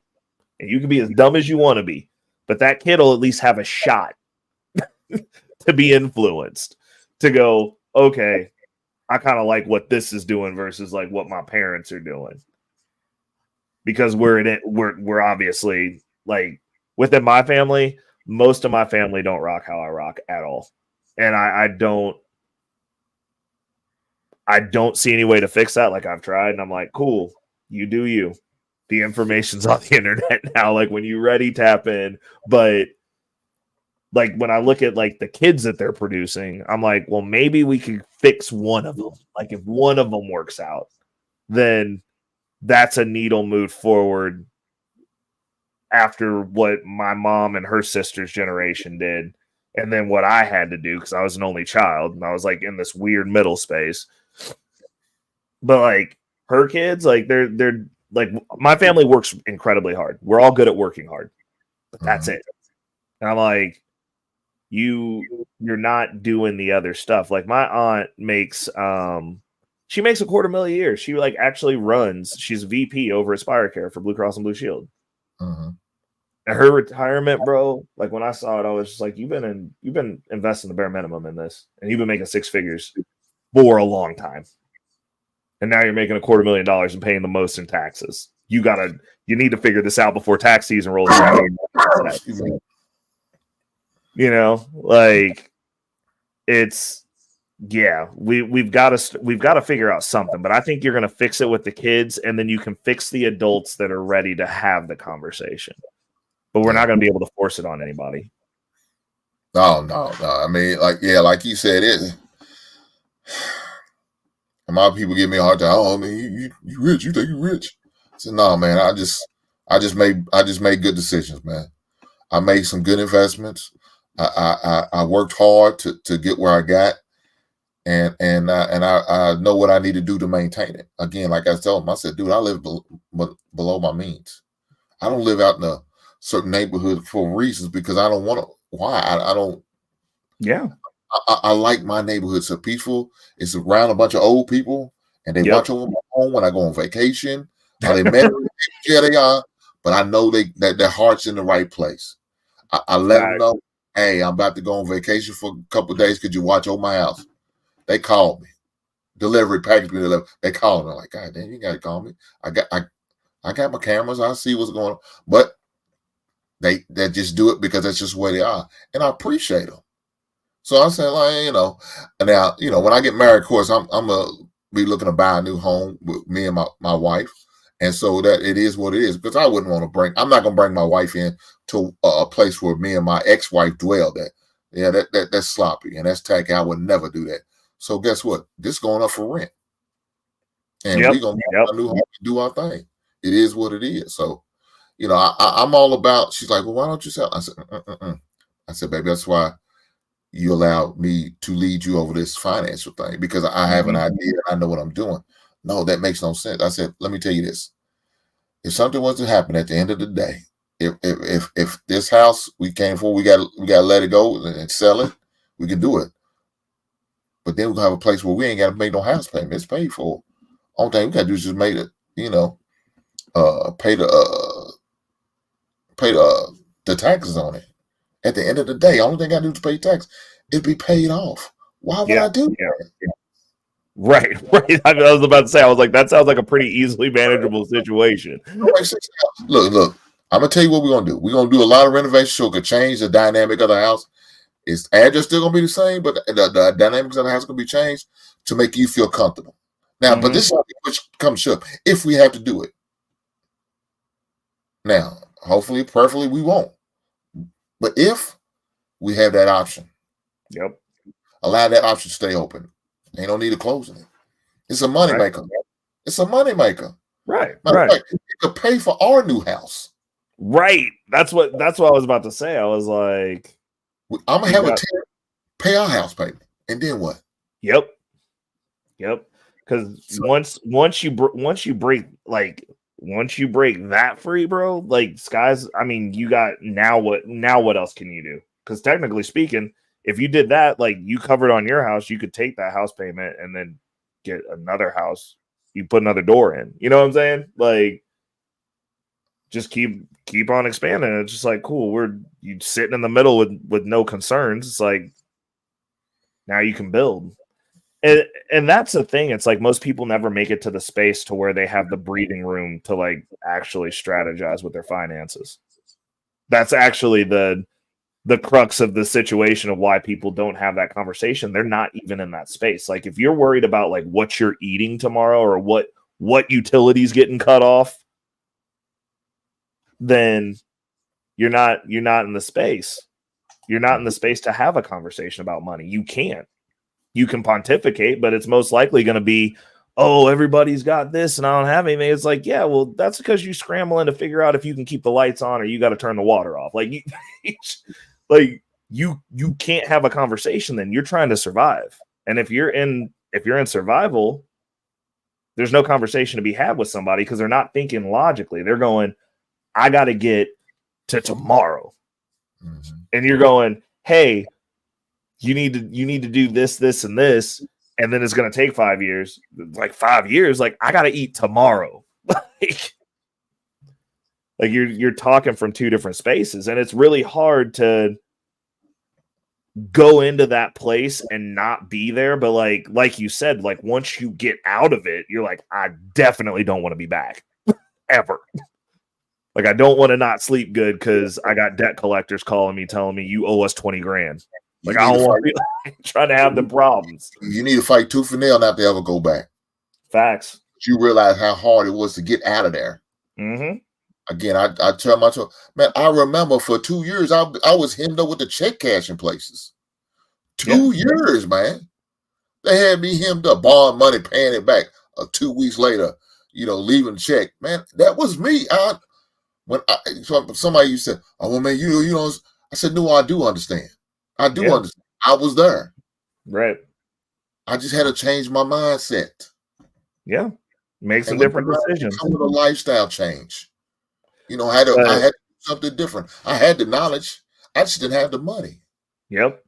and you can be as dumb as you want to be, but that kid will at least have a shot to be influenced, to go, okay, I kind of like what this is doing versus like what my parents are doing. Because we're obviously, like, within my family, most of my family don't rock how I rock at all, and I don't see any way to fix that. Like I've tried, and I'm like, cool, you do you. The information's on the internet now. Like when you're ready, tap in. But like when I look at like the kids that they're producing, I'm like, well, maybe we could fix one of them. Like if one of them works out, then that's a needle moved forward after what my mom and her sister's generation did. And then what I had to do, because I was an only child and I was like in this weird middle space. But like her kids, like they're like, my family works incredibly hard. We're all good at working hard, but that's it. And I'm like, you're not doing the other stuff. Like my aunt makes she makes $250,000 a year. She like actually runs. She's VP over at SpireCare for Blue Cross and Blue Shield. And her retirement, bro, like when I saw it, I was just like, you've been investing the bare minimum in this, and you've been making 6 figures for a long time. And now you're making $250,000 and paying the most in taxes. You need to figure this out before tax season rolls around. You know, like it's, yeah, we've got to figure out something. But I think you're going to fix it with the kids, and then you can fix the adults that are ready to have the conversation. But we're not going to be able to force it on anybody. No. I mean, like you said, it. A lot of people give me a hard time. Oh, man, you rich? You think you rich? I said, no, man. I just made good decisions, man. I made some good investments. I worked hard to get where I got, and I know what I need to do to maintain it. Again, like I told him, I said, dude, I live below my means. I don't live out in a certain neighborhood for reasons because I don't want to. Why? I don't. Yeah. I like my neighborhood so peaceful. It's around a bunch of old people, and they watch over my home when I go on vacation. Are they married? Yeah, they are. But I know that their heart's in the right place. I let them know, hey, I'm about to go on vacation for a couple of days. Could you watch over my house? They call me. Delivery, package me delivered. They call me. I'm like, God damn, you gotta call me. I got my cameras. I see what's going on. But they just do it because that's just where they are. And I appreciate them. So I said, like, and now, when I get married, of course, I'm going to be looking to buy a new home with me and my wife. And so that it is what it is, because I wouldn't want to I'm not going to bring my wife in to a place where me and my ex-wife dwelled at. Yeah, that's sloppy and that's tacky. I would never do that. So guess what? This is going up for rent. And we're going to buy a new home and do our thing. It is what it is. So, You know, I'm all about. She's like, well, why don't you sell? I said, I said, baby, that's why you allowed me to lead you over this financial thing because I have an idea. I know what I'm doing. No, that makes no sense. I said, let me tell you this. If something was to happen at the end of the day, if this house we came for, we got to let it go and sell it, we can do it. But then we're gonna have a place where we ain't got to make no house payment. It's paid for. Only thing we got to do is just make it, you know, pay the taxes on it. At the end of the day, only thing I do is pay tax. It'd be paid off. Why would I do that? Right. I was about to say, I was like, that sounds like a pretty easily manageable situation. Look. I'm gonna tell you what we're gonna do. We're gonna do a lot of renovation so it could change the dynamic of the house. Its address still gonna be the same, but the dynamics of the house is gonna be changed to make you feel comfortable. Now, but this is which comes up if we have to do it. Now, hopefully, preferably, we won't. But if we have that option, allow that option to stay open. Ain't no need of closing it. It's a money maker. It's a money maker. Right. It could pay for our new house. Right. That's what I was about to say. I was like, I'm gonna have a tenant pay our house payment, and then what? Yep. Because once you break that free, bro, like skies. I mean, you got now what else can you do? Because technically speaking, if you did that, like you covered on your house, you could take that house payment and then get another house. You put another door in. You know what I'm saying? Like, just keep on expanding. It's just like cool. You sitting in the middle with no concerns. It's like now you can build. And that's the thing. It's like most people never make it to the space to where they have the breathing room to like actually strategize with their finances. That's actually the crux of the situation of why people don't have that conversation. They're not even in that space. Like if you're worried about like what you're eating tomorrow or what utilities getting cut off, then you're not in the space. You're not in the space to have a conversation about money. You can't. You can pontificate, but it's most likely going to be, oh, everybody's got this and I don't have anything. It's like, yeah, well, that's because you're scrambling to figure out if you can keep the lights on or you got to turn the water off. Like, you can't have a conversation then. You're trying to survive. And if you're in survival, there's no conversation to be had with somebody because they're not thinking logically. They're going, I got to get to tomorrow. And you're going, hey, you need to do this, and this, and then it's going to take 5 years. Like 5 years, like I got to eat tomorrow. like you're talking from two different spaces, and it's really hard to go into that place and not be there. But like you said, like once you get out of it, you're like, I definitely don't want to be back ever. Like I don't want to not sleep good because I got debt collectors calling me, telling me you owe us 20 grand. Like I don't want to be trying to have the problems. You need to fight tooth and nail not to ever go back. Facts. But you realize how hard it was to get out of there. Again, I tell myself, man, I remember for 2 years I was hemmed up with the check cashing places. 2 years, man. They had me hemmed up, borrowing money, paying it back. 2 weeks later, leaving the check. Man, that was me. Somebody you said, oh well, man, you know, I said, no, I do understand. I do understand. I was there. Right. I just had to change my mindset. Yeah. Make some different decisions. Some of the lifestyle change. I had to do something different. I had the knowledge. I just didn't have the money. Yep.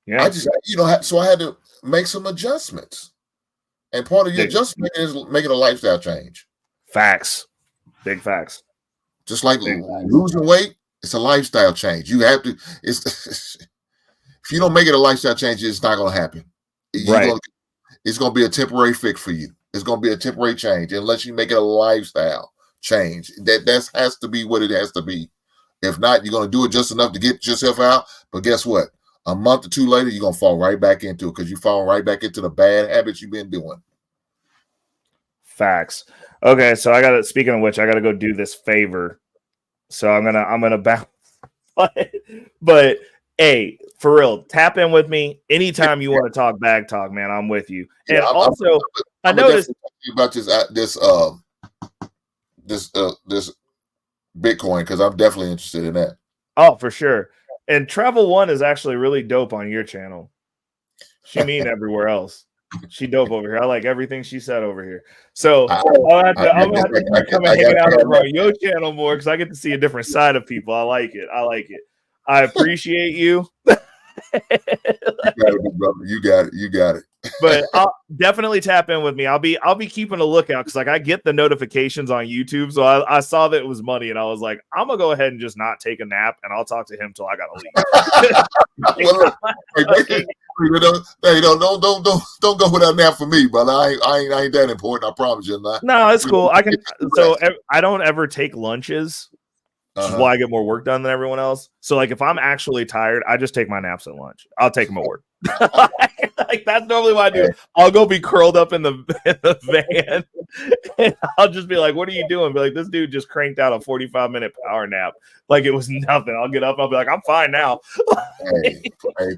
Yeah. I just, so I had to make some adjustments. And part of your adjustment is making a lifestyle change. Facts. Big facts. Just like losing weight, it's a lifestyle change. You have to, if you don't make it a lifestyle change, it's not going to happen. It's going to be a temporary fix for you. It's going to be a temporary change unless you make it a lifestyle change. That has to be what it has to be. If not, you're going to do it just enough to get yourself out. But guess what? A month or two later, you're going to fall right back into it because you fall right back into the bad habits you've been doing. Facts. Okay, so speaking of which, I got to go do this favor. So I'm gonna bounce. But hey, for real, tap in with me anytime you want to talk bag talk, man. I'm with you. And I noticed about this Bitcoin, because I'm definitely interested in that. Oh, for sure. And Travel One is actually really dope on your channel. She mean everywhere else. She dope over here. I like everything she said over here. So I'm gonna have to come and hanging out over on your channel more because I get to see a different side of people. I like it. I like it. I appreciate you. You got it, brother. You got it. You got it. But I'll definitely tap in with me. I'll be keeping a lookout because like I get the notifications on YouTube. So I saw that it was money and I was like, I'm gonna go ahead and just not take a nap and I'll talk to him till I gotta leave. Well, hey, don't go without nap for me, brother. I ain't that important. I promise you, not. No, it's cool. I can. So I don't ever take lunches. Which is why I get more work done than everyone else. So, like, if I'm actually tired, I just take my naps at lunch. I'll take them at work. Like, that's normally what I do. I'll go be curled up in the van, and I'll just be like, "What are you doing?" Be like, "This dude just cranked out a 45-minute power nap, like it was nothing." I'll get up. I'll be like, "I'm fine now." hey,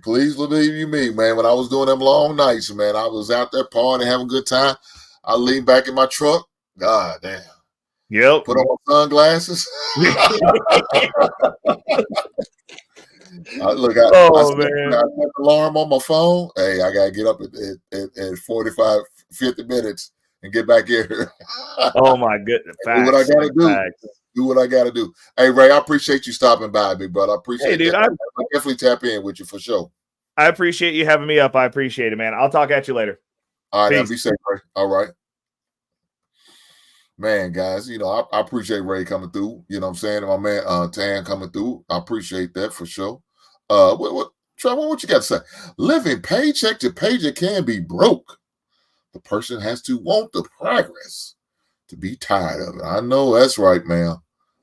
please believe me, man. When I was doing them long nights, man, I was out there partying, having a good time. I lean back in my truck. God damn. Yep. Put on my sunglasses. Look, I set the alarm on my phone. Hey, I gotta get up at 45, 50 minutes and get back here. Oh my goodness! Do what I gotta do. Do what I gotta do. Hey, Ray, I appreciate you stopping by, big brother. I appreciate it. I definitely tap in with you for sure. I appreciate you having me up. I appreciate it, man. I'll talk at you later. All right, now be safe, Ray. All right. Man, guys, you know, I appreciate Ray coming through. You know what I'm saying? My man Tan coming through. I appreciate that for sure. Trevor, what you got to say? Living paycheck to paycheck can be broke. The person has to want the progress to be tired of it. I know that's right, man.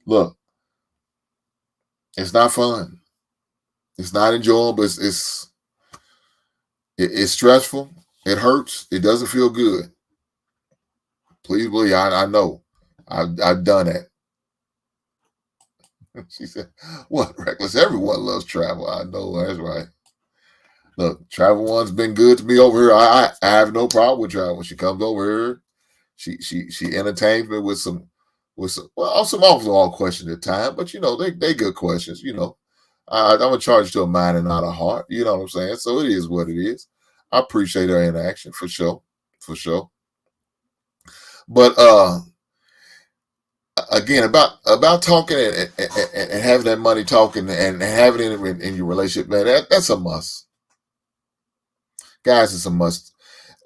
Look, it's not fun. It's not enjoyable. It's stressful. It hurts. It doesn't feel good. Please believe, I know. I've done it. She said, "What, Reckless? Everyone loves travel." I know, that's right. Look, Travel One's been good to me over here. I have no problem with travel. When she comes over here, she entertains me with some off-the-wall questions at times, but you know, they good questions, you know. I'm gonna charge to a mind and not a heart. You know what I'm saying? So it is what it is. I appreciate her interaction for sure. For sure. But again, about talking and having that money talking and having it in your relationship, man, that's a must. Guys, it's a must.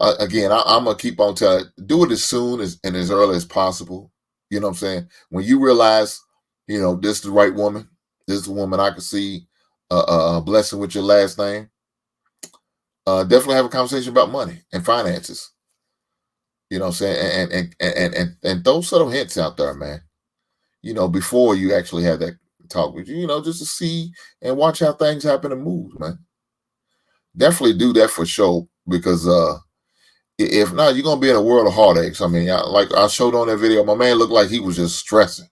Again, I'm going to keep on telling, do it as soon and as early as possible. You know what I'm saying? When you realize, you know, this is the right woman, this is the woman I can see blessing with your last name, definitely have a conversation about money and finances. You know what I'm saying? And throw subtle hints out there, man. You know, before you actually have that talk with you know, just to see and watch how things happen and move, man. Definitely do that for sure, because if not, you're gonna be in a world of heartaches. I mean, like I showed on that video, my man looked like he was just stressing,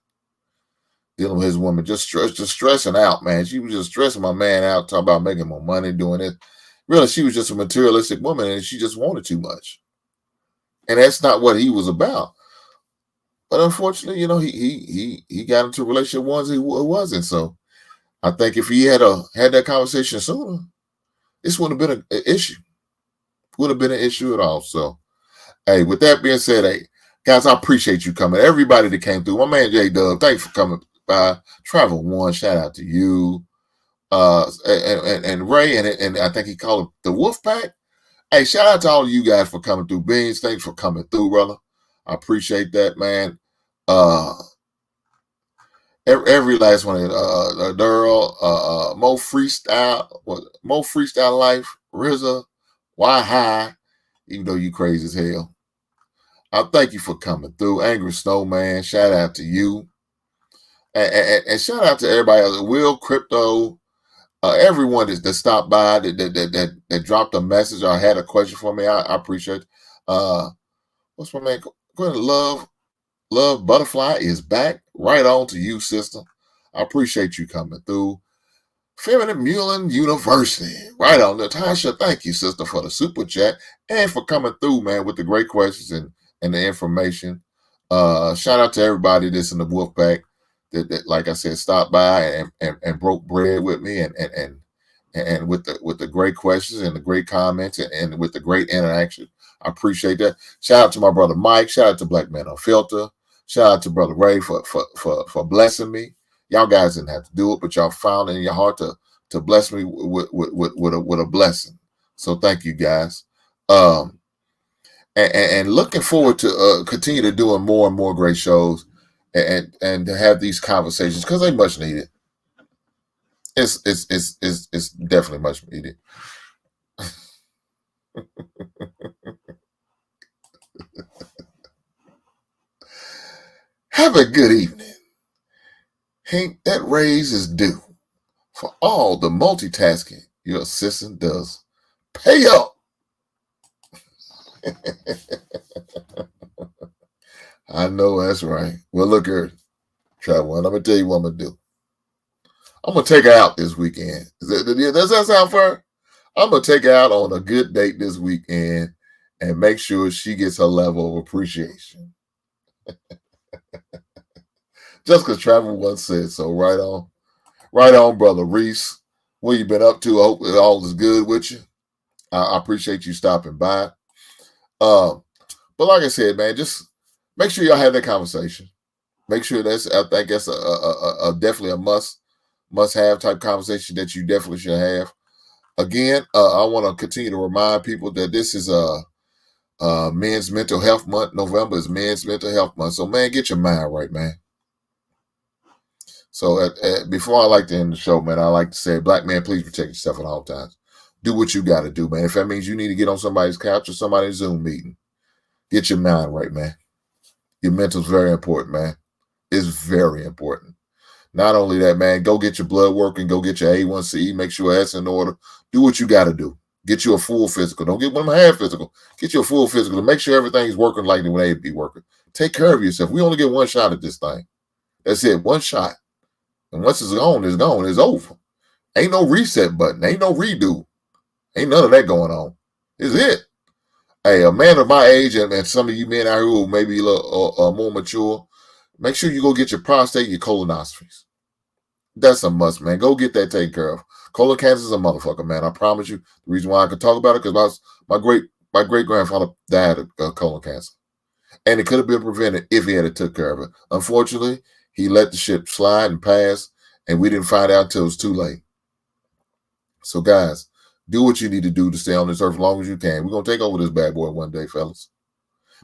dealing with his woman, just stressing out, man. She was just stressing my man out, talking about making more money, doing it. Really, she was just a materialistic woman, and she just wanted too much. And that's not what he was about. But unfortunately, you know, he got into a relationship once he wasn't. So I think if he had that conversation sooner, this wouldn't have been an issue. Would have been an issue at all. So, hey, with that being said, hey, guys, I appreciate you coming. Everybody that came through. My man J Dub, thanks for coming by. Travel One, shout out to you. And Ray, and I think he called it the Wolf Pack. Hey, shout out to all of you guys for coming through. Beans, thanks for coming through, brother. I appreciate that, man. Every last one, Durl, Mo Freestyle Life, RZA, Why High, even though you crazy as hell. I thank you for coming through. Angry Snowman, shout out to you. And shout out to everybody else. Will Crypto, everyone that stopped by, that dropped a message or had a question for me. I appreciate it. What's my man? Go ahead, Love Butterfly is back. Right on to you, sister. I appreciate you coming through. Feminine Mullen University. Right on. Natasha, thank you, sister, for the super chat and for coming through, man, with the great questions and the information. Shout out to everybody that's in the Wolfpack. that like I said, stopped by and broke bread with me and with the great questions and the great comments and with the great interaction. I appreciate that. Shout out to my brother Mike. Shout out to Black Man On Filter. Shout out to Brother Ray for blessing me. Y'all guys didn't have to do it, but y'all found it in your heart to bless me with a blessing. So thank you guys. And looking forward to continue to doing more and more great shows and to have these conversations because they much needed. It's definitely much needed. Have a good evening. Hank, that raise is due for all the multitasking your assistant does. Pay up. I know that's right. Well, look here, Travel. I'm gonna tell you what I'm gonna do. I'm gonna take her out this weekend. Does that sound fair? I'm gonna take her out on a good date this weekend and make sure she gets her level of appreciation. Just because Travel once said so. Right on, brother Reese. What you been up to? I hope all is good with you. I appreciate you stopping by. But like I said, man, just make sure y'all have that conversation. Make sure that's, I think that's a definitely a must have type conversation that you definitely should have. Again, I want to continue to remind people that this is Men's Mental Health Month. November is Men's Mental Health Month. So, man, get your mind right, man. So, before I like to end the show, man, I like to say, Black man, please protect yourself at all times. Do what you got to do, man. If that means you need to get on somebody's couch or somebody's Zoom meeting, get your mind right, man. Your mental's very important, man. It's very important. Not only that, man, go get your blood work and go get your A1C. Make sure that's in order. Do what you got to do. Get you a full physical. Don't get one of them half physical. Get you a full physical to make sure everything's working like the way they be working. Take care of yourself. We only get one shot at this thing. That's it, one shot. And once it's gone, it's gone. It's over. Ain't no reset button. Ain't no redo. Ain't none of that going on. It's it. Hey, a man of my age and some of you men out here who may be a little more mature, make sure you go get your prostate and your colonoscopies. That's a must, man. Go get that taken care of. Colon cancer is a motherfucker, man. I promise you. The reason why I can talk about it because my great grandfather died of colon cancer, and it could have been prevented if he had took care of it. Unfortunately, he let the ship slide and pass, and we didn't find out until it was too late. So, guys, do what you need to do to stay on this earth as long as you can. We're gonna take over this bad boy one day, fellas.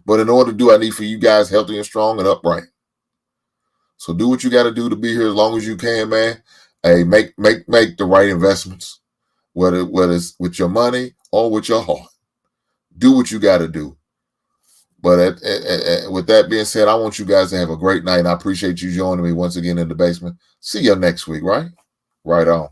But in order to do, I need for you guys healthy and strong and upright. So do what you got to do to be here as long as you can, man. Hey, make the right investments, whether it's with your money or with your heart. Do what you got to do. But with that being said, I want you guys to have a great night. And I appreciate you joining me once again in the basement. See you next week, right? Right on.